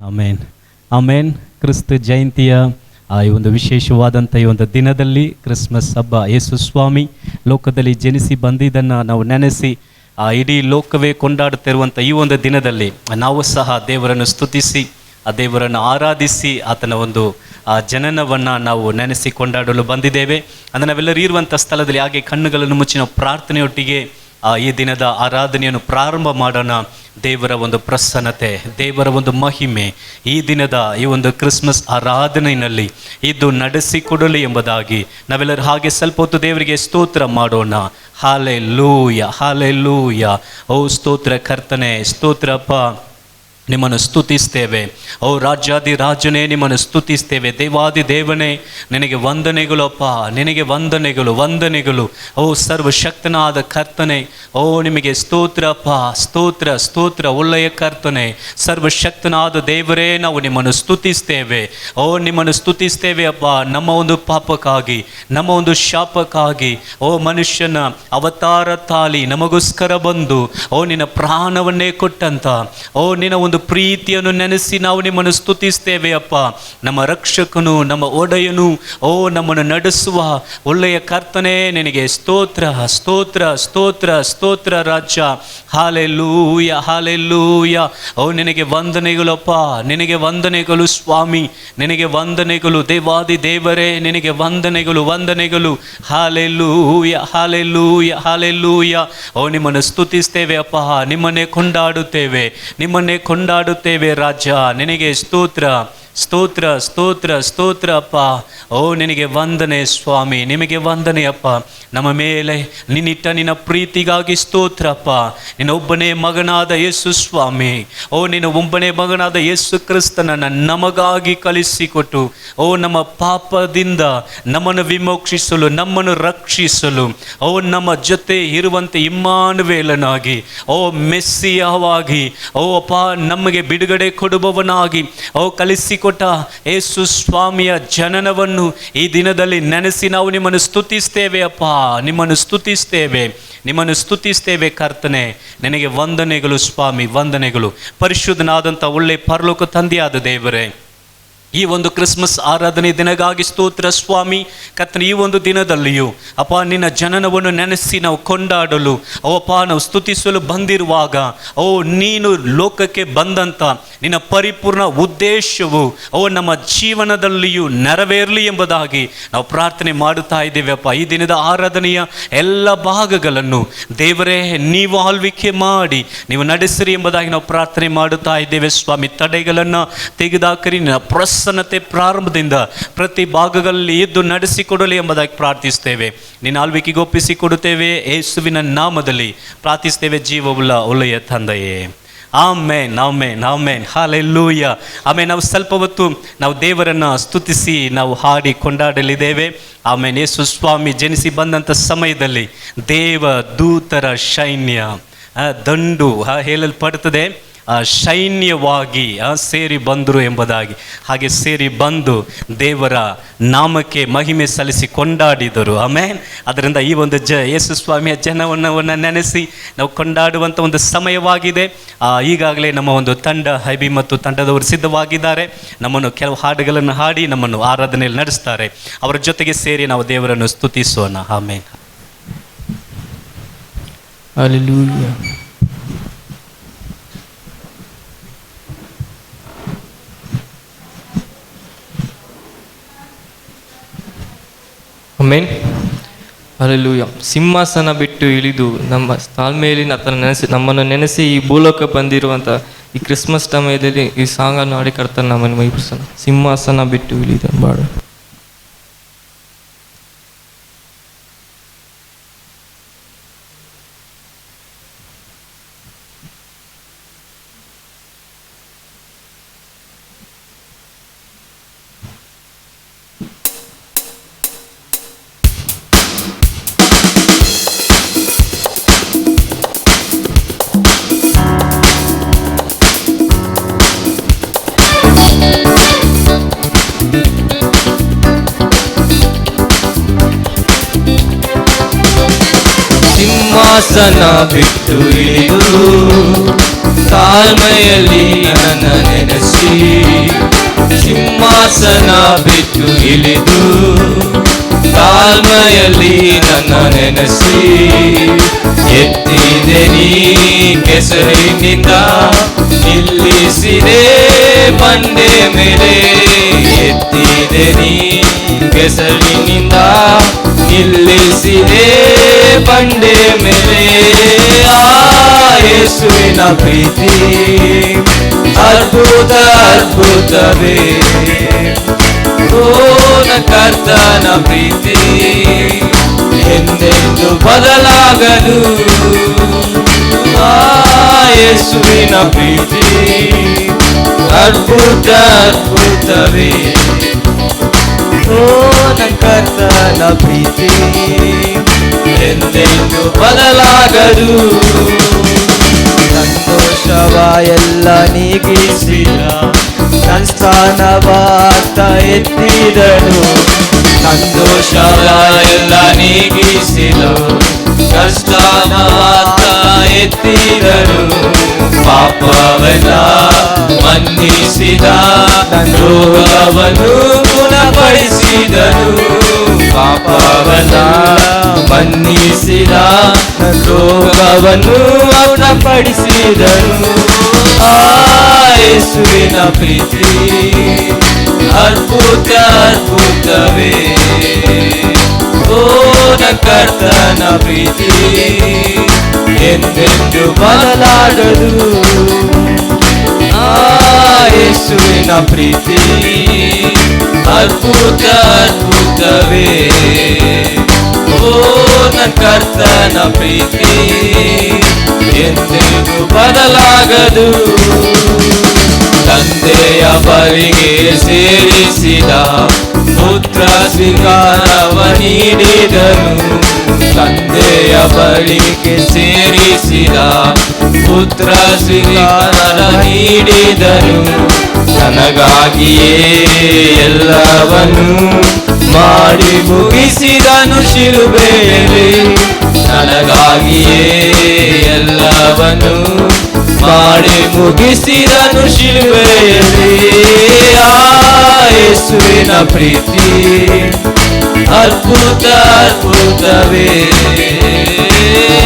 ಆಮೇನ್ ಆಮೇನ್. ಕ್ರಿಸ್ತ ಜಯಂತಿಯ ಈ ಒಂದು ವಿಶೇಷವಾದಂಥ ಈ ಒಂದು ದಿನದಲ್ಲಿ ಕ್ರಿಸ್ಮಸ್ ಹಬ್ಬ, ಯೇಸು ಸ್ವಾಮಿ ಲೋಕದಲ್ಲಿ ಜನಿಸಿ ಬಂದಿದ್ದನ್ನು ನಾವು ನೆನೆಸಿ ಇಡೀ ಲೋಕವೇ ಕೊಂಡಾಡುತ್ತಿರುವಂಥ ಈ ಒಂದು ದಿನದಲ್ಲಿ ನಾವು ಸಹ ದೇವರನ್ನು ಸ್ತುತಿಸಿ ಆ ದೇವರನ್ನು ಆರಾಧಿಸಿ ಆತನ ಒಂದು ಜನನವನ್ನು ನಾವು ನೆನೆಸಿ ಕೊಂಡಾಡಲು ಬಂದಿದ್ದೇವೆ. ಅಂದರೆ ನಾವೆಲ್ಲರೂ ಇರುವಂಥ ಸ್ಥಳದಲ್ಲಿ ಹಾಗೆ ಕಣ್ಣುಗಳನ್ನು ಮುಚ್ಚಿ ನಾವು ಪ್ರಾರ್ಥನೆಯೊಟ್ಟಿಗೆ ಈ ದಿನದ ಆರಾಧನೆಯನ್ನು ಪ್ರಾರಂಭ ಮಾಡೋಣ. ದೇವರ ಒಂದು ಪ್ರಸನ್ನತೆ, ದೇವರ ಒಂದು ಮಹಿಮೆ ಈ ದಿನದ ಈ ಒಂದು ಕ್ರಿಸ್ಮಸ್ ಆರಾಧನೆಯಲ್ಲಿ ಇದು ನಡೆಸಿಕೊಡಲಿ ಎಂಬುದಾಗಿ ನಾವೆಲ್ಲರೂ ಹಾಗೆ ಸ್ವಲ್ಪ ಹೊತ್ತು ದೇವರಿಗೆ ಸ್ತೋತ್ರ ಮಾಡೋಣ. Hallelujah, hallelujah. ಓ ಸ್ತೋತ್ರ ಕರ್ತನೆ, ಸ್ತೋತ್ರಪ್ಪ, ನಿಮ್ಮನ್ನು ಸ್ತುತಿಸ್ತೇವೆ. ಓ ರಾಜ್ಯಾದಿ ರಾಜನೇ, ನಿಮ್ಮನ್ನು ಸ್ತುತಿಸ್ತೇವೆ. ದೇವಾದಿ ದೇವನೇ, ನಿನಗೆ ವಂದನೆಗಳು ಅಪ್ಪ, ನಿನಗೆ ವಂದನೆಗಳು, ವಂದನೆಗಳು. ಓ ಸರ್ವಶಕ್ತನಾದ ಕರ್ತನೆ, ಓ ನಿಮಗೆ ಸ್ತೋತ್ರ ಅಪ್ಪ, ಸ್ತೋತ್ರ ಸ್ತೋತ್ರ. ಒಳ್ಳೆಯ ಕರ್ತನೆ, ಸರ್ವಶಕ್ತನಾದ ದೇವರೇ, ನಾವು ನಿಮ್ಮನ್ನು ಸ್ತುತಿಸ್ತೇವೆ. ಓ ನಿಮ್ಮನ್ನು ಸ್ತುತಿಸ್ತೇವೆ ಅಪ್ಪ, ನಮ್ಮ ಒಂದು ಪಾಪಕ್ಕಾಗಿ, ನಮ್ಮ ಒಂದು ಶಾಪಕ್ಕಾಗಿ, ಓ ಮನುಷ್ಯನ ಅವತಾರ ತಾಳಿ ನಮಗೋಸ್ಕರ ಬಂದು ಓ ನಿನ್ನ ಪ್ರಾಣವನ್ನೇ ಕೊಟ್ಟಂತ ಓ ನಿನ್ನ ಒಂದು ಪ್ರೀತಿಯನ್ನು ನೆನೆಸಿ ನಾವು ನಿಮ್ಮನ್ನು ಸ್ತುತಿಸ್ತೇವೆ ಅಪ್ಪ. ನಮ್ಮ ರಕ್ಷಕನು, ನಮ್ಮ ಒಡೆಯನು, ಓ ನಮ್ಮನ್ನು ನಡೆಸುವ ಒಳ್ಳೆಯ ಕರ್ತನೆ, ನಿನಗೆ ಸ್ತೋತ್ರ ಸ್ತೋತ್ರ ಸ್ತೋತ್ರ ಸ್ತೋತ್ರ ರಾಜ. Hallelujah, hallelujah. ಓ ನಿನಗೆ ವಂದನೆಗಳಪ್ಪ, ನಿನಗೆ ವಂದನೆಗಳು ಸ್ವಾಮಿ, ನಿನಗೆ ವಂದನೆಗಳು ದೇವಾದಿ ದೇವರೇ, ನಿನಗೆ ವಂದನೆಗಳು, ವಂದನೆಗಳು. Hallelujah, hallelujah, hallelujah. ಓ ನಿಮ್ಮನ್ನು ಸ್ತುತಿಸ್ತೇವೆ ಅಪ್ಪ, ನಿಮ್ಮನ್ನೇ ಕೊಂಡಾಡುತ್ತೇವೆ, ನಿಮ್ಮನ್ನೇ ಕೊಂಡಾಡುತ್ತೇವೆ ರಾಜ. ನಿನಗೆ ಸ್ತೋತ್ರ ಸ್ತೋತ್ರ ಸ್ತೋತ್ರ ಸ್ತೋತ್ರ ಅಪ್ಪ. ಓ ನಿನಗೆ ವಂದನೆ ಸ್ವಾಮಿ, ನಿಮಗೆ ವಂದನೆ ಅಪ್ಪ. ನಮ್ಮ ಮೇಲೆ ನಿನ್ನಿಟ್ಟ ನಿನ್ನ ಪ್ರೀತಿಗಾಗಿ ಸ್ತೋತ್ರ ಅಪ್ಪ. ನಿನ್ನ ಒಬ್ಬನೇ ಮಗನಾದ ಯೇಸು ಸ್ವಾಮಿ, ಓ ನಿನ್ನ ಒಬ್ಬನೇ ಮಗನಾದ ಯೇಸು ಕ್ರಿಸ್ತನನ್ನು ನಮಗಾಗಿ ಕಲಿಸಿಕೊಟ್ಟು ಓ ನಮ್ಮ ಪಾಪದಿಂದ ನಮ್ಮನ್ನು ವಿಮೋಕ್ಷಿಸಲು, ನಮ್ಮನ್ನು ರಕ್ಷಿಸಲು, ಓ ನಮ್ಮ ಜೊತೆ ಇರುವಂತೆ ಇಮ್ಮಾನುವೇಲನಾಗಿ, ಓ ಮೆಸ್ಸಿಯವಾಗಿ, ಓ ಅಪ್ಪ ನಮಗೆ ಬಿಡುಗಡೆ ಕೊಡುವವನಾಗಿ ಓ ಕಲಿಸಿಕೊಟ್ಟ ಯೇಸು ಸ್ವಾಮಿಯ ಜನನವನ್ನು ಈ ದಿನದಲ್ಲಿ ನೆನೆಸಿ ನಾವು ನಿಮ್ಮನ್ನು ಸ್ತುತಿಸ್ತೇವೆ ಅಪ್ಪ, ನಿಮ್ಮನ್ನು ಸ್ತುತಿಸ್ತೇವೆ, ನಿಮ್ಮನ್ನು ಸ್ತುತಿಸ್ತೇವೆ ಕರ್ತನೆ. ನಿನಗೆ ವಂದನೆಗಳು ಸ್ವಾಮಿ, ವಂದನೆಗಳು. ಪರಿಶುದ್ಧನಾದಂಥ ಒಳ್ಳೆ ಪರಲೋಕ ತಂದೆಯಾದ ದೇವರೇ, ಈ ಒಂದು ಕ್ರಿಸ್ಮಸ್ ಆರಾಧನೆ ದಿನಗಾಗಿ ಸ್ತೋತ್ರ ಸ್ವಾಮಿ. ಕರ್ತನೆ, ಈ ಒಂದು ದಿನದಲ್ಲಿಯೂ ಅಪ್ಪ ನಿನ್ನ ಜನನವನ್ನು ನೆನೆಸಿ ನಾವು ಕೊಂಡಾಡಲು, ಓ ಅಪ್ಪ ನಾವು ಸ್ತುತಿಸಲು ಬಂದಿರುವಾಗ, ಓ ನೀನು ಲೋಕಕ್ಕೆ ಬಂದಂಥ ನಿನ್ನ ಪರಿಪೂರ್ಣ ಉದ್ದೇಶವು ಓ ನಮ್ಮ ಜೀವನದಲ್ಲಿಯೂ ನೆರವೇರಲಿ ಎಂಬುದಾಗಿ ನಾವು ಪ್ರಾರ್ಥನೆ ಮಾಡುತ್ತಾ ಇದ್ದೇವೆ ಅಪ್ಪ. ಈ ದಿನದ ಆರಾಧನೆಯ ಎಲ್ಲ ಭಾಗಗಳನ್ನು ದೇವರೇ ನೀವು ಆಳ್ವಿಕೆ ಮಾಡಿ ನೀವು ನಡೆಸಿರಿ ಎಂಬುದಾಗಿ ನಾವು ಪ್ರಾರ್ಥನೆ ಮಾಡುತ್ತಾ ಇದ್ದೇವೆ ಸ್ವಾಮಿ. ತಡೆಗಳನ್ನು ತೆಗೆದಾಕರಿ, ನಿನ್ನ ಪ್ರಸನ್ನತೆ ಪ್ರಾರಂಭದಿಂದ ಪ್ರತಿ ಭಾಗಗಳಲ್ಲಿ ಎದ್ದು ನಡೆಸಿಕೊಡಲಿ ಎಂಬುದಾಗಿ ಪ್ರಾರ್ಥಿಸ್ತೇವೆ. ನಿನ್ನ ಆಳ್ವಿಕೆಗೆ ಒಪ್ಪಿಸಿಕೊಡುತ್ತೇವೆ ಯೇಸುವಿನ ನಾಮದಲ್ಲಿ ಪ್ರಾರ್ಥಿಸ್ತೇವೆ ಜೀವವುಳ್ಳ ಒಳ್ಳೆಯ ತಂದೆಯೇ. ಆಮೇನ್, ಆಮೇನ್, ಆಮೇನ್. ಹಾಲೆಲೂಯ, ಆಮೇನ್. ನಾವು ಸ್ವಲ್ಪ ಹೊತ್ತು ನಾವು ದೇವರನ್ನು ಸ್ತುತಿಸಿ ನಾವು ಹಾಡಿ ಕೊಂಡಾಡಲಿದ್ದೇವೆ. ಆಮೇನ್. ಯೇಸು ಸ್ವಾಮಿ ಜನಿಸಿ ಬಂದಂಥ ಸಮಯದಲ್ಲಿ ದೇವ ದೂತರ ಸೈನ್ಯ ದಂಡು ಹೇಳಲ್ಪಡುತ್ತದೆ, ಸೈನ್ಯವಾಗಿ ಸೇರಿ ಬಂದರು ಎಂಬುದಾಗಿ. ಹಾಗೆ ಸೇರಿ ಬಂದು ದೇವರ ನಾಮಕ್ಕೆ ಮಹಿಮೆ ಸಲ್ಲಿಸಿ ಕೊಂಡಾಡಿದರು. ಆಮೇನ್. ಅದರಿಂದ ಈ ಒಂದು ಯೇಸು ಸ್ವಾಮಿಯ ಜನನವನ್ನು ನೆನೆಸಿ ನಾವು ಕೊಂಡಾಡುವಂಥ ಒಂದು ಸಮಯವಾಗಿದೆ. ಈಗಾಗಲೇ ನಮ್ಮ ಒಂದು ತಂಡ ಹೈಬಿ ಮತ್ತು ತಂಡದವರು ಸಿದ್ಧವಾಗಿದ್ದಾರೆ. ನಮ್ಮನ್ನು ಕೆಲವು ಹಾಡುಗಳನ್ನು ಹಾಡಿ ನಮ್ಮನ್ನು ಆರಾಧನೆಯಲ್ಲಿ ನಡೆಸ್ತಾರೆ. ಅವರ ಜೊತೆಗೆ ಸೇರಿ ನಾವು ದೇವರನ್ನು ಸ್ತುತಿಸೋಣ. ಆಮೇನ್. ಹಲ್ಲೆಲೂಯಾ. ಆಮೆನ್. ಹಲ್ಲೆಲೂಯಾ. ಸಿಂಹಾಸನ ಬಿಟ್ಟು ಇಳಿದು ನಮ್ಮ ತಾಳ್ಮೆಯಲ್ಲಿ ನಮ್ಮನ್ನು ನೆನೆಸಿ ಈ ಭೂಲೋಕ ಬಂದಿರುವಂಥ ಈ ಕ್ರಿಸ್ಮಸ್ ಸಮಯದಲ್ಲಿ ಈ ಸಾಂಗನ್ನು ಹಾಡಿ ಕರ್ತನ ನಮ್ಮನ್ನು ಮಹಿಮಿಸೋಣ. ಸಿಂಹಾಸನ ಬಿಟ್ಟು ಇಳಿದು ಬಾಳ. ಸಿಂಹಾಸನ ಬಿಟ್ಟು ಇಳಿದು ತಾಳ್ಮೆಯಲ್ಲಿ ನನ್ನ ನೆನೆಸಿ ಸಿಂಹಾಸನ ಬಿಟ್ಟು ಇಳಿದು ತಾಳ್ಮೆಯಲ್ಲಿ ನನ್ನ ನೆನೆಸಿ ಎತ್ತಿದೆ ನೀ ಕೆಸರಿನಿಂದ ನಿಲ್ಲಿಸಿದೆ ಬಂಡೆ ಮೇಲೆ ಎತ್ತಿದೆ ನೀ ಕೆಸರಿನಿಂದ ನಿಲ್ಲಿಸಿದೆ ಬಂಡೆ ಮೇಲೆ ಆ ಯೇಸುವಿನ ಪ್ರೀತಿ ಅದ್ಭುತ ಅದ್ಭುತವೇ ಓ ನನ್ನ ಕರ್ತನ ಪ್ರೀತಿ ಎಂದೆಂದು ಬದಲಾಗದು ಆ ಯೇಸುವಿನ ಪ್ರೀತಿ ಅದ್ಭುತ ಅದ್ಭುತವೇ ಓ ನನ್ನ ಕರ್ತನ ಪ್ರೀತಿ ಎಂದೆಂದು ಬದಲಾಗದು ಸಂತೋಷವ ಎಲ್ಲ ನೀಗಿಸಿದ ನನ್ನ ಸ್ಥಾನವಾತ ಎತ್ತಿದನು ಸಂತೋಷವ ಎಲ್ಲ ನೀಗಿಸಿದ ಕಷ್ಟವಾತ ಎತ್ತಿದನು ಪಾಪವನ್ನ ಮನ್ನಿಸಿದ ರೋಗವನ್ನು ಗುಣಪಡಿಸಿದನು ಪಾಪವನ್ನ ಮನ್ನಿಸಿದ ರೋಗವನ್ನು ಗುಣಪಡಿಸಿದನು ಆ ಯೇಸುವಿನ ಪ್ರೀತಿ ಅದ್ಭುತ ಅದ್ಭುತವೇ ಓ ನನ್ನ ಕರ್ತನ ಪ್ರೀತಿ ಎಂದೆಂದು ಬದಲಾಗದು ಆ ಯೇಸುವಿನ ಪ್ರೀತಿ ಅದ್ಭುತ ಅದ್ಭುತವೇ ಓ ನನ್ನ ಕರ್ತನ ಪ್ರೀತಿ ಎಂದೆಂದು ಬದಲಾಗದು ತಂದೆಯ ಬಳಿಗೆ ಸೇರಿಸಿದ ಪುತ್ರ ಸ್ವೀಕಾರವ ನೀಡಿದನು ತಂದೆಯ ಬಳಿಗೆ ಸೇರಿಸಿದ ಪುತ್ರ ಸ್ವೀಕಾರ ನೀಡಿದನು ನನಗಾಗಿಯೇ ಎಲ್ಲವನ್ನು ಮಾಡಿ ಮುಗಿಸಿದನು ಶಿಲುಬೆಯಲ್ಲಿ ನನಗಾಗಿಯೇ ಎಲ್ಲವನ್ನು ಮಾಡಿ ಮುಗಿಸಿದನು ಶಿಲುಬೆಯಲ್ಲಿ ಆ ಯೇಸುವಿನ ಪ್ರೀತಿ ಅದ್ಭುತ ಅದ್ಭುತವೇ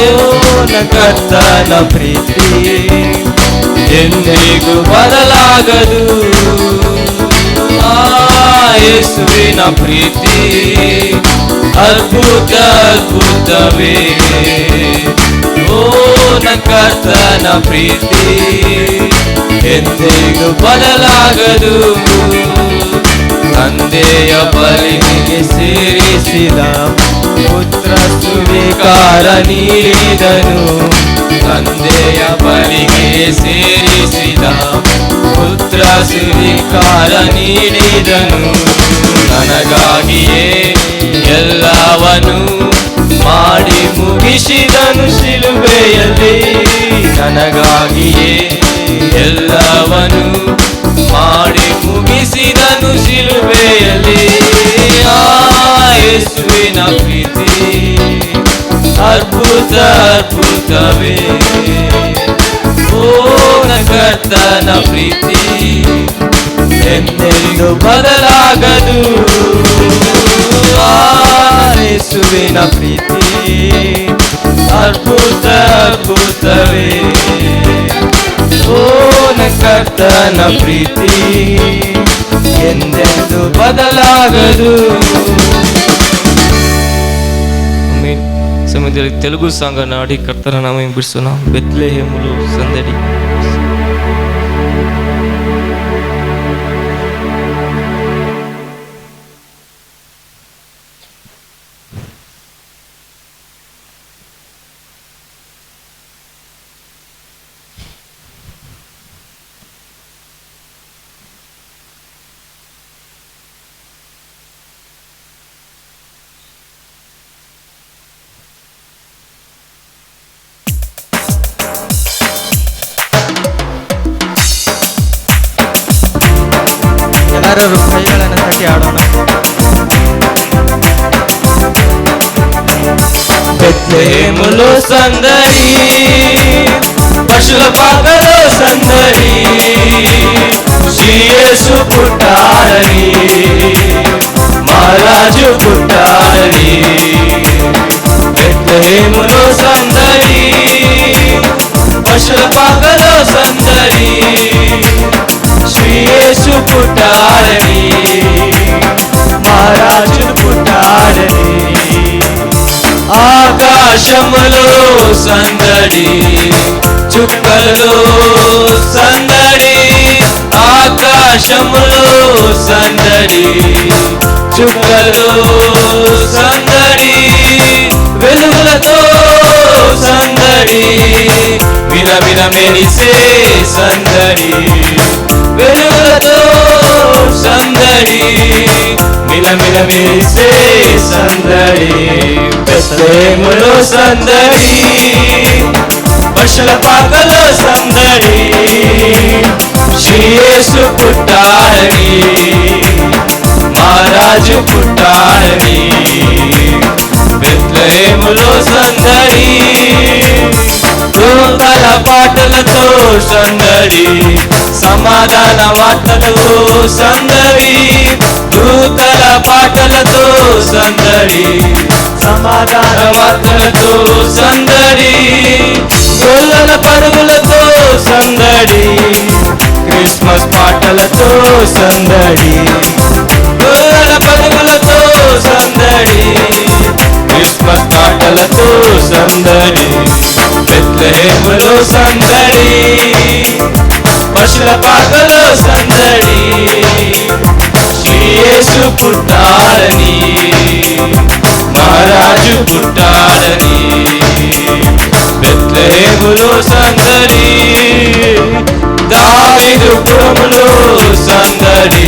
ಓ ನನ್ನ ಕರ್ತನ ಪ್ರೀತಿ ಎಂದಿಗೂ ಬದಲಾಗದು ಆ ಯೇಸುವಿನ ಪ್ರೀತಿ ಅದ್ಭುತ ಅದ್ಭುತವೇ ಓ ನನ್ನ ಕರ್ತನ ಪ್ರೀತಿ ಎಂದಿಗೂ ಬದಲಾಗದು ತಂದೆಯ ಬಳಿಗೆ ಸೇರಿಸಿದ ಪುತ್ರ ಸ್ವೀಕಾರ ನೀಡಿದನು ತಂದೆಯ ಬಳಿಗೆ ಸೇರಿಸಿದ ಪುತ್ರ ಸ್ವೀಕಾರ ನೀಡಿದನು ನನಗಾಗಿಯೇ ಎಲ್ಲವನ್ನು ಮಾಡಿ ಮುಗಿಸಿದನು ಶಿಲುಬೆಯಲ್ಲಿ ನನಗಾಗಿಯೇ ಎಲ್ಲವನ್ನು ಮಾಡಿ ಮುಗಿಸಿದನು ಶಿಲುಬೆಯಲ್ಲಿ ಆ ಯೇಸುವಿನ ಪ್ರೀತಿ ಅದ್ಭುತ ಅದ್ಭುತವೇ ಓ ನನ್ನ ಕರ್ತನ ಪ್ರೀತಿ ಎಂದೆಂದು ಬದಲಾಗದು ಆ ಯೇಸುವಿನ ಪ್ರೀತಿ ಅದ್ಭುತ ಅದ್ಭುತವೇ ಓ ನನ್ನ ಕರ್ತನ ಪ್ರೀತಿ ಎಂದೆಂದು ಬದಲಾಗದು ಸಮಯದಲ್ಲಿ ತೆಲುಗು ಸಾಂಗನ್ನು ಹಾಡಿ ಕರ್ತನ ನಾಮ ಬಿಡಿಸೋಣ ಬೆತ್ಲೆಹೇಮುಲು ಸಂದಡಿ ಎಲ್ಲರೂ ಕೈಗಳನ್ನು ತಟ್ಟಿ ಆಡೋಣ. ಬೆತ್ಲೆಹೇಮುಲು ಸಂದಡಿ పశుల పాకలో సందడి శ్రీ యేసు పుట్టాడని మహారాజు పుట్టాడని బెత్లెహేములో సందడి పశుల పాకలో సందడి శ్రీ యేసు పుట్టాడని మహారాజు పుట్టాడని ఆకాశములో సందడి చుక్కలలో సందడి ఆకాశములో సందడి చుక్కలలో సందడి వెలుగులతో సందడి వినవిన మెరిసే సందడి వెలుగులతో సందడి మిలమిల మెరిసే సందడి బెత్లెహేములో సందడి పశుల పాకలో సందడి శ్రీ యేసు పుట్టాడని మహారాజు పుట్టాడని బెత్లెహేములో సందడి దూతల పాటలతో సందడి సమాధాన వార్తలతో సందడి దూతల పాటలతో సందడి సమాధాన వార్తలతో సందడి గొల్లల పరుగులతో సందడి క్రిస్మస్ పాటలతో సందడి గొల్లల పరుగులతో సందడి క్రిస్మస్ పాటలతో సందడి బెత్లెహేములో సందడి పశుల పాకలో సందడి శ్రీ యేసు పుట్టాడని మహారాజు పుట్టాడని బెత్లెహేములో సందడి దావీదు పురములో సందడి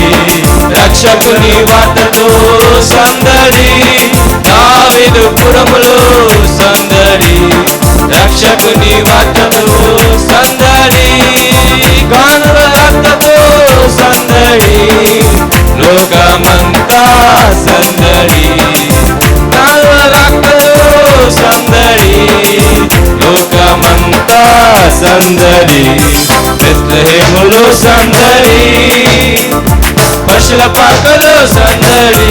రక్షకుని వార్తతో సందడి దావీదు పురములో సందడి రక్షకుని వార్తతో సందడి గానుల రక్తతో సందడి లోకమంతా సందడి గానుల రక్తతో సందడి లోకమంతా సందడి బెత్లెహేములో సందడి పశుల పాకలో సందడి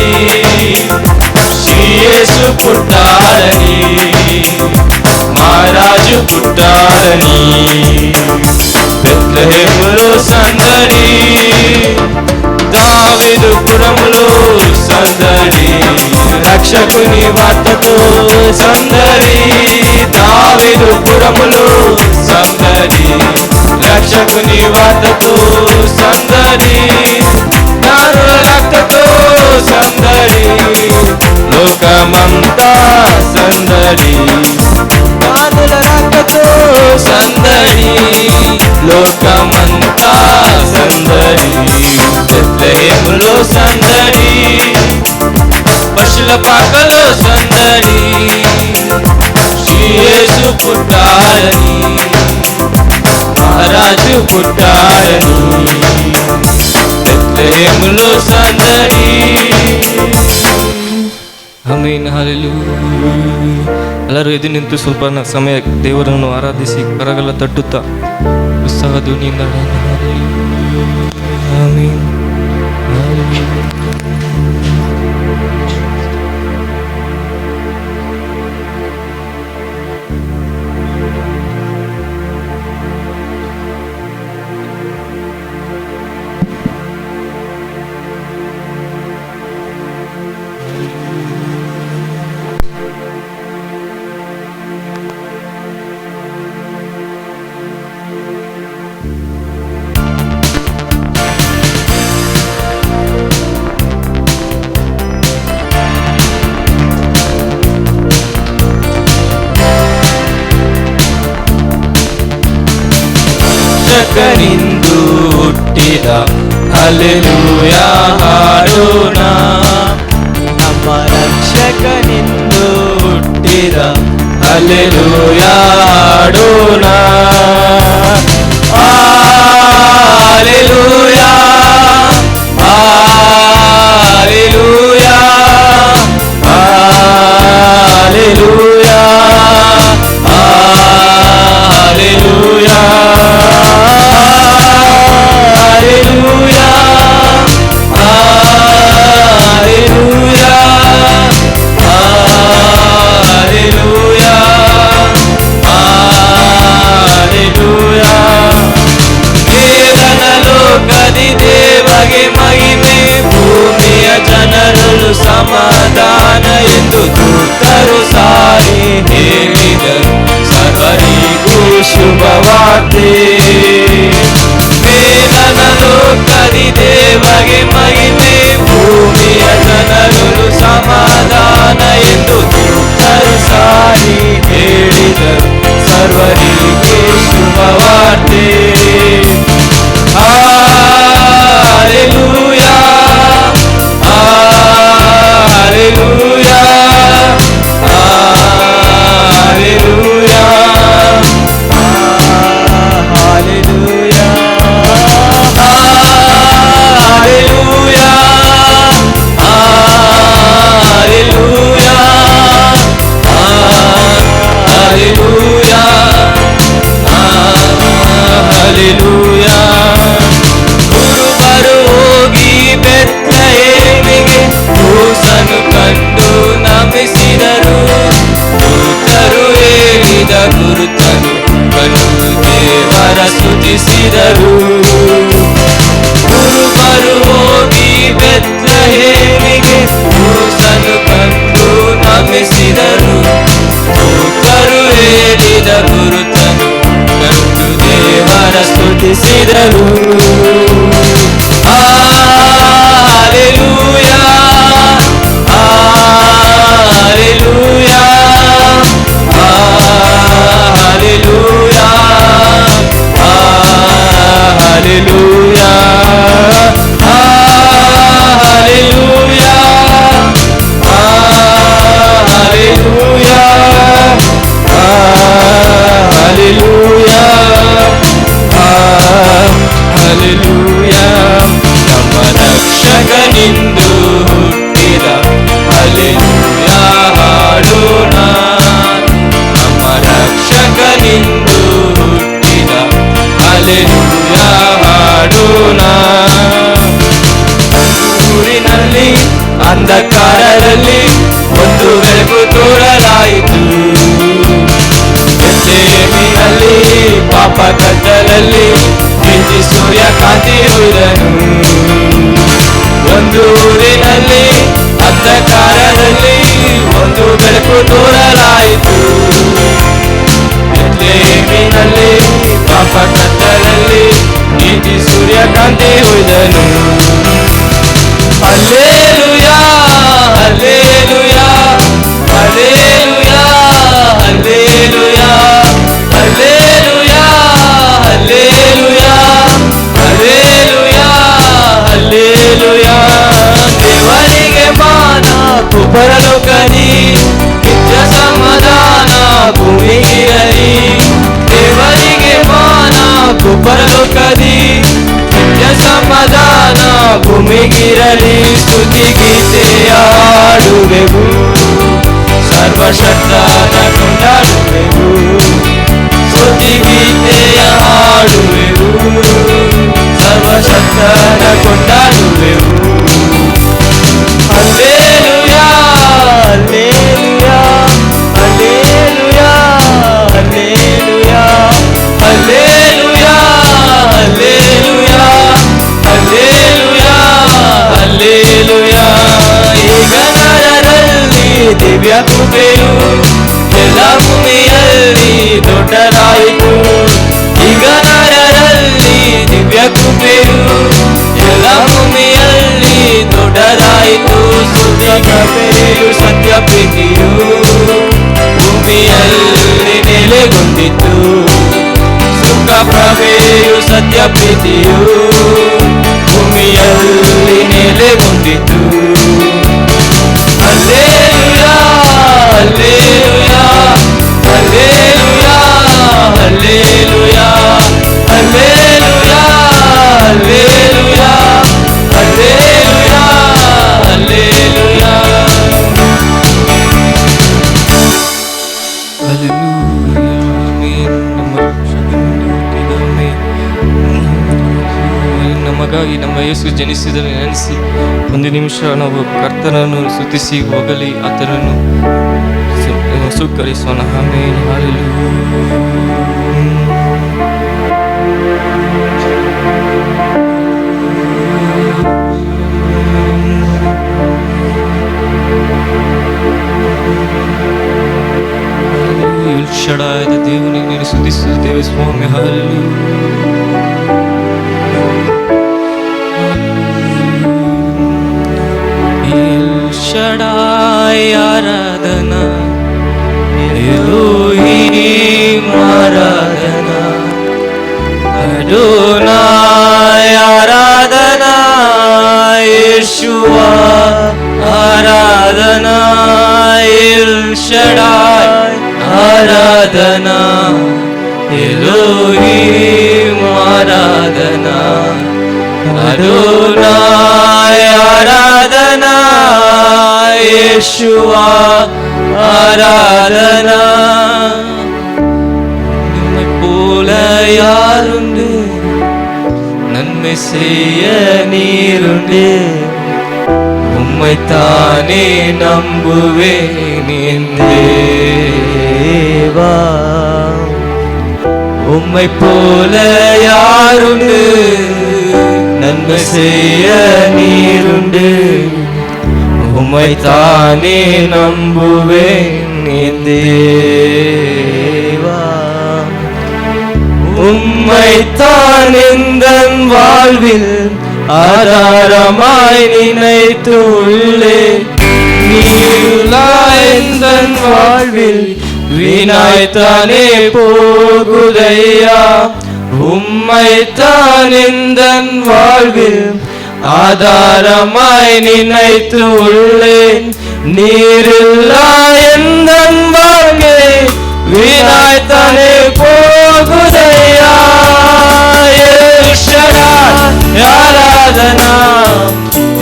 శ్రీ యేసు పుట్టాడని మహారాజు పుట్టాడని బెత్లెహేములో సందడి దావీదు పురములో సందడి రక్షకుని వార్తతో సందడి దావీదు పురములో సందడి రక్షకుని వార్తతో సందడి నారుల రక్తతో సందడి లోకమంతా సందడి నారుల రక్తతో సందడి లోకమంతా సందడి బెత్లెహేములో సందడి పశుల పాకలో సందడి శ్రీ యేసు పుట్టాడని మహారాజు పుట్టాడని బెత్లెహేములో సందడి ಆಮೆನ್ ಹಲ್ಲೆಲೂಯಾ. ಎಲ್ಲರೂ ಎದ್ದು ನಿಂತು ಸ್ವಲ್ಪ ಸಮಯ ದೇವರನ್ನು ಆರಾಧಿಸಿ ಕರಗಳ ತಟ್ಟುತ್ತಾ ಉತ್ಸಾಹ ಧ್ವನಿಯಿಂದ ಆಮೆನ್ ಹಲ್ಲೆಲೂಯಾ. ರಕ್ಷಕನಿಂದು ಹುಟ್ಟಿದ ಹಲ್ಲೆಲೂಯಾ ಹಾಡೋಣ. ನಮ್ಮ ರಕ್ಷಕನಿಂದು ಹುಟ್ಟಿದ ಹಲ್ಲೆಲೂಯಾ ಹಾಡೋಣ. ಹಲ್ಲೆಲೂಯಾ ಹಲ್ಲೆಲೂಯಾ ಹಲ್ಲೆಲೂಯಾ ಹಲ್ಲೆಲೂಯಾ ಅಂಧಕಾರದಲ್ಲಿ ಒಂದು ಬೆಳಕು ತೋರಲಾಯಿತು. ಬೆತ್ಲೆಹೇಮಿನಲ್ಲಿ ಪಾಪ ಕತ್ತಲಲ್ಲಿ ಪ್ರೀತಿ ಸೂರ್ಯಕಾಂತಿ ಉಳಿದನು. ಒಂದು ಊರಿನಲ್ಲಿ ಅಂಧಕಾರದಲ್ಲಿ ಒಂದು ಬೆಳಕು ತೋರಲಾಯಿತು. ಬೆತ್ಲೆಹೇಮಿನಲ್ಲಿ ಪಾಪ ಕತ್ತಲಲ್ಲಿ ಪ್ರೀತಿ ಸೂರ್ಯಕಾಂತಿ ಉಳಿದನು. Hallelujah hallelujah hallelujah hallelujah hallelujah hallelujah hallelujah hallelujah. ದೇವರಿಗೆ ಮಾನ ಪರಲೋಕದಿ ನಿತ್ಯ ಸಮಾಧಾನ ಭೂಮಿಗಿರಲಿ. ದೇವರಿಗೆ ಮಾನ ಪರಲೋಕದಿ ನಿತ್ಯ ಸಮಾಧಾನ ಭೂಮಿಗಿರಲಿ. ಸ್ತುತಿ ಗೀತೆಯ ಹಾಡುವೆವು, ಸರ್ವಶಕ್ತನ ಕೊಂಡಾಡುವೆವು. ಸ್ತುತಿ ಗೀತೆಯ ಹಾಡುವೆವು, ಸರ್ವಶಕ್ತನ ಕೊಂಡಾಡುವೆವು. Hallelujah hallelujah hallelujah hallelujah hallelujah hallelujah hallelujah hallelujah. ಈಗ ನರರಲ್ಲಿ ದಿವ್ಯ ಕೃಪೆಯು ಎಲ್ಲ ಭೂಮಿಯಲ್ಲಿ ದೊಡ್ಡದಾಯಿತು. ಈಗ ನರರಲ್ಲಿ ದಿವ್ಯ ಕೃಪೆಯು ಎಲ್ಲ ಭೂಮಿಯಲ್ಲಿ ದೊಡ್ಡದಾಯಿತು. ಸುಖ ಪ್ರಭೆಯು ಸತ್ಯ ಪ್ರೀತಿಯು ಭೂಮಿಯಲ್ಲಿ ನೆಲೆಗೊಂಡಿತು. ಸುಖ ಪ್ರಭೆಯು ಸತ್ಯ ಪ್ರೀತಿಯು ಭೂಮಿಯಲ್ಲಿ ನೆಲೆಗೊಂಡಿತು. Hallelujah hallelujah hallelujah hallelujah hallelujah hallelujah hallelujah hallelujah. ನಮಗಾಗಿ ನಮ್ಮ ಯೇಸು ಜನಿಸಿದನು ನೆನೆಸಿ ಒಂದು ನಿಮಿಷ ನಾವು ಕರ್ತನನ್ನು ಸ್ತುತಿಸಿ ಹೋಗಲಿ, ಆತನನ್ನು ಸುಕ್ಕರಿಸೋಣ. ಆಮೆನ್. ಶಡಾಯದ ದೇವನಿಗೆ ನೀನು ಸ್ತುತಿಸುತ್ತೇವೆ ಸ್ವಾಮಿ. ಶಡಾಯ ಆರಾಧನಾ ಎಲೋಹೀಮ್ ಆರಾಧನಾ ಅಡೋನಾಯ್ ಆರಾಧನಾ ಯೇಶುವಾ ಆರಾಧನಾ ಎಲ್ ಶಡಾಯ್ ಆರಾಧನಾ ಎಲೋಹೀಮ್ ಆರಾಧನಾ ಅಡೋನಾಯ್ ಆರಾಧನಾ ಯೇಶುವಾ ஆராதனா. உம்மை போல யாருண்டு, நன்மை செய்ய நீருண்டு. உம்மைத்தானே நம்புவேன் என் தேவா. உம்மை போல யாருண்டு, நன்மை செய்ய நீருண்டு. உம்மைத்தானே நம்புவேன் என் தேவா. உம்மைத்தான் எந்தன் வாழ்வில் ஆதாரமாய் நினைத்துள்ளேன். நீருலா எந்தன் வாழ்வில் வீணாய்த்தானே போகுதையா. உம்மைத்தான் எந்தன் வாழ்வில் ஆதாரமாய் நினைத்து உள்ளேன். நீரில்லா எந்தன் வாழ்க்கை வீணாய்த்தானே போகுதையா. எல் ஷடாய் ஆராதனா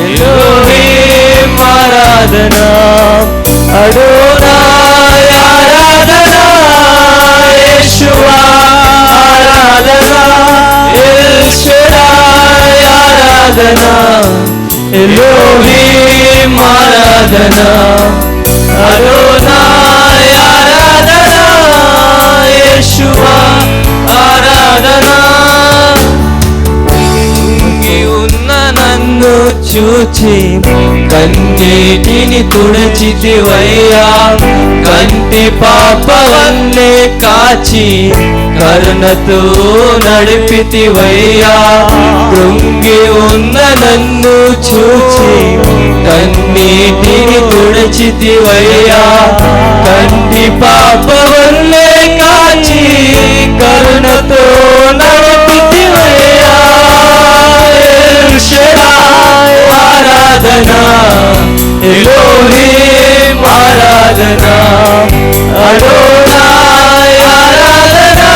எலோஹீம் ஆராதனா அடோனாய் ஆராதனா யேசுவா ஆராதனா எல் ஷடாய் ஆராதனா எலோஹிம் ஆராதனா, அடோனாய் ஆராதனா, யேசுவா ఆరాధనా. ఉన్న నన్ను చూచి కన్నీటిని తుడిచితివయ్యా, కంటి పాపవన్నే కాచి కరుణతో నడిపితివయ్యా. కృంగి ఉన్న నన్ను చూచి కన్నీటిని తుడిచితివయ్యా, కంటి పాపవన్నే కాచి కరుణతో నడిపితివయ్యా. ఎల్ షడాయ్ ఆరాధనా, ఎలోహిం ఆరాధనా, అడోనాయ్ ఆరాధనా,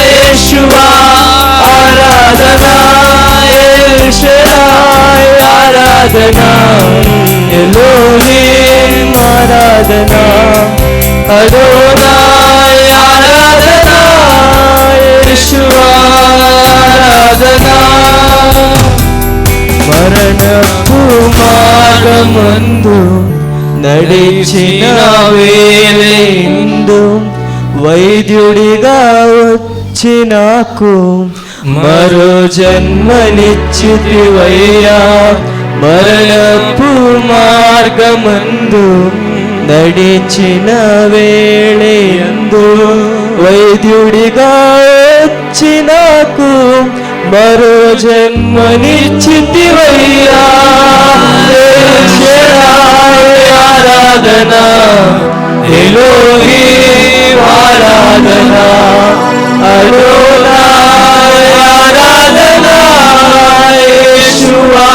యేషువా ఆరాధనా. ఎల్ షడాయ్ ఆరాధనా, ఎలోహిం ఆరాధనా, అడోనాయ్ ఆరాధనా, యేషువా ఆరాధనా. మరణపు మార్గమందు నడిచిన వేళయందు వైద్యుడిగా వచ్చి నాకు మరో జన్మనిచ్చితివయ్యా. మరణపు మార్గమందు నడిచిన వేళయందు వైద్యుడిగా వచ్చి నాకు మరో జన్మనిచ్చితివయ్యా. ఆరాధనా, ఎలోహిం ఆరాధనా, అడోనాయ్ ఆరాధనా, యేషువా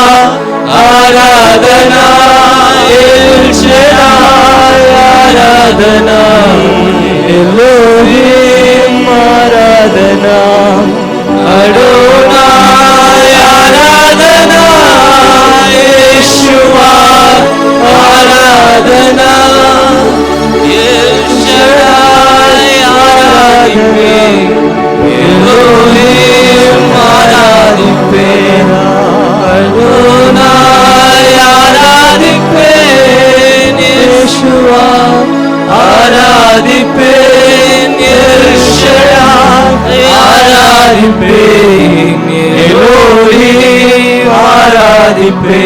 ఆరాధనా. ఎల్ షడాయ్ ఆరాధనా, ఎలోహిం ఆరాధనా, అడోనాయ్ ఆరాధనా, యేషువా ఆరాధనా. ఎల్ షడాయ్ ఆరాధిపే, ఎలోహిం ఆరాధిపే, అడోనాయ్ ఆరాధిపే, యేషువా ఆరాధిపే. ఎల్ షడాయ్ ఆరాధిపే, ఎలోహిం ఆరాధిపే,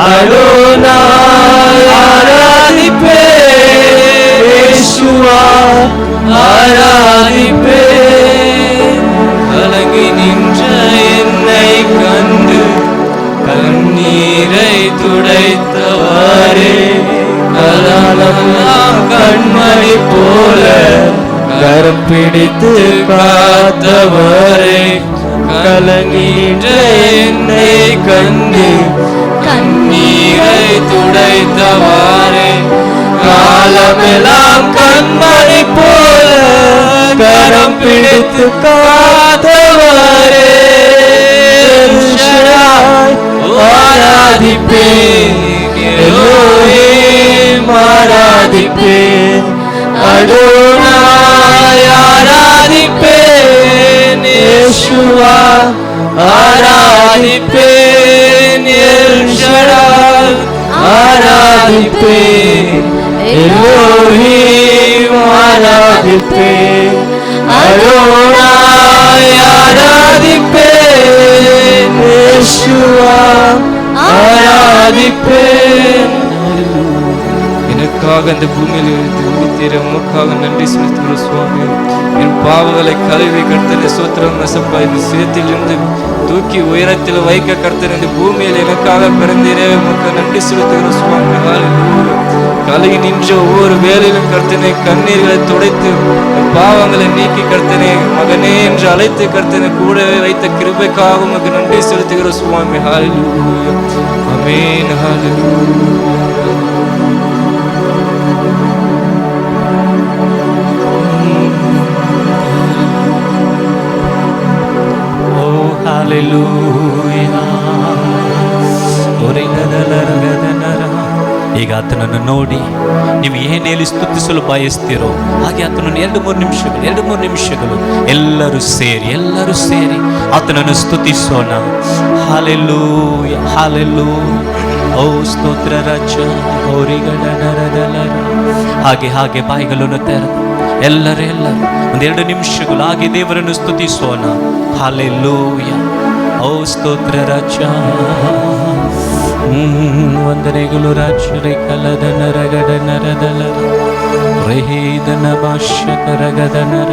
అడోనాయ్ ఆరాధిపే, యేషువా ஆராதிப்பே. கலங்கி நின்ற என்னை கண்டு கண்ணீரை துடைத்தவாறே, கலமெல்லாம் கண்மணி போல கரம் பிடித்து காத்தவரே. கலங்கின்ற என்னை கண்டு கண்ணீரை துடைத்தவாறே, காலமெல்லாம் கண்மணி போல கரம் பிடித்து காத்தவரே. ஆராதிப்பேன், எலோஹிம் ஆராதிப்பேன், அடோனாய் ஆராதிப்பேன், யேசுவா ஆராதிப்பேன், எல் ஷடாய் ஆராதிப்பேன், எலோஹிம் ஆராதிப்பேன், அடோனாய் ஆராதிப்பேன், யேசுவா ஆராதிப்பேன். எனக்காக இந்த பூமியில் இருந்து உதித்தீர உமக்காக நன்றி செலுத்துகிறோம் சுவாமி. என் பாவங்களை கழுவி கர்த்தனை சோத்திரம் நசப்பா. இந்த சேத்திலிருந்து தூக்கி உயரத்தில் வைக்க கர்த்தன் இந்த பூமியில் எனக்காக பிறந்தீரே, உமக்கு நன்றி செலுத்துகிறோம் சுவாமி. கழுவி நின்ற ஒவ்வொரு வேலையிலும் கர்த்தனை கண்ணீர்களை துடைத்து பாவங்களை நீக்கி கர்த்தனை மகனே என்று அழைத்து கர்த்தனை கூடவே வைத்த கிருபைக்காக உமக்கு நன்றி செலுத்துகிறோம் சுவாமி. ஹல்லேலூயா, ஆமென், ஹல்லேலூயா. Hallelujah. ಈಗ ಆತನನ್ನು ನೋಡಿ ನೀವು ಏನು ಹೇಳಿ ಸ್ತುತಿಸಲು ಬಯಸ್ತೀರೋ ಹಾಗೆ ಆತನನ್ನು 2-3 ನಿಮಿಷಗಳು ಎಲ್ಲರೂ ಸೇರಿ ಆತನನ್ನು ಸ್ತುತಿಸೋಣ. Hallelujah, hallelujah. ಓ ಸ್ತೋತ್ರ ರಾಜ. ಹಾಗೆ ಬಾಯಿಗಳನ್ನು ತೆರೆದು ಎಲ್ಲರೂ 2 ನಿಮಿಷಗಳು ಹಾಗೆ ದೇವರನ್ನು ಸ್ತುತಿಸೋಣ. ಹಲ್ಲೆಲೂಯಾ. ಓ ಸ್ತೋತ್ರ ರಾಜ. ವಂದನೆಗಳು ರಾಜರೇ. ಕಲದ ನರಗಡ ನರದಲ ರೇದನ ಭಾಷಕರಗದ ನರ.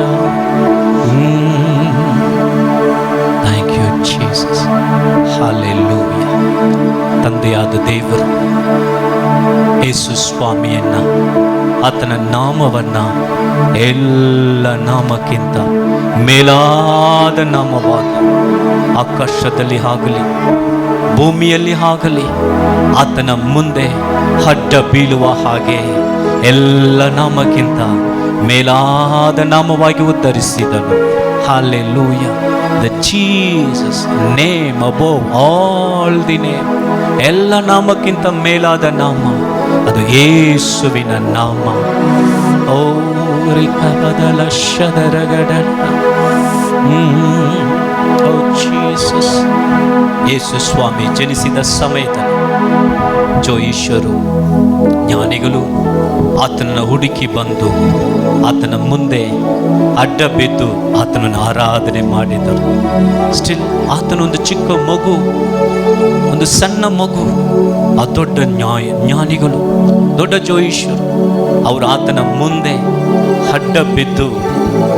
Thank you Jesus. ಹಲ್ಲೆಲೂಯಾ. ತಂದೆಯಾದ ದೇವರು ಯೇಸು ಸ್ವಾಮಿಯನ್ನ, ಆತನ ನಾಮವನ್ನ ಎಲ್ಲ ನಾಮಕ್ಕಿಂತ ಮೇಲಾದ ನಾಮವಾಗಿ ಆಕಾಶದಲ್ಲಿ ಆಗಲಿ ಭೂಮಿಯಲ್ಲಿ ಆಗಲಿ ಆತನ ಮುಂದೆ ಅಡ್ಡ ಬೀಳುವ ಹಾಗೆ ಎಲ್ಲ ನಾಮಕ್ಕಿಂತ ಮೇಲಾದ ನಾಮವಾಗಿ ಉದ್ಧರಿಸಿದನು. Hallelujah. The Jesus name above all the name. ಎಲ್ಲ ನಾಮಕ್ಕಿಂತ ಮೇಲಾದ ನಾಮ ಅದು ಯೇಸುವಿನ ನಾಮ. ಓ ರಿಕಬದಲ ಶದರಗಡ. ಓ ಜೀಸಸ್. ಯೇಸು ಸ್ವಾಮಿ ಜನಿಸಿದ ಸಮಯದಲ್ಲಿ ಜೋಯಿಷರು ಜ್ಞಾನಿಗಳು ಆತನನ್ನು ಹುಡುಕಿ ಬಂದು ಆತನ ಮುಂದೆ ಅಡ್ಡ ಬಿದ್ದು ಆತನನ್ನು ಆರಾಧನೆ ಮಾಡಿದರು. ಸ್ಟಿಲ್ ಆತನೊಂದು ಚಿಕ್ಕ ಮಗು, ಒಂದು ಸಣ್ಣ ಮಗು. ಆ ದೊಡ್ಡ ಜ್ಞಾನಿಗಳು, ದೊಡ್ಡ ಜೋಯಿಷರು, ಅವರು ಆತನ ಮುಂದೆ ಅಡ್ಡ ಬಿದ್ದು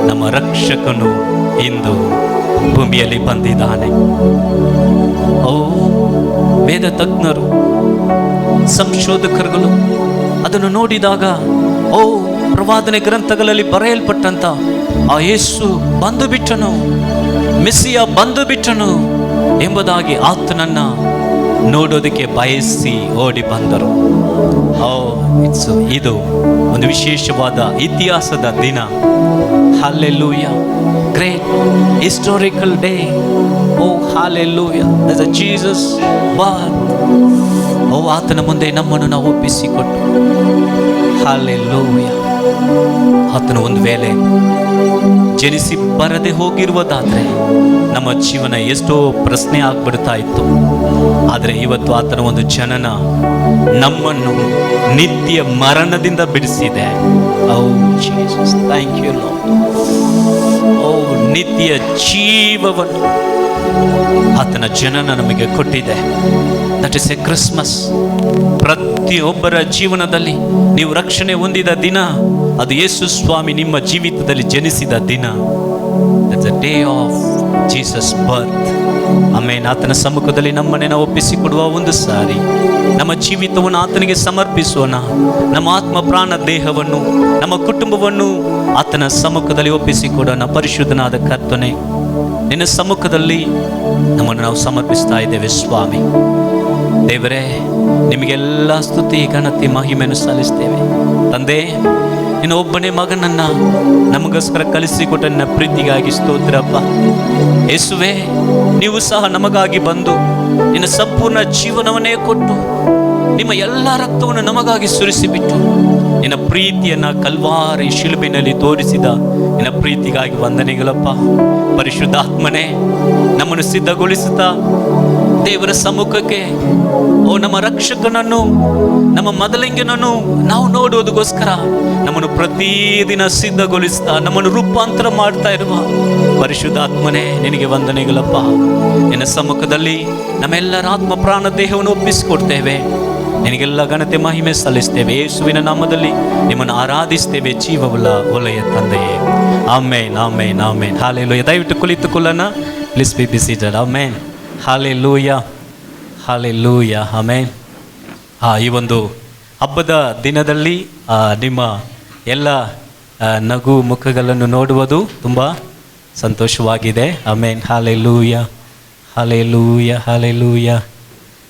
ನಮ್ಮ ರಕ್ಷಕನು ಇಂದು ಭೂಮಿಯಲ್ಲಿ ಬಂದಿದ್ದಾನೆ. ಓ ವೇದ ತಜ್ಞರು, ಸಂಶೋಧಕರುಗಳು ಅದನ್ನು ನೋಡಿದಾಗ, ಓ ಪ್ರವಾದನೆ ಗ್ರಂಥಗಳಲ್ಲಿ ಬರೆಯಲ್ಪಟ್ಟಂತ ಆ ಯೇಸು ಬಂದು ಬಿಟ್ಟನು, ಮೆಸ್ಸಿಯ ಬಂದು ಬಿಟ್ಟನು ಎಂಬುದಾಗಿ ಆತನನ್ನ ನೋಡೋದಕ್ಕೆ ಬಯಸಿ ಓಡಿ ಬಂದರು. ಇದು ಒಂದು ವಿಶೇಷವಾದ ಇತಿಹಾಸದ ದಿನ. Hallelujah. Great historical day. Oh hallelujah. That is Jesus birth. Oh ಆತನ ಮುಂದೆ ನಮ್ಮನ್ನು ನಾವು ಒಪ್ಪಿಸಿಕೊಟ್ಟು, ಹಲ್ಲೆಲೂಯಾ. ಆತನು ಒಂದು ವೇಳೆ ಜನಿಸಿ ಬರದೆ ಹೋಗಿರುವುದಾದ್ರೆ ನಮ್ಮ ಜೀವನ ಎಷ್ಟೋ ಪ್ರಶ್ನೆ ಆಗ್ಬಿಡ್ತಾ ಇತ್ತು. ಆದರೆ ಇವತ್ತು ಆತನ ಒಂದು ಜನನ ನಮ್ಮನ್ನು ನಿತ್ಯ ಮರಣದಿಂದ ಬಿಡಿಸಿದೆ. ಓ ಜೀಸಸ್, ಥ್ಯಾಂಕ್ ಯು ಲಾರ್ಡ್. ಓ ನಿತ್ಯ ಜೀವವನ್ನು ಆತನ ಜನನ ನಮಗೆ ಕೊಟ್ಟಿದೆ. That is A Christmas. ಪ್ರತಿಯೊಬ್ಬರ ಜೀವನದಲ್ಲಿ ನೀವು ರಕ್ಷಣೆ ಹೊಂದಿದ ದಿನ ಅದು ಯೇಸು ಸ್ವಾಮಿ ನಿಮ್ಮ ಜೀವಿತದಲ್ಲಿ ಜನಿಸಿದ ದಿನ. That's a day of Jesus birth. ಆಮೇಲೆ ಆತನ ಸಮ್ಮುಖದಲ್ಲಿ ನಮ್ಮನ್ನೇ ನಾವು ಒಪ್ಪಿಸಿಕೊಡುವ ಒಂದು ಸಾರಿ ನಮ್ಮ ಜೀವಿತವನ್ನು ಆತನಿಗೆ ಸಮರ್ಪಿಸೋಣ. ನಮ್ಮ ಆತ್ಮ ಪ್ರಾಣ ದೇಹವನ್ನು, ನಮ್ಮ ಕುಟುಂಬವನ್ನು ಆತನ ಸಮ್ಮುಖದಲ್ಲಿ ಒಪ್ಪಿಸಿಕೊಡೋಣ. ಪರಿಶುದ್ಧನಾದ ಕರ್ತನೇ, ನಿನ್ನ ಸಮ್ಮುಖದಲ್ಲಿ ನಮ್ಮನ್ನು ನಾವು ಸಮರ್ಪಿಸ್ತಾ ಇದ್ದೇವೆ ಸ್ವಾಮಿ. ದೇವರೇ, ನಿಮಗೆಲ್ಲ ಸ್ತುತಿ ಘನತೆ ಮಹಿಮೆಯನ್ನು ಸಲ್ಲಿಸ್ತೇವೆ. ತಂದೆ, ನಿನ್ನ ಒಬ್ಬನೇ ಮಗನನ್ನ ನಮಗೋಸ್ಕರ ಕಲಿಸಿಕೊಟ್ಟ ನಿನ್ನ ಪ್ರೀತಿಗಾಗಿ ಸ್ತೋತ್ರಪ್ಪ. ಯೇಸುವೆ, ನೀವು ಸಹ ನಮಗಾಗಿ ಬಂದು ನಿನ್ನ ಸಂಪೂರ್ಣ ಜೀವನವನ್ನೇ ಕೊಟ್ಟು ನಿಮ್ಮ ಎಲ್ಲ ರಕ್ತವನ್ನು ನಮಗಾಗಿ ಸುರಿಸಿಬಿಟ್ಟು ನಿನ್ನ ಪ್ರೀತಿಯನ್ನ ಕಲ್ವಾರಿ ಶಿಲುಬೆಯಲ್ಲಿ ತೋರಿಸಿದ ನಿನ್ನ ಪ್ರೀತಿಗಾಗಿ ವಂದನೆಗಳಪ್ಪ. ಪರಿಶುದ್ಧಾತ್ಮನೇ, ನಮ್ಮನ್ನು ಸಿದ್ಧಗೊಳಿಸುತ್ತಾ ದೇವರ ಸಮ್ಮುಖಕ್ಕೆ, ಓ ನಮ್ಮ ರಕ್ಷಕನನ್ನು, ನಮ್ಮ ಮೊದಲಿಂಗನನ್ನು ನಾವು ನೋಡುವುದಕ್ಕೋಸ್ಕರ ನಮ್ಮನ್ನು ಪ್ರತಿದಿನ ಸಿದ್ಧಗೊಳಿಸ್ತಾ ನಮ್ಮನ್ನು ರೂಪಾಂತರ ಮಾಡ್ತಾ ಇರುವ ಪರಿಶುದ್ಧಾತ್ಮನೇ, ನಿನಗೆ ವಂದನೆಗಳಪ್ಪ. ನಿನ್ನ ಸಮ್ಮುಖದಲ್ಲಿ ನಮ್ಮೆಲ್ಲರ ಆತ್ಮ ಪ್ರಾಣ ದೇಹವನ್ನು ಒಪ್ಪಿಸಿಕೊಡ್ತೇವೆ. ನಿನಗೆಲ್ಲ ಘನತೆ ಮಹಿಮೆ ಸಲ್ಲಿಸ್ತೇವೆ. ಯೇಸುವಿನ ನಾಮದಲ್ಲಿ ನಿಮ್ಮನ್ನು ಆರಾಧಿಸ್ತೇವೆ, ಜೀವವುಳ್ಳ ಒಲೆಯ ತಂದೆಯೇ. Amen, amen, amen. ಹಾಲೆಲೂಯಾ. ದಯವಿಟ್ಟು ಕುಳಿತುಕೊಳ್ಳೋಣ. Please be seated. Amen. Hallelujah, hallelujah, amen. ಈ ಒಂದು ಹಬ್ಬದ ದಿನದಲ್ಲಿ ನಿಮ್ಮ ಎಲ್ಲ ನಗು ಮುಖಗಳನ್ನು ನೋಡುವುದು ತುಂಬ ಸಂತೋಷವಾಗಿದೆ. ಆಮೇನ್. Hallelujah, hallelujah, hallelujah.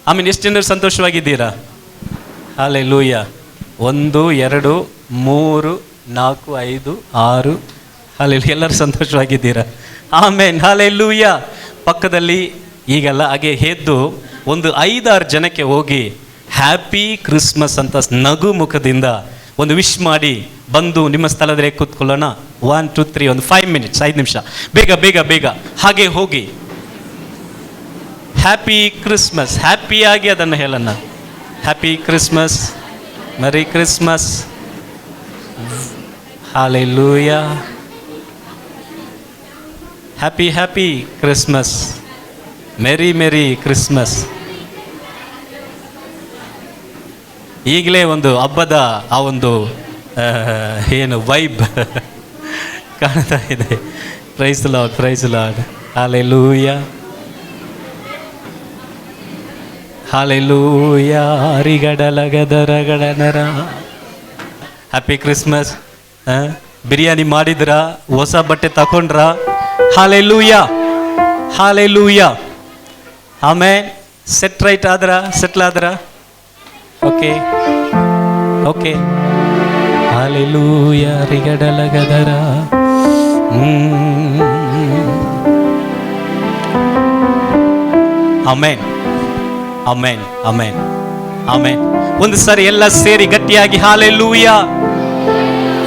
ಆಮೇಲೆ ಎಷ್ಟು ಜನರು ಸಂತೋಷವಾಗಿದ್ದೀರಾ? ಹಾಲೆಲೂಯಾ. 1 2 3 4 5 6. ಹಾಲೆಲೂಯಾ. ಎಲ್ಲರೂ ಸಂತೋಷವಾಗಿದ್ದೀರಾ? ಆಮೇನ್. ಹಾಲೆಲೂಯಾ. ಪಕ್ಕದಲ್ಲಿ ಈಗೆಲ್ಲ ಹಾಗೆ ಎದ್ದು ಒಂದು 5-6 ಜನಕ್ಕೆ ಹೋಗಿ ಹ್ಯಾಪಿ ಕ್ರಿಸ್ಮಸ್ ಅಂತ ನಗು ಮುಖದಿಂದ ಒಂದು ವಿಶ್ ಮಾಡಿ ಬಂದು ನಿಮ್ಮ ಸ್ಥಳದಲ್ಲಿ ಕೂತ್ಕೊಳ್ಳೋಣ. 1 2 3 ಒಂದು 5 ಮಿನಿಟ್ಸ್, 5 ನಿಮಿಷ, ಬೇಗ ಬೇಗ ಬೇಗ ಹಾಗೆ ಹೋಗಿ ಹ್ಯಾಪಿ ಕ್ರಿಸ್ಮಸ್ ಹ್ಯಾಪಿಯಾಗಿ ಅದನ್ನು ಹೇಳೋಣ. Happy Christmas, merry Christmas, hallelujah, happy happy Christmas, merry merry Christmas. ಈಗಲೇ ಒಂದು ಹಬ್ಬದ ಆ ಒಂದು ಏನು ವೈಬ್ ಕಾಣ್ತಾ ಇದೆ. Praise Lord, praise Lord, hallelujah, hallelujah, ಹರಿಗಡಲಗದರಗಡನರ. Happy Christmas. ಬಿರಿಯಾನಿ ಮಾಡಿದ್ರಾ? ಹೊಸ ಬಟ್ಟೆ ತಗೊಂಡ್ರಾ? Hallelujah, hallelujah. ಆಮೇಲೆ ಸೆಟ್ ರೈಟ್ ಆದ್ರ, ಸೆಟ್ಲ್ ಆದ್ರ? ಓಕೆ ಓಕೆ, ಹಾಲೆಲೂಯಾ, ಹರಿಗಡಲಗದರ. Amen, amen, amen, amen. ಒಂದು ಸಾರಿ ಎಲ್ಲ ಸೇರಿ ಗಟ್ಟಿಯಾಗಿ ಹಾಲೆಲೂಯಾ,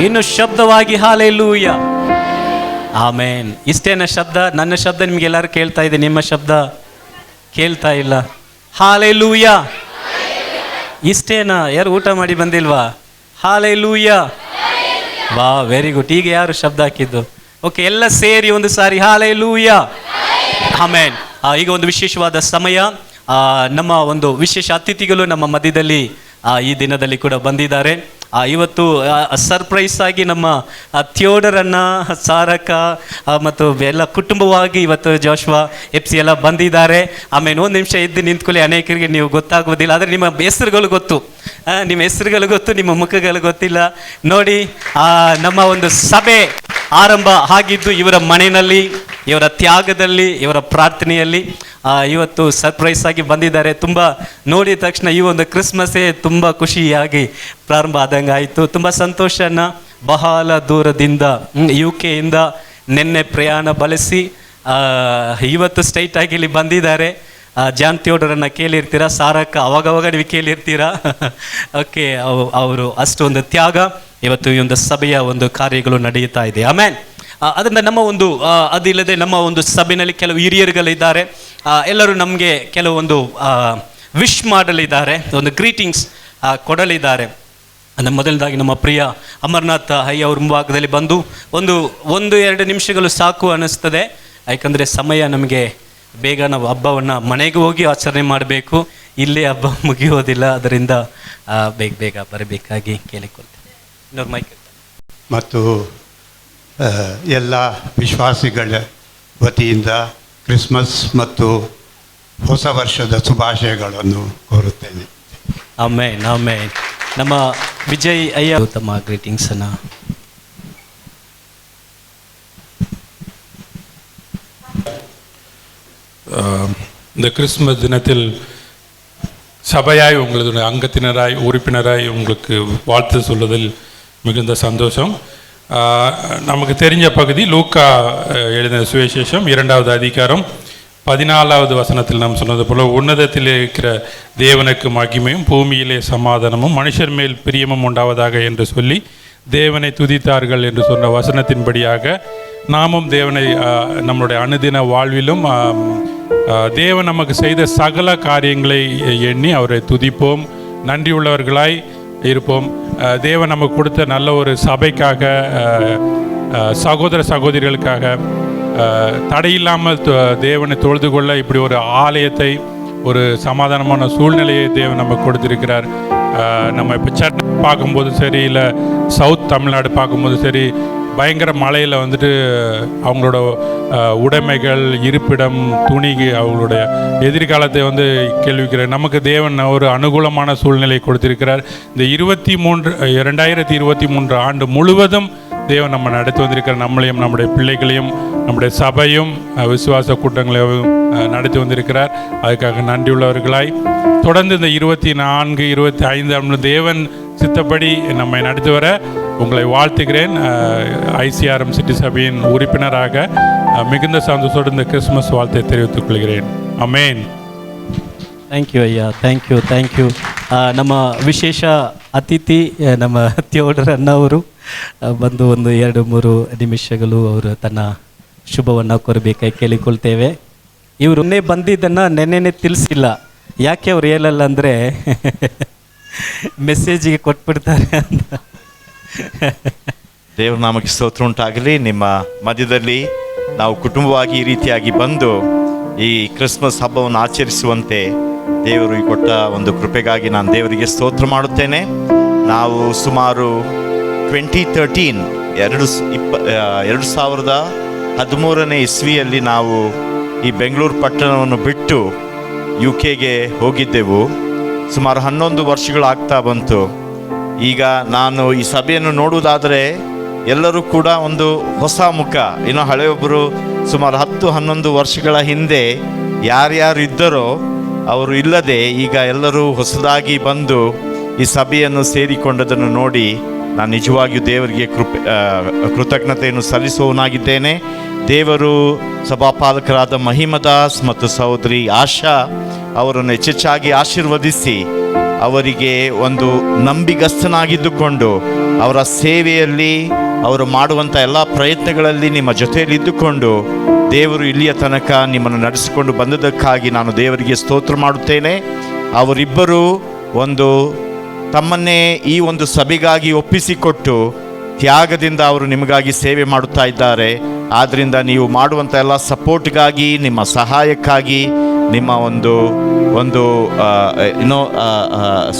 ಇನ್ನು ಶಬ್ದವಾಗಿ ಹಾಲೆಲೂಯಾ, ಆಮೇನ್. ಇಷ್ಟೇನ ಶಬ್ದ? ನನ್ನ ಶಬ್ದ ನಿಮ್ಗೆಲ್ಲರೂ ಕೇಳ್ತಾ ಇದೆ, ನಿಮ್ಮ ಶಬ್ದ ಕೇಳ್ತಾ ಇಲ್ಲ. ಹಾಲೆಲೂಯಾ, ಇಷ್ಟೇನಾ? ಯಾರು ಊಟ ಮಾಡಿ ಬಂದಿಲ್ವಾ? ಹಾಲೆಲೂಯಾ, ವಾ, ವೆರಿ ಗುಡ್. ಈಗ ಯಾರು ಶಬ್ದ ಹಾಕಿದ್ದು? ಓಕೆ, ಎಲ್ಲ ಸೇರಿ ಒಂದು ಸಾರಿ ಹಾಲೆಲೂಯಾ, ಆಮೇನ್. ಈಗ ಒಂದು ವಿಶೇಷವಾದ ಸಮಯ. ನಮ್ಮ ಒಂದು ವಿಶೇಷ ಅತಿಥಿಗಳು ನಮ್ಮ ಮಧ್ಯದಲ್ಲಿ ಈ ದಿನದಲ್ಲಿ ಕೂಡ ಬಂದಿದ್ದಾರೆ. ಇವತ್ತು ಸರ್ಪ್ರೈಸ್ ಆಗಿ ನಮ್ಮ ಥಿಯೋಡರನ್ನ, ಸಾರಕ ಮತ್ತು ಎಲ್ಲ ಕುಟುಂಬವಾಗಿ ಇವತ್ತು ಜೋಶ್ವಾ ಎಫ್ ಸಿ ಎಲ್ಲ ಬಂದಿದ್ದಾರೆ. ಆಮೇಲೆ ಒಂದು ನಿಮಿಷ ಎದ್ದು ನಿಂತ್ಕೊಳ್ಳಿ. ಅನೇಕರಿಗೆ ನೀವು ಗೊತ್ತಾಗೋದಿಲ್ಲ, ಆದರೆ ನಿಮ್ಮ ಹೆಸರುಗಳು ಗೊತ್ತು, ನಿಮ್ಮ ಹೆಸರುಗಳು ಗೊತ್ತು, ನಿಮ್ಮ ಮುಖಗಳು ಗೊತ್ತಿಲ್ಲ. ನೋಡಿ, ನಮ್ಮ ಒಂದು ಸಭೆ ಆರಂಭ ಆಗಿದ್ದು ಇವರ ಮನೆಯಲ್ಲಿ, ಇವರ ತ್ಯಾಗದಲ್ಲಿ, ಇವರ ಪ್ರಾರ್ಥನೆಯಲ್ಲಿ. ಇವತ್ತು ಸರ್ಪ್ರೈಸ್ ಆಗಿ ಬಂದಿದ್ದಾರೆ. ತುಂಬ ನೋಡಿದ ತಕ್ಷಣ ಈ ಒಂದು ಕ್ರಿಸ್ಮಸ್ಸೇ ತುಂಬ ಖುಷಿಯಾಗಿ ಪ್ರಾರಂಭ ಆದಂಗೆ ಆಯಿತು. ತುಂಬ ಸಂತೋಷನ. ಬಹಳ ದೂರದಿಂದ UK ನಿನ್ನೆ ಪ್ರಯಾಣ ಬಳಸಿ ಇವತ್ತು ಸ್ಟ್ರೈಟಾಗಿ ಇಲ್ಲಿ ಬಂದಿದ್ದಾರೆ. ಜಾನ್ ಥಿಯೋಡರನ್ನು ಕೇಳಿರ್ತೀರಾ, ಸಾರಕ್ಕ ಅವಾಗವಾಗ ನೀವು ಕೇಳಿರ್ತೀರಾ. ಓಕೆ, ಅವರು ಅಷ್ಟೊಂದು ತ್ಯಾಗ. ಇವತ್ತು ಈ ಒಂದು ಸಭೆಯ ಒಂದು ಕಾರ್ಯಗಳು ನಡೆಯುತ್ತಾ ಇದೆ. ಆಮೇಲೆ ಅದರಿಂದ ನಮ್ಮ ಒಂದು ಅದಿಲ್ಲದೆ ನಮ್ಮ ಒಂದು ಸಭೆಯಲ್ಲಿ ಕೆಲವು ಹಿರಿಯರುಗಳಿದ್ದಾರೆ. ಎಲ್ಲರೂ ನಮಗೆ ಕೆಲವೊಂದು ವಿಶ್ ಮಾಡಲಿದ್ದಾರೆ, ಒಂದು ಗ್ರೀಟಿಂಗ್ಸ್ ಕೊಡಲಿದ್ದಾರೆ. ಮೊದಲನೇದಾಗಿ ನಮ್ಮ ಪ್ರಿಯ ಅಮರನಾಥ್ ಅಯ್ಯ ಅವ್ರ ಮುಂಭಾಗದಲ್ಲಿ ಬಂದು ಒಂದು 2 ನಿಮಿಷಗಳು ಸಾಕು ಅನ್ನಿಸ್ತದೆ. ಯಾಕಂದರೆ ಸಮಯ ನಮಗೆ ಬೇಗ ನಾವು ಹಬ್ಬವನ್ನು ಮನೆಗೆ ಹೋಗಿ ಆಚರಣೆ ಮಾಡಬೇಕು, ಇಲ್ಲೇ ಹಬ್ಬ ಮುಗಿಯೋದಿಲ್ಲ. ಅದರಿಂದ ಬೇಗ ಬೇಗ ಬರಬೇಕಾಗಿ ಕೇಳಿಕೊಳ್ತೇನೆ. ಇನ್ನೊಂದು ಮೈಕ್. ಮತ್ತು ಎಲ್ಲ ವಿಶ್ವಾಸಿಗಳ ವತಿಯಿಂದ ಕ್ರಿಸ್ಮಸ್ ಮತ್ತು ಹೊಸ ವರ್ಷದ ಶುಭಾಶಯಗಳನ್ನು ಕೋರುತ್ತೇನೆ. ಆಮೇನ್, ಆಮೇನ್. ನಮ್ಮ ವಿಜಯ್ ಅಯ್ಯ ತಮ್ಮ ಗ್ರೀಟಿಂಗ್ಸನ್ನು. இந்த கிறிஸ்துமஸ் தினத்தில் சபையாய் உங்களது அங்கத்தினராய் உறுப்பினராய் உங்களுக்கு வாழ்த்து சொல்வதில் மிகுந்த சந்தோஷம். நமக்கு தெரிஞ்ச பகுதி லூக்கா எழுதின சுவிசேஷம் 2வது அதிகாரம் 14வது வசனத்தில் நாம் சொன்னது போல, உன்னதத்தில் இருக்கிற தேவனுக்கு மகிமையும் பூமியிலே சமாதானமும் மனுஷர் மேல் பிரியமும் உண்டாவதாக என்று சொல்லி தேவனை துதித்தார்கள் என்று சொன்ன வசனத்தின்படியாக நாமும் தேவனை நம்முடைய அனுதின வாழ்விலும் தேவன் நமக்கு செய்த சகல காரியங்களை எண்ணி அவரை துதிப்போம், நன்றியுள்ளவர்களாய் இருப்போம். தேவன் நமக்கு கொடுத்த நல்ல ஒரு சபைக்காக, சகோதர சகோதரிகளுக்காக தடையில்லாமல் தேவனை தொழுது கொள்ள இப்படி ஒரு ஆலயத்தை, ஒரு சமாதானமான சூழ்நிலையை தேவன் நமக்கு கொடுத்திருக்கிறார். நம்ம இப்போ சென்னை பார்க்கும்போதும் சரி, இல்லை சவுத் தமிழ்நாடு பார்க்கும்போதும் சரி, பயங்கர மழையில் வந்துட்டு அவங்களோட உடைமைகள், இருப்பிடம், துணி, அவங்களுடைய எதிர்காலத்தை கேள்விக்கிறார். நமக்கு தேவன் ஒரு அனுகூலமான சூழ்நிலை கொடுத்திருக்கிறார். இந்த 2023 ஆண்டு முழுவதும் தேவன் நம்ம நடத்தி வந்திருக்கிறார். நம்மளையும் நம்முடைய பிள்ளைகளையும் நம்முடைய சபையும் விசுவாச கூட்டங்களையும் நடத்தி வந்திருக்கிறார். அதுக்காக நன்றியுள்ளவர்களாய் தொடர்ந்து இந்த 24, 25 தேவன் சித்தப்படி நம்மை நடத்தி வர உங்களை வாழ்த்துகிறேன். ICRM சிட்டி சபையின் உறுப்பினராக மிகுந்த சந்தோஷத்தோடு இந்த கிறிஸ்துமஸ் வாழ்த்தை தெரிவித்துக் கொள்கிறேன். ஆமென். தேங்க்யூ ஐயா, தேங்க்யூ. ನಮ್ಮ ವಿಶೇಷ ಅತಿಥಿ ನಮ್ಮ ಥಿಯೋಡರ್ ಅಣ್ಣವರು ಬಂದು ಒಂದು 2-3 ನಿಮಿಷಗಳು ಅವರು ತನ್ನ ಶುಭವನ್ನು ಕೋರಬೇಕಾಗಿ ಕೇಳಿಕೊಳ್ತೇವೆ. ಇವರು ಬಂದಿದ್ದನ್ನು ನೆನ್ನೆನೆ ತಿಳಿಸಿಲ್ಲ. ಯಾಕೆ ಅವ್ರು ಹೇಳಲ್ಲ ಅಂದರೆ ಮೆಸೇಜಿಗೆ ಕೊಟ್ಬಿಡ್ತಾರೆ ಅಂತ. ದೇವರ ನಾಮಕ್ಕೆ ಸ್ತೋತ್ರ ಉಂಟಾಗಲಿ. ನಿಮ್ಮ ಮಧ್ಯದಲ್ಲಿ ನಾವು ಕುಟುಂಬವಾಗಿ ಈ ರೀತಿಯಾಗಿ ಬಂದು ಈ ಕ್ರಿಸ್ಮಸ್ ಹಬ್ಬವನ್ನು ಆಚರಿಸುವಂತೆ ದೇವರು ಈ ಕೊಟ್ಟ ಒಂದು ಕೃಪೆಗಾಗಿ ನಾನು ದೇವರಿಗೆ ಸ್ತೋತ್ರ ಮಾಡುತ್ತೇನೆ. ನಾವು ಸುಮಾರು 2013 ಇಸ್ವಿಯಲ್ಲಿ ನಾವು ಈ ಬೆಂಗಳೂರು ಪಟ್ಟಣವನ್ನು ಬಿಟ್ಟು UK ಹೋಗಿದ್ದೆವು. ಸುಮಾರು 11 ವರ್ಷಗಳಾಗ್ತಾ ಬಂತು. ಈಗ ನಾನು ಈ ಸಭೆಯನ್ನು ನೋಡುವುದಾದರೆ ಎಲ್ಲರೂ ಕೂಡ ಒಂದು ಹೊಸ ಮುಖ. ಇನ್ನು ಹಳೆಯೊಬ್ಬರು ಸುಮಾರು 10-11 ವರ್ಷಗಳ ಹಿಂದೆ ಯಾರ್ಯಾರು ಇದ್ದರೋ ಅವರು ಇಲ್ಲದೆ ಈಗ ಎಲ್ಲರೂ ಹೊಸದಾಗಿ ಬಂದು ಈ ಸಭೆಯನ್ನು ಸೇರಿಕೊಂಡದನ್ನು ನೋಡಿ ನಾನು ನಿಜವಾಗಿಯೂ ದೇವರಿಗೆ ಕೃತಜ್ಞತೆಯನ್ನು ಸಲ್ಲಿಸುವವನಾಗಿದ್ದೇನೆ. ದೇವರು ಸಭಾಪಾಲಕರಾದ ಮಹಿಮದಾಸ್ ಮತ್ತು ಸಹೋದರಿ ಆಶಾ ಅವರನ್ನು ಹೆಚ್ಚೆಚ್ಚಾಗಿ ಆಶೀರ್ವದಿಸಿ ಅವರಿಗೆ ಒಂದು ನಂಬಿಗಸ್ತನಾಗಿದ್ದುಕೊಂಡು ಅವರ ಸೇವೆಯಲ್ಲಿ ಅವರು ಮಾಡುವಂಥ ಎಲ್ಲ ಪ್ರಯತ್ನಗಳಲ್ಲಿ ನಿಮ್ಮ ಜೊತೆಯಲ್ಲಿದ್ದುಕೊಂಡು ದೇವರು ಇಲ್ಲಿಯ ತನಕ ನಿಮ್ಮನ್ನು ನಡೆಸಿಕೊಂಡು ಬಂದದಕ್ಕಾಗಿ ನಾನು ದೇವರಿಗೆ ಸ್ತೋತ್ರ ಮಾಡುತ್ತೇನೆ. ಅವರಿಬ್ಬರು ಒಂದು ತಮ್ಮನ್ನೇ ಈ ಒಂದು ಸಭೆಗಾಗಿ ಒಪ್ಪಿಸಿಕೊಟ್ಟು ತ್ಯಾಗದಿಂದ ಅವರು ನಿಮಗಾಗಿ ಸೇವೆ ಮಾಡುತ್ತಾ ಇದ್ದಾರೆ. ಆದ್ದರಿಂದ ನೀವು ಮಾಡುವಂಥ ಎಲ್ಲ ಸಪೋರ್ಟ್ಗಾಗಿ, ನಿಮ್ಮ ಸಹಾಯಕ್ಕಾಗಿ, ನಿಮ್ಮ ಒಂದು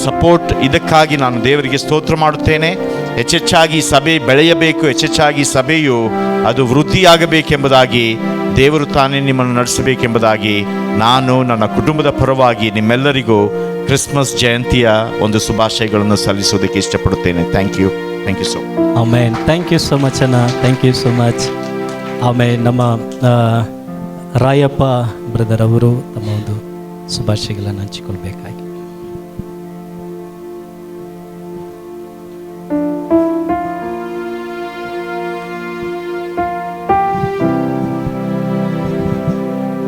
ಸಪೋರ್ಟ್ ಇದಕ್ಕಾಗಿ ನಾನು ದೇವರಿಗೆ ಸ್ತೋತ್ರ ಮಾಡುತ್ತೇನೆ. ಹೆಚ್ಚೆಚ್ಚಾಗಿ ಸಭೆ ಬೆಳೆಯಬೇಕು, ಹೆಚ್ಚೆಚ್ಚಾಗಿ ಸಭೆಯು ಅದು ವೃದ್ಧಿಯಾಗಬೇಕೆಂಬುದಾಗಿ, ದೇವರು ತಾನೇ ನಿಮ್ಮನ್ನು ನಡೆಸಬೇಕೆಂಬುದಾಗಿ ನಾನು ನನ್ನ ಕುಟುಂಬದ ಪರವಾಗಿ ನಿಮ್ಮೆಲ್ಲರಿಗೂ ಕ್ರಿಸ್ಮಸ್ ಜಯಂತಿಯ ಒಂದು ಶುಭಾಶಯಗಳನ್ನು ಸಲ್ಲಿಸೋದಕ್ಕೆ ಇಷ್ಟಪಡುತ್ತೇನೆ. Thank you so much. Amen. Thank you so much ಅಣ್ಣ. Thank you so much. ಆಮೇಲೆ ನಮ್ಮ ರಾಯಪ್ಪ ಬ್ರದರ್ ಅವರು ತಮ್ಮ ಒಂದು ಶುಭಾಶಯಗಳನ್ನು ಹಂಚಿಕೊಳ್ಬೇಕಾಗಿ.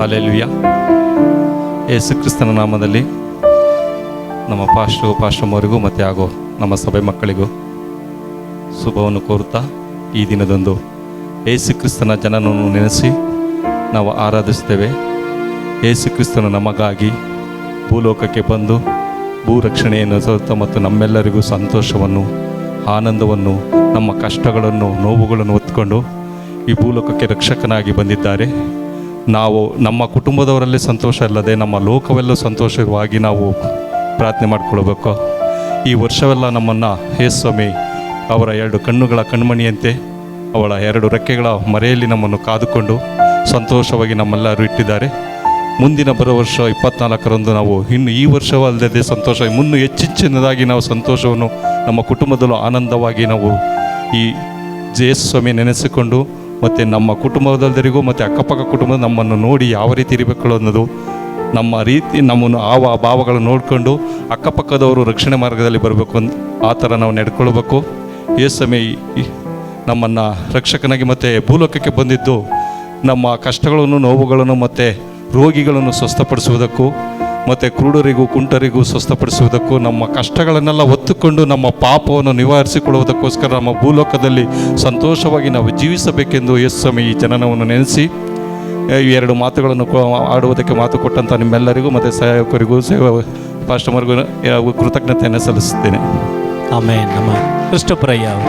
ಹಲ್ಲೆಲೂಯಾ. ಯೇಸು ಕ್ರಿಸ್ತನ ನಾಮದಲ್ಲಿ ನಮ್ಮ ಪಾಸ್ಟರ್ಮವರಿಗೂ ಮತ್ತು ಹಾಗೂ ನಮ್ಮ ಸಭೆ ಮಕ್ಕಳಿಗೂ ಶುಭವನ್ನು ಕೋರುತ್ತಾ, ಈ ದಿನದಂದು ಯೇಸು ಕ್ರಿಸ್ತನ ಜನನವನ್ನು ನೆನೆಸಿ ನಾವು ಆರಾಧಿಸ್ತೇವೆ. ಯೇಸು ಕ್ರಿಸ್ತನು ನಮಗಾಗಿ ಭೂಲೋಕಕ್ಕೆ ಬಂದು ಭೂರಕ್ಷಣೆಯನ್ನು ಸಹಿತ ಮತ್ತು ನಮ್ಮೆಲ್ಲರಿಗೂ ಸಂತೋಷವನ್ನು, ಆನಂದವನ್ನು, ನಮ್ಮ ಕಷ್ಟಗಳನ್ನು, ನೋವುಗಳನ್ನು ಹೊತ್ಕೊಂಡು ಈ ಭೂಲೋಕಕ್ಕೆ ರಕ್ಷಕನಾಗಿ ಬಂದಿದ್ದಾರೆ. ನಾವು ನಮ್ಮ ಕುಟುಂಬದವರಲ್ಲೇ ಸಂತೋಷ ಇಲ್ಲದೆ ನಮ್ಮ ಲೋಕವೆಲ್ಲ ಸಂತೋಷವಾಗಿ ನಾವು ಪ್ರಾರ್ಥನೆ ಮಾಡಿಕೊಳ್ಬೇಕು. ಈ ವರ್ಷವೆಲ್ಲ ನಮ್ಮನ್ನು ಯೇಸುಸ್ವಾಮಿ ಅವರ 2 ಕಣ್ಣುಗಳ ಕಣ್ಮಣಿಯಂತೆ ಅವಳ 2 ರೆಕ್ಕೆಗಳ ಮರೆಯಲ್ಲಿ ನಮ್ಮನ್ನು ಕಾದುಕೊಂಡು ಸಂತೋಷವಾಗಿ ನಮ್ಮೆಲ್ಲರೂ ಇಟ್ಟಿದ್ದಾರೆ. ಮುಂದಿನ ಬರೋ ವರ್ಷ 24ರಂದು ನಾವು ಇನ್ನು ಈ ವರ್ಷವಲ್ಲದೆ ಸಂತೋಷ ಮುನ್ನು ಹೆಚ್ಚಿನದಾಗಿ ನಾವು ಸಂತೋಷವನ್ನು ನಮ್ಮ ಕುಟುಂಬದಲ್ಲೂ ಆನಂದವಾಗಿ ನಾವು ಈ ಯೇಸುಸ್ವಾಮಿ ನೆನೆಸಿಕೊಂಡು ಮತ್ತು ನಮ್ಮ ಕುಟುಂಬದಲ್ಲರಿಗೂ ಮತ್ತು ಅಕ್ಕಪಕ್ಕ ಕುಟುಂಬ ನಮ್ಮನ್ನು ನೋಡಿ ಯಾವ ರೀತಿ ಇರಬೇಕು ಅನ್ನೋದು ನಮ್ಮ ರೀತಿ ನಮ್ಮನ್ನು ಭಾವಗಳನ್ನು ನೋಡಿಕೊಂಡು ಅಕ್ಕಪಕ್ಕದವರು ರಕ್ಷಣೆ ಮಾರ್ಗದಲ್ಲಿ ಬರಬೇಕು ಆ ಥರ ನಾವು ನಡ್ಕೊಳ್ಬೇಕು. ಯೇಸುಸ್ವಾಮಿ ನಮ್ಮನ್ನು ರಕ್ಷಕನಾಗಿ ಮತ್ತು ಭೂಲೋಕಕ್ಕೆ ಬಂದಿದ್ದು ನಮ್ಮ ಕಷ್ಟಗಳನ್ನು, ನೋವುಗಳನ್ನು ಮತ್ತು ರೋಗಿಗಳನ್ನು ಸ್ವಸ್ಥಪಡಿಸುವುದಕ್ಕೂ ಮತ್ತು ಕುರುಡರಿಗೂ ಕುಂಟರಿಗೂ ಸ್ವಸ್ಥಪಡಿಸುವುದಕ್ಕೂ, ನಮ್ಮ ಕಷ್ಟಗಳನ್ನೆಲ್ಲ ಹೊತ್ತುಕೊಂಡು ನಮ್ಮ ಪಾಪವನ್ನು ನಿವಾರಿಸಿಕೊಳ್ಳುವುದಕ್ಕೋಸ್ಕರ ನಮ್ಮ ಭೂಲೋಕದಲ್ಲಿ ಸಂತೋಷವಾಗಿ ನಾವು ಜೀವಿಸಬೇಕೆಂದು ಯೇಸುಸ್ವಾಮಿ ಈ ಜನನವನ್ನು ನೆನೆಸಿ ಈ 2 ಮಾತುಗಳನ್ನು ಆಡುವುದಕ್ಕೆ ಮಾತು ಕೊಟ್ಟಂಥ ನಿಮ್ಮೆಲ್ಲರಿಗೂ ಮತ್ತು ಸಹಾಯಕರಿಗೂ ಪಾಸ್ಟರ್ಮರಿಗೂ ಕೃತಜ್ಞತೆಯನ್ನು ಸಲ್ಲಿಸುತ್ತೇನೆ. ಆಮೇಲೆ ನಮ್ಮ ಕೃಷ್ಣಪ್ರಯ್ಯ ಅವರು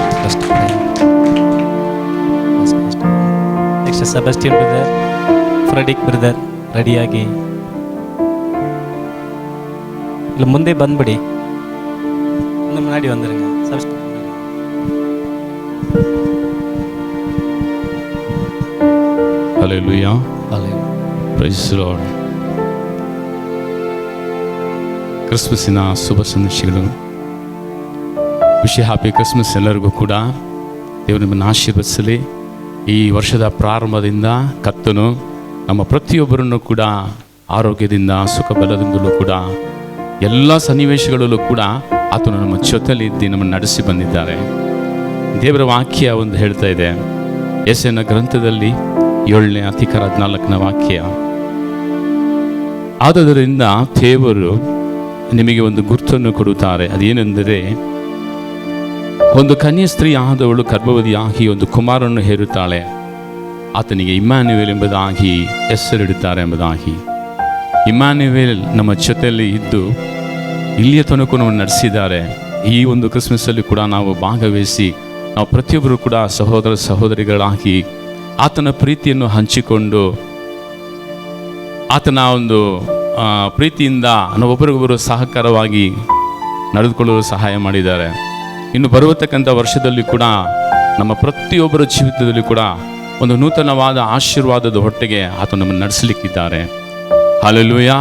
ನೆಕ್ಸ್ಟ್ ಸೆಬಾಸ್ಟಿಯನ್ ಬ್ರದರ್, ಫ್ರೆಡಿಕ್ ಬ್ರದರ್ ರೆಡಿಯಾಗಿ ಇಲ್ಲ ಮುಂದೆ ಬಂದ್ಬಿಡಿ. ಮುನ್ನಾಡಿ வந்துருங்க. Hallelujah. Praise the Lord. ಕ್ರಿಸ್ಮಸ್ಸಿನ ಶುಭ ಸಂದೇಶಗಳು. ಹ್ಯಾಪಿ ಕ್ರಿಸ್ಮಸ್ ಎಲ್ಲರಿಗೂ ಕೂಡ. ದೇವರು ನಿಮ್ಮನ್ನು ಆಶೀರ್ವದಿಸಲಿ. ಈ ವರ್ಷದ ಪ್ರಾರಂಭದಿಂದ ಕರ್ತನು ನಮ್ಮ ಪ್ರತಿಯೊಬ್ಬರನ್ನು ಕೂಡ ಆರೋಗ್ಯದಿಂದ, ಸುಖ ಬಲದಿಂದಲೂ ಕೂಡ ಎಲ್ಲ ಸನ್ನಿವೇಶಗಳಲ್ಲೂ ಕೂಡ ಆತನು ನಮ್ಮ ಜೊತೆಯಲ್ಲಿ ಇದ್ದು ನಮ್ಮನ್ನು ನಡೆಸಿ ಬಂದಿದ್ದಾರೆ. ದೇವರ ವಾಕ್ಯ ಒಂದು ಹೇಳ್ತಾ ಇದೆ, ಯೆಶಾಯನ ಗ್ರಂಥದಲ್ಲಿ 7ನೇ ಅಧಿಕಾರ 14ನೇ ವಾಕ್ಯ. ಆದುದರಿಂದ ದೇವರು ನಿಮಗೆ ಒಂದು ಗುರುತನ್ನು ಕೊಡುತ್ತಾರೆ. ಅದೇನೆಂದರೆ, ಒಂದು ಕನ್ಯೆ ಸ್ತ್ರೀ ಆದವಳು ಗರ್ಭವತಿಯಾಗಿ ಒಂದು ಕುಮಾರನನ್ನು ಹೇರುತ್ತಾಳೆ, ಆತನಿಗೆ ಇಮ್ಯಾನ್ಯುವೇಲ್ ಎಂಬುದಾಗಿ ಹೆಸರಿಡುತ್ತಾರೆ ಎಂಬುದಾಗಿ. ಇಮ್ಯಾನ್ಯುವೇಲ್ ನಮ್ಮ ಜೊತೆಯಲ್ಲಿ ಇದ್ದು ಇಲ್ಲಿಯ ತನಕ ನಾವು ನಡೆಸಿದ್ದಾರೆ. ಈ ಒಂದು ಕ್ರಿಸ್ಮಸ್ಸಲ್ಲಿ ಕೂಡ ನಾವು ಭಾಗವಹಿಸಿ ನಾವು ಪ್ರತಿಯೊಬ್ಬರು ಕೂಡ ಸಹೋದರ ಸಹೋದರಿಗಳಾಗಿ ಆತನ ಪ್ರೀತಿಯನ್ನು ಹಂಚಿಕೊಂಡು ಆತನ ಒಂದು ಪ್ರೀತಿಯಿಂದ ನಾವೊಬ್ಬರಿಗೊಬ್ಬರು ಸಹಕಾರವಾಗಿ ನಡೆದುಕೊಳ್ಳಲು ಸಹಾಯ ಮಾಡಿದ್ದಾರೆ. ಇನ್ನು ಬರುವತಕ್ಕಂಥ ವರ್ಷದಲ್ಲಿ ಕೂಡ ನಮ್ಮ ಪ್ರತಿಯೊಬ್ಬರ ಜೀವಿತದಲ್ಲಿ ಕೂಡ ಒಂದು ನೂತನವಾದ ಆಶೀರ್ವಾದದ ಹೊಟ್ಟೆಗೆ ಆತ ನಮ್ಮನ್ನು ನಡೆಸಲಿಕ್ಕಿದ್ದಾರೆ. ಹಲ್ಲೆಲೂಯಾ.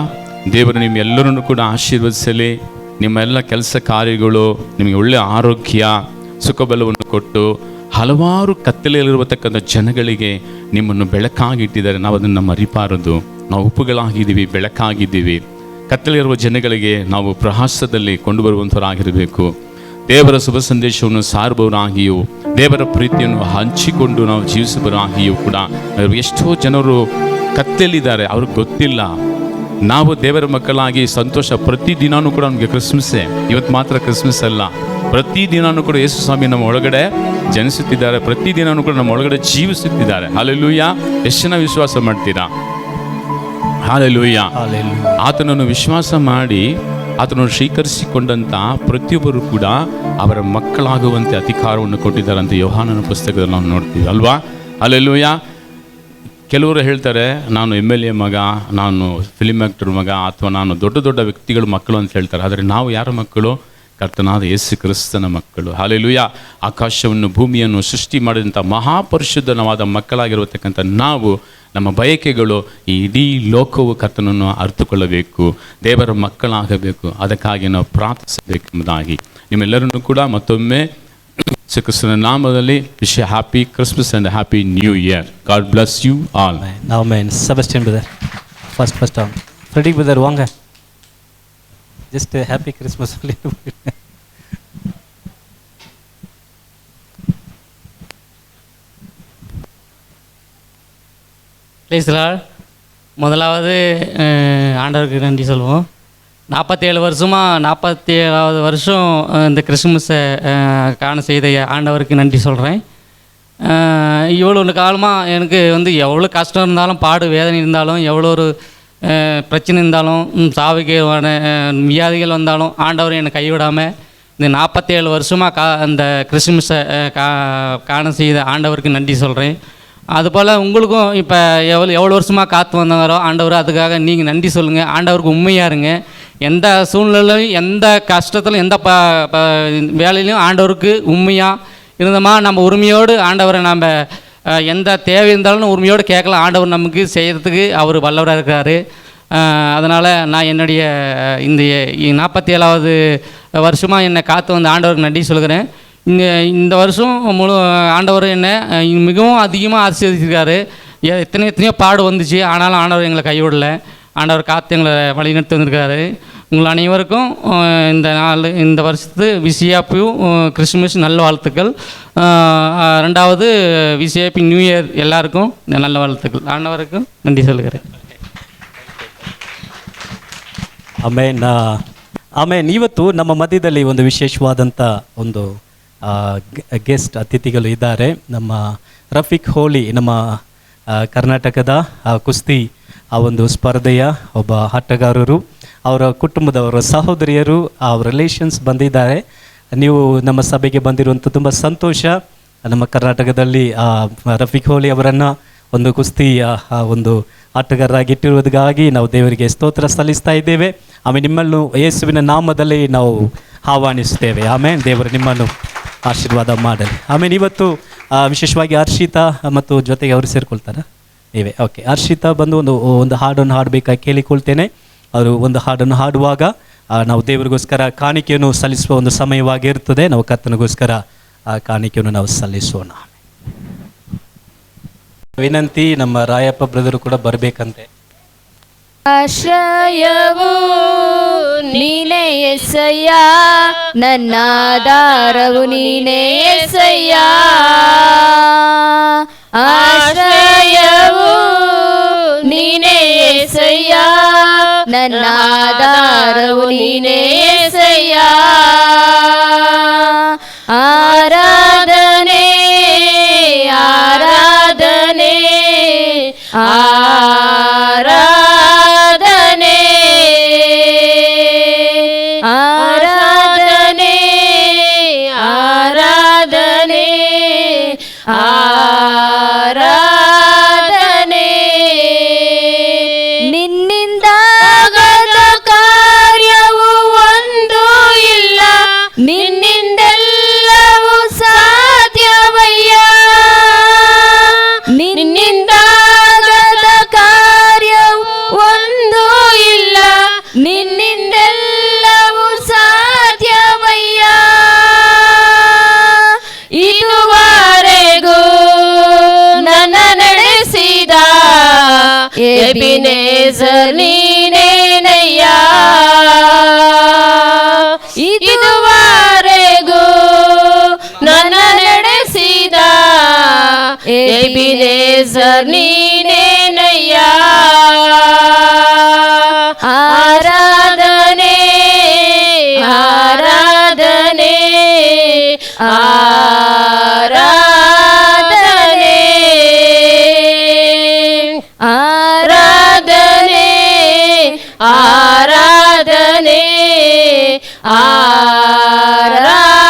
ದೇವರು ನಿಮ್ಮೆಲ್ಲರನ್ನು ಕೂಡ ಆಶೀರ್ವದಿಸಲಿ. ನಿಮ್ಮ ಎಲ್ಲ ಕೆಲಸ ಕಾರ್ಯಗಳು ನಿಮಗೆ ಒಳ್ಳೆಯ ಆರೋಗ್ಯ ಸುಖಬಲವನ್ನು ಕೊಟ್ಟು ಹಲವಾರು ಕತ್ತಲೆಯಲ್ಲಿರುವತಕ್ಕಂಥ ಜನಗಳಿಗೆ ನಿಮ್ಮನ್ನು ಬೆಳಕಾಗಿಟ್ಟಿದ್ದಾರೆ. ನಾವು ಅದನ್ನು ಮರಿಬಾರದು. ನಾವು ಉಪ್ಪುಗಳಾಗಿದ್ದೀವಿ, ಬೆಳಕಾಗಿದ್ದೀವಿ. ಕತ್ತಲೆಯಿರುವ ಜನಗಳಿಗೆ ನಾವು ಪ್ರಹಾಸದಲ್ಲಿ ಕೊಂಡು ಬರುವಂಥವರಾಗಿರಬೇಕು. ದೇವರ ಶುಭ ಸಂದೇಶವನ್ನು ಸಾರುವವರಾಗಿಯೂ ದೇವರ ಪ್ರೀತಿಯನ್ನು ಹಂಚಿಕೊಂಡು ನಾವು ಜೀವಿಸುವವರಾಗಿಯೂ ಕೂಡ ಎಷ್ಟೋ ಜನರು ಕತ್ತಲೆಯಲ್ಲಿದ್ದಾರೆ, ಅವ್ರಿಗೆ ಗೊತ್ತಿಲ್ಲ. ನಾವು ದೇವರ ಮಕ್ಕಳಾಗಿ ಸಂತೋಷ. ಪ್ರತಿದಿನವೂ ಕೂಡ ನಮಗೆ ಕ್ರಿಸ್ಮಸ್ಸೇ. ಇವತ್ತು ಮಾತ್ರ ಕ್ರಿಸ್ಮಸ್ ಅಲ್ಲ, ಪ್ರತಿದಿನವೂ ಕೂಡ ಯೇಸು ಸ್ವಾಮಿ ನಮ್ಮ ಒಳಗಡೆ ಜನಿಸುತ್ತಿದ್ದಾರೆ. ಪ್ರತಿದಿನವೂ ಕೂಡ ನಮ್ಮ ಒಳಗಡೆ ಜೀವಿಸುತ್ತಿದ್ದಾರೆ. ಹಲ್ಲೆಲೂಯಾ. ಎಷ್ಟು ಜನ ವಿಶ್ವಾಸ ಮಾಡ್ತೀರಾ? ಹಲ್ಲೆಲೂಯಾ. ಆತನನ್ನು ವಿಶ್ವಾಸ ಮಾಡಿ ಆತನನ್ನು ಸ್ವೀಕರಿಸಿಕೊಂಡಂಥ ಪ್ರತಿಯೊಬ್ಬರು ಕೂಡ ಅವರ ಮಕ್ಕಳಾಗುವಂತೆ ಅಧಿಕಾರವನ್ನು ಕೊಟ್ಟಿದ್ದಾರೆ ಅಂತ ಯೋಹಾನನ ಪುಸ್ತಕದಲ್ಲಿ ನಾವು ನೋಡ್ತೀವಿ ಅಲ್ವಾ? ಹಲ್ಲೆಲೂಯಾ. ಕೆಲವರು ಹೇಳ್ತಾರೆ, ನಾನು MLA ಮಗ, ನಾನು ಫಿಲ್ಮ್ ಆ್ಯಕ್ಟರ್ ಮಗ, ಅಥವಾ ನಾನು ದೊಡ್ಡ ದೊಡ್ಡ ವ್ಯಕ್ತಿಗಳ ಮಕ್ಕಳು ಅಂತ ಹೇಳ್ತಾರೆ. ಆದರೆ ನಾವು ಯಾರ ಮಕ್ಕಳು? ಕರ್ತನಾದ ಯೇಸು ಕ್ರಿಸ್ತನ ಮಕ್ಕಳು. ಹಲ್ಲೆಲೂಯಾ. ಆಕಾಶವನ್ನು ಭೂಮಿಯನ್ನು ಸೃಷ್ಟಿ ಮಾಡಿದಂಥ ಮಹಾಪರಿಶುದ್ಧವಾದ ಮಕ್ಕಳಾಗಿರತಕ್ಕಂಥ ನಾವು, ನಮ್ಮ ಬಯಕೆಗಳು ಈ ಇಡೀ ಲೋಕವು ಕರ್ತನನ್ನು ಅರಿತುಕೊಳ್ಳಬೇಕು, ದೇವರ ಮಕ್ಕಳಾಗಬೇಕು. ಅದಕ್ಕಾಗಿ ನಾವು ಪ್ರಾರ್ಥಿಸಬೇಕೆಂಬುದಾಗಿ ನಿಮ್ಮೆಲ್ಲರನ್ನು ಕೂಡ ಮತ್ತೊಮ್ಮೆ ಕ್ರಿಸ್ತನ ನಾಮದಲ್ಲಿ wish happy Christmas and happy new year. God bless you all. Amen. Sebastian brother, first on. Freddy brother, வாங்க. Just a happy Christmas. பிளேஸ்லால் முதலாவது ஆண்டவருக்கு நன்றி சொல்வோம். 47 வருஷமாக 47வது வருஷம் இந்த கிறிஸ்மஸை காண செய்த ஆண்டவருக்கு நன்றி சொல்கிறேன். இவ்வளோ காலமாக எனக்கு எவ்வளோ கஷ்டம் இருந்தாலும், பாடு வேதனை இருந்தாலும், எவ்வளோ ஒரு பிரச்சனை இருந்தாலும், சாவுக்கான வியாதிகள் வந்தாலும் ஆண்டவர் என்னை கைவிடாமல் இந்த 47 வருஷமாக அந்த கிறிஸ்மஸை காண செய்த ஆண்டவருக்கு நன்றி சொல்கிறேன். அதுபோல் உங்களுக்கும் இப்போ எவ்வளோ வருஷமாக காத்து வந்தாரோ ஆண்டவர், அதுக்காக நீங்கள் நன்றி சொல்லுங்கள். ஆண்டவருக்கு உண்மையாக இருங்க. எந்த சூழ்நிலையும், எந்த கஷ்டத்திலும், எந்த வேலையிலையும் ஆண்டவருக்கு உண்மையாக இருந்தோமா, நம்ம உரிமையோடு ஆண்டவரை நம்ம எந்த தேவை இருந்தாலும் உரிமையோடு கேட்கலாம். ஆண்டவர் நமக்கு செய்கிறதுக்கு அவர் வல்லவராக இருக்கிறாரு. அதனால் நான் என்னுடைய இந்த 47வது வருஷமாக என்னை காத்து வந்த ஆண்டவருக்கு நன்றி சொல்கிறேன். இந்த வருஷம் முழு ஆண்டவர் என்னை மிகவும் அதிகமாக ஆசீர்வதிச்சிருக்காரு. எத்தனையோ பாடு வந்துச்சு, ஆனாலும் ஆண்டவர் எங்களை கைவிடலை. ஆண்டவர் காத்து எங்களை வழிநடத்தி வந்திருக்காரு. உங்கள் அனைவருக்கும் இந்த வருஷத்து விஷயாப்பி கிறிஸ்மஸ் நல்ல வாழ்த்துக்கள். ரெண்டாவது விஷயாப்பி நியூ இயர் எல்லாருக்கும் நல்ல வாழ்த்துக்கள். ஆண்டவருக்கும் நன்றி சொல்கிறேன். ಆಮೇನ್. ಇವತ್ತು ನಮ್ಮ ಮಧ್ಯದಲ್ಲಿ ಒಂದು ವಿಶೇಷವಾದಂಥ ಒಂದು ಗೆಸ್ಟ್ ಅತಿಥಿಗಳು ಇದ್ದಾರೆ. ನಮ್ಮ ರಫೀಕ್ ಹೋಳಿ, ನಮ್ಮ ಕರ್ನಾಟಕದ ಕುಸ್ತಿ ಒಂದು ಸ್ಪರ್ಧೆಯ ಒಬ್ಬ ಆಟಗಾರರು, ಅವರ ಕುಟುಂಬದವರ ಸಹೋದರಿಯರು, ಅವ್ರ ರಿಲೇಷನ್ಸ್ ಬಂದಿದ್ದಾರೆ. ನೀವು ನಮ್ಮ ಸಭೆಗೆ ಬಂದಿರುವಂಥ ತುಂಬ ಸಂತೋಷ. ನಮ್ಮ ಕರ್ನಾಟಕದಲ್ಲಿ ರಫೀಕ್ ಹೋಳಿ ಅವರನ್ನು ಒಂದು ಕುಸ್ತಿ ಒಂದು ಆಟಗಾರರಾಗಿ ಇಟ್ಟಿರುವುದಕ್ಕಾಗಿ ನಾವು ದೇವರಿಗೆ ಸ್ತೋತ್ರ ಸಲ್ಲಿಸ್ತಾ ಇದ್ದೇವೆ. ಆಮೇಲೆ ನಿಮ್ಮನ್ನು ಯೇಸುವಿನ ನಾಮದಲ್ಲಿ ನಾವು ಆಹ್ವಾನಿಸ್ತೇವೆ. ಆಮೇಲೆ ದೇವರು ನಿಮ್ಮನ್ನು ಆಶೀರ್ವಾದ ಮಾಡಲಿ. ಆಮೇಲೆ ಇವತ್ತು ವಿಶೇಷವಾಗಿ ಹರ್ಷಿತಾ ಮತ್ತು ಜೊತೆಗೆ ಅವರು ಸೇರಿಕೊಳ್ತಾರೆ ನೀವೇ. ಓಕೆ, ಹರ್ಷಿತಾ ಬಂದು ಒಂದು ಹಾಡನ್ನು ಹಾಡಬೇಕಾಗಿ ಕೇಳಿಕೊಳ್ತೇನೆ. ಅವರು ಒಂದು ಹಾಡನ್ನು ಹಾಡುವಾಗ ನಾವು ದೇವರಿಗೋಸ್ಕರ ಕಾಣಿಕೆಯನ್ನು ಸಲ್ಲಿಸುವ ಒಂದು ಸಮಯವಾಗಿರ್ತದೆ. ನಾವು ಕರ್ತನಿಗೋಸ್ಕರ ಕಾಣಿಕೆಯನ್ನು ನಾವು ಸಲ್ಲಿಸೋಣ. ವಿನಂತಿ, ನಮ್ಮ ರಾಯಪ್ಪ ಬ್ರದರು ಕೂಡ ಬರಬೇಕಂತೆ. ಆಶ್ರಯವೂ ನೀನೇ యేసయ్య, ನನ್ನ ಆಧಾರವು ನೀನೇ యేసయ్య. ಆಶ್ರಯವೂ ನೀನೇ యేసయ్య, ನನ್ನ ಆಧಾರವು ನೀನೇ ನೀನೇನಯ್ಯ. ಇದುವರೆಗೂ ನನ್ನ ನಡೆಸಿದ ಎಬಿನೇಜರ್ ನೀನೇನಯ್ಯ. ಆರಾಧನೆ ಆರಾಧನೆ ಆರಾಧನೆ ಆರಾಧನೆ ಆರಾಧನೆ ಆರಾಧನೆ.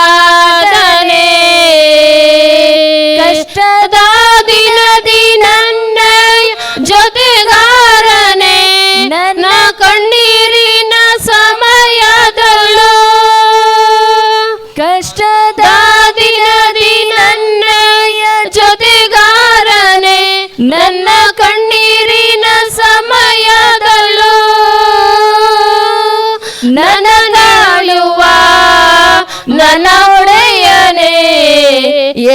ಕಷ್ಟದ ದಿನದಿ ನನ್ನ ಜೊತೆಗಾರನೆ, ನನ್ನ ಕಣ್ಣೀರಿನ ಸಮಯದಳು. ಕಷ್ಟದ ದಿನದಿ ನನ್ನ ಜೊತೆಗಾರನೆ, ನನ್ನ ಕಣ್ಣೀರಿನ ಸಮಯದಳು. ನನಗಾಳುವ ನನ್ನ ಒಡೆಯನೇ,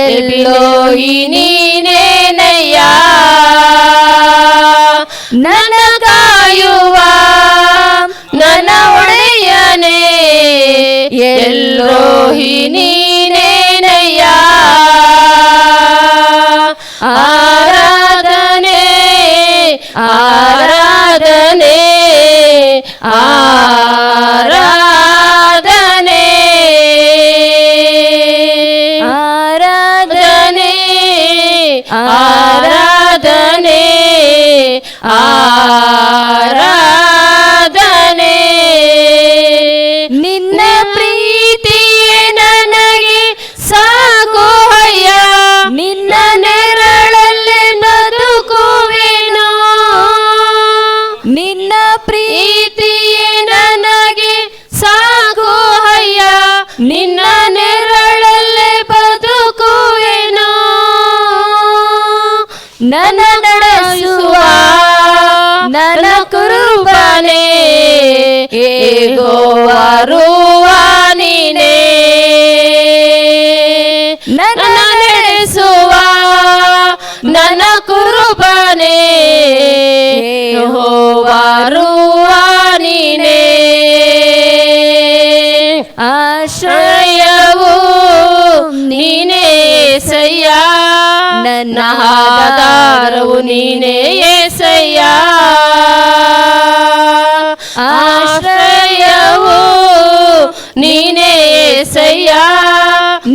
ಎಲ್ಲೋಹಿ ನೀನೇನಯ್ಯ. ನನ್ನ ಕಾಯುವ ನನ್ನ ಒಡೆಯನೇ, ಎಲ್ಲೋಹಿ ನೀನೇನಯ್ಯ. ಆರಾಧನೆ ಆರಾಧನೆ ಆರಾಧನೆ ಆರಾಧನೆ ಆರಾಧನೆ ಆರಾಧನೆ. ನಿನ್ನ ಪ್ರೀತಿಯೇ ನನಗೆ ಸಾಕು ಅಯ್ಯ, ನಿನ್ನ ನೆರಳಲ್ಲೇ ಬದುಕುವೆನು. ನಿನ್ನ ಪ್ರೀತಿಯೇ ನನಗೆ ಸಾಕು ಅಯ್ಯ, ನಿನ್ನ ನೆರಳಲ್ಲೇ ಬದುಕುವೆನು. ನನ್ನ ನಡೆಸುವ ನನ್ನ ಕುರುಬನೇ, ಹೇಗೋವಾರುವ ನೀನೇ. ನನ್ನ ನಡೆಸುವ ನನ್ನ ಕುರುಬನೇ, ಹೇಗೋವಾರುವ ನೀನೇ. ಆಶ್ರಯವು ನೀನೇ ಏಸಯ್ಯ, ನನ್ನ ಆಧಾರವು ನೀನೇ ಏಸಯ್ಯ. ಆಶ್ರಯವು ನೀನೇ ಏಸಯ್ಯ,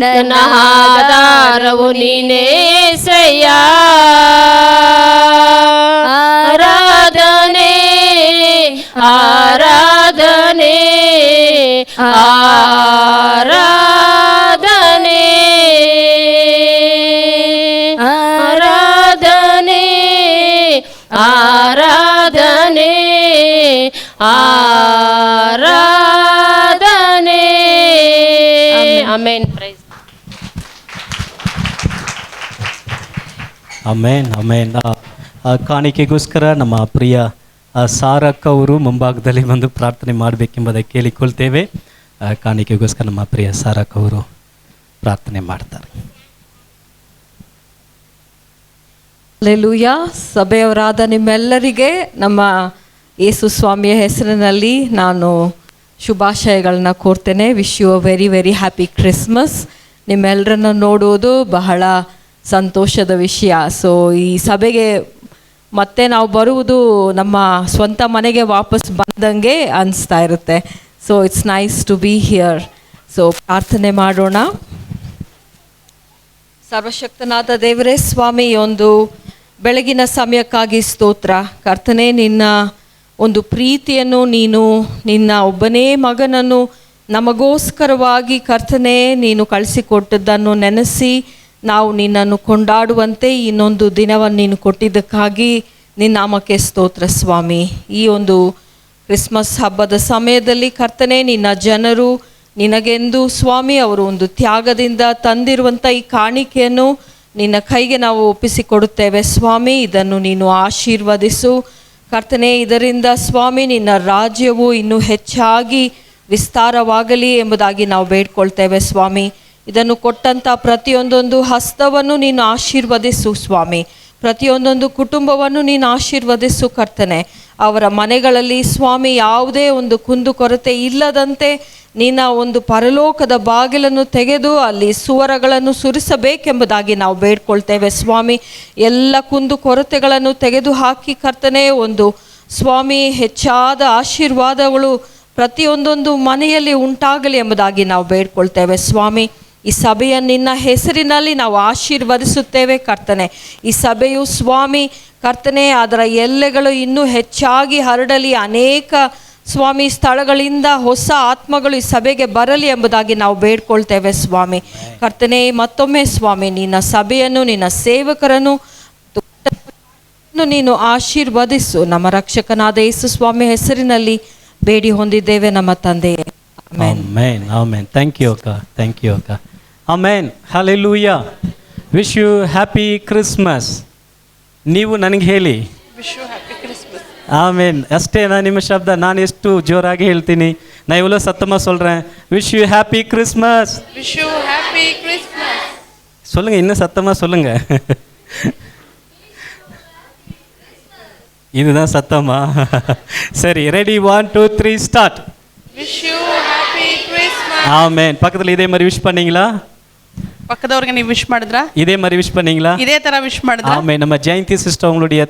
ನನ್ನ ಆಧಾರವು ನೀನೇ ಏಸಯ್ಯ. ಆರಾಧನೆ ಆರಾಧನೆ ಆರಾಧನೆ ಆರಾಧನೆ ಆರಾಧನೆ ಆರಾಧನೆ. ಆಮೆನ್. ಆಮೇನ್ ಆಮೇನ್. ಆ ಕಾಣಿಕೆಗೋಸ್ಕರ ನಮ್ಮ ಪ್ರಿಯ ಸಾರಕ್ಕ ಅವರು ಮುಂಭಾಗದಲ್ಲಿ ಬಂದು ಪ್ರಾರ್ಥನೆ ಮಾಡಬೇಕೆಂಬುದಾಗಿ ಕೇಳಿಕೊಳ್ತೇವೆ. ಕಾಣಿಕೆಗೋಸ್ಕರ ನಮ್ಮ ಪ್ರಿಯ ಸಾರಕ್ಕ ಅವರು ಪ್ರಾರ್ಥನೆ ಮಾಡ್ತಾರೆ. ಹಲ್ಲೆಲೂಯಾ. ಸಭೆಯವರಾದ ನಿಮ್ಮೆಲ್ಲರಿಗೆ ನಮ್ಮ ಯೇಸು ಸ್ವಾಮಿಯ ಹೆಸರಿನಲ್ಲಿ ನಾನು ಶುಭಾಶಯಗಳನ್ನ ಕೋರ್ತೇನೆ. Wish you a very very happy Christmas. ನಿಮ್ಮೆಲ್ಲರನ್ನ ನೋಡುವುದು ಬಹಳ ಸಂತೋಷದ ವಿಷಯ. ಸೊ ಈ ಸಭೆಗೆ ಮತ್ತೆ ನಾವು ಬರುವುದು ನಮ್ಮ ಸ್ವಂತ ಮನೆಗೆ ವಾಪಸ್ ಬಂದಂಗೆ ಅನಿಸ್ತಾ ಇರುತ್ತೆ. So it's nice to be here. So ಪ್ರಾರ್ಥನೆ ಮಾಡೋಣ. ಸರ್ವಶಕ್ತನಾದ ದೇವರೇ ಸ್ವಾಮಿ, ಒಂದು ಬೆಳಗಿನ ಸಮಯಕ್ಕಾಗಿ ಸ್ತೋತ್ರ. ಕರ್ತನೇ, ನಿನ್ನ ಒಂದು ಪ್ರೀತಿಯನ್ನು ನೀನು ನಿನ್ನ ಒಬ್ಬನೇ ಮಗನನ್ನು ನಮಗೋಸ್ಕರವಾಗಿ ಕರ್ತನೇ ನೀನು ಕಳಿಸಿಕೊಟ್ಟದ್ದನ್ನು ನೆನೆಸಿ ನಾವು ನಿನ್ನನ್ನು ಕೊಂಡಾಡುವಂತೆ ಇನ್ನೊಂದು ದಿನವನ್ನು ನೀನು ಕೊಟ್ಟಿದ್ದಕ್ಕಾಗಿ ನಿನ್ನ ನಾಮಕ್ಕೆ ಸ್ತೋತ್ರ ಸ್ವಾಮಿ. ಈ ಒಂದು ಕ್ರಿಸ್ಮಸ್ ಹಬ್ಬದ ಸಮಯದಲ್ಲಿ ಕರ್ತನೇ, ನಿನ್ನ ಜನರು ನಿನಗೆಂದು ಸ್ವಾಮಿ ಅವರು ಒಂದು ತ್ಯಾಗದಿಂದ ತಂದಿರುವಂಥ ಈ ಕಾಣಿಕೆಯನ್ನು ನಿನ್ನ ಕೈಗೆ ನಾವು ಒಪ್ಪಿಸಿಕೊಡುತ್ತೇವೆ ಸ್ವಾಮಿ. ಇದನ್ನು ನೀನು ಆಶೀರ್ವದಿಸು ಕರ್ತನೇ. ಇದರಿಂದ ಸ್ವಾಮಿ ನಿನ್ನ ರಾಜ್ಯವು ಇನ್ನೂ ಹೆಚ್ಚಾಗಿ ವಿಸ್ತಾರವಾಗಲಿ ಎಂಬುದಾಗಿ ನಾವು ಬೇಡ್ಕೊಳ್ತೇವೆ ಸ್ವಾಮಿ. ಇದನ್ನು ಕೊಟ್ಟಂಥ ಪ್ರತಿಯೊಂದೊಂದು ಹಸ್ತವನ್ನು ನೀನು ಆಶೀರ್ವದಿಸು ಸ್ವಾಮಿ. ಪ್ರತಿಯೊಂದೊಂದು ಕುಟುಂಬವನ್ನು ನೀನು ಆಶೀರ್ವದಿಸು ಕರ್ತನೆ. ಅವರ ಮನೆಗಳಲ್ಲಿ ಸ್ವಾಮಿ ಯಾವುದೇ ಒಂದು ಕುಂದುಕೊರತೆ ಇಲ್ಲದಂತೆ ನಿನ್ನ ಒಂದು ಪರಲೋಕದ ಬಾಗಿಲನ್ನು ತೆಗೆದು ಅಲ್ಲಿ ಸುವರಗಳನ್ನು ಸುರಿಸಬೇಕೆಂಬುದಾಗಿ ನಾವು ಬೇಡ್ಕೊಳ್ತೇವೆ ಸ್ವಾಮಿ. ಎಲ್ಲ ಕುಂದುಕೊರತೆಗಳನ್ನು ತೆಗೆದು ಹಾಕಿ ಕರ್ತನೆ, ಒಂದು ಸ್ವಾಮಿ ಹೆಚ್ಚಾದ ಆಶೀರ್ವಾದಗಳು ಪ್ರತಿಯೊಂದೊಂದು ಮನೆಯಲ್ಲಿ ಉಂಟಾಗಲಿ ಎಂಬುದಾಗಿ ನಾವು ಬೇಡ್ಕೊಳ್ತೇವೆ ಸ್ವಾಮಿ. ಈ ಸಭೆಯನ್ನು ನಿನ್ನ ಹೆಸರಿನಲ್ಲಿ ನಾವು ಆಶೀರ್ವದಿಸುತ್ತೇವೆ ಕರ್ತನೆ. ಈ ಸಭೆಯು ಸ್ವಾಮಿ ಕರ್ತನೆ ಅದರ ಎಲ್ಲೆಗಳು ಇನ್ನೂ ಹೆಚ್ಚಾಗಿ ಹರಡಲಿ. ಅನೇಕ ಸ್ವಾಮಿ ಸ್ಥಳಗಳಿಂದ ಹೊಸ ಆತ್ಮಗಳು ಈ ಸಭೆಗೆ ಬರಲಿ ಎಂಬುದಾಗಿ ನಾವು ಬೇಡ್ಕೊಳ್ತೇವೆ ಸ್ವಾಮಿ. ಕರ್ತನೆ, ಮತ್ತೊಮ್ಮೆ ಸ್ವಾಮಿ ನಿನ್ನ ಸಭೆಯನ್ನು, ನಿನ್ನ ಸೇವಕರನ್ನು ನೀನು ಆಶೀರ್ವದಿಸು. ನಮ್ಮ ರಕ್ಷಕನಾದ ಯೇಸು ಸ್ವಾಮಿ ಹೆಸರಿನಲ್ಲಿ ಬೇಡಿ ಹೊಂದಿದ್ದೇವೆ ನಮ್ಮ ತಂದೆಯೇ. ಆಮೆನ್. ಆಮೆನ್. ಥ್ಯಾಂಕ್ ಯು ಅಕ್ಕ. ಥ್ಯಾಂಕ್ ಯು ಅಕ್ಕ. Amen. Hallelujah. Wish you happy Christmas. ನೀವು ನನಗೆ ಹೇಳಿ. ಆಮೇನ್. ಅಷ್ಟೇನಾ ನಿಮ್ಮ ಶಬ್ದ? ನಾನು ಎಷ್ಟು ಜೋರಾಗಿ ಹೇಳ್ತೀನಿ. ನಾ ಇவ்வளோ சத்தமா சொல்றேன். Wish you happy Christmas. Wish you happy Christmas. சொல்லுங்க, இன்னும் சத்தமா சொல்லுங்க. இதுதான் சத்தமா? சரி, ready, 1 2 3 start. Wish you happy Christmas. Amen. பக்கத்துல இதே மாதிரி விஷ் பண்ணீங்களா? பக்கದವರಿಗೆ ನೀವು ವಿಶ್ ಮಾಡಿದ್ರಾ? இதே மாதிரி விஷ் பண்ணீங்களா? இதே ತರ ವಿಶ್ ಮಾಡಿದ್ರಾ? ஆமென். நம்ம ஜெயந்தி சிஸ்டர் அவங்களுடைய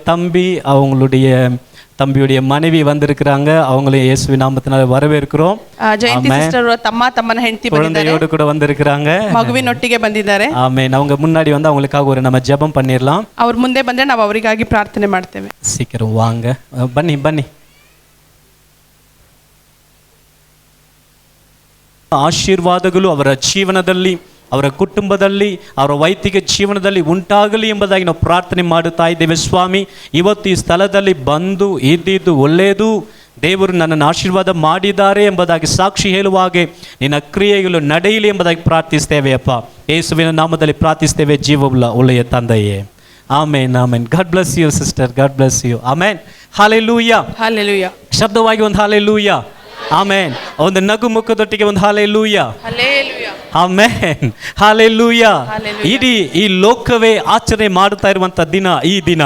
தம்பியுடைய மனைவி வந்திருக்கிறாங்க. அவங்களையும் இயேசுவின் நாமத்தினால வரவேற்கிறோம். ಜಯಂತಿ ಸಿಸ್ಟರ್ ತಮ್ಮನ ಹೆಂಡತಿ ಬಂದಿದ್ದಾರೆ. குழந்தையோடு கூட வந்திருக்கிறாங்க. ಮಗುವಿನೊಟ್ಟಿಗೆ ಬಂದಿದ್ದಾರೆ. ஆமென். அவங்க முன்னாடி வந்து அவங்களுக்காக ஒரு நம்ம ஜெபம் பண்ணிரலாம். ಅವರು ಮುಂದೆ ಬಂದ್ರೆ ನಾವು ಅವರಿಗಾಗಿ ಪ್ರಾರ್ಥನೆ ಮಾಡ್ತೇವೆ. சீக்கிரம் வாங்க. ಬನ್ನಿ. ಆಶೀರ್ವಾದಗಳು ಅವರ ಜೀವನದಲ್ಲಿ, ಅವರ ಕುಟುಂಬದಲ್ಲಿ, ಅವರ ವೈಯಕ್ತಿಕ ಜೀವನದಲ್ಲಿ ಉಂಟಾಗಲಿ ಎಂಬುದಾಗಿ ನಾವು ಪ್ರಾರ್ಥನೆ ಮಾಡುತ್ತಾ ಇದ್ದೇವೆ ಸ್ವಾಮಿ. ಇವತ್ತು ಈ ಸ್ಥಳದಲ್ಲಿ ಬಂದು ಇದ್ದಿದ್ದು ಒಳ್ಳೆಯದು, ದೇವರು ನನ್ನನ್ನು ಆಶೀರ್ವಾದ ಮಾಡಿದ್ದಾರೆ ಎಂಬುದಾಗಿ ಸಾಕ್ಷಿ ಹೇಳುವ ಹಾಗೆ ನಿನ್ನ ಕ್ರಿಯೆಗಳು ನಡೆಯಲಿ ಎಂಬುದಾಗಿ ಪ್ರಾರ್ಥಿಸ್ತೇವೆ ಅಪ್ಪ. ಯೇಸುವಿನ ನಾಮದಲ್ಲಿ ಪ್ರಾರ್ಥಿಸ್ತೇವೆ ಜೀವವುಳ್ಳ ಒಳ್ಳೆಯ ತಂದೆಯೇ. Amen. Amen. God bless you sister. God bless you. Amen. Hallelujah. Hallelujah. ಶಬ್ದವಾಗಿ ಒಂದು ಹಲ್ಲೆಲೂಯಾ. ಆಮೆನ್. ಒಂದು ನಗು ಮುಖದೊಟ್ಟಿಗೆ ಒಂದು ಹಲ್ಲೆಲೂಯಾ. ಹಲ್ಲೆಲೂಯಾ. ಆಮೆನ್. ಹಲ್ಲೆಲೂಯಾ. ಇಡೀ ಈ ಲೋಕವೇ ಆಚರಣೆ ಮಾಡುತ್ತಾ ಇರುವಂತ ದಿನ ಈ ದಿನ.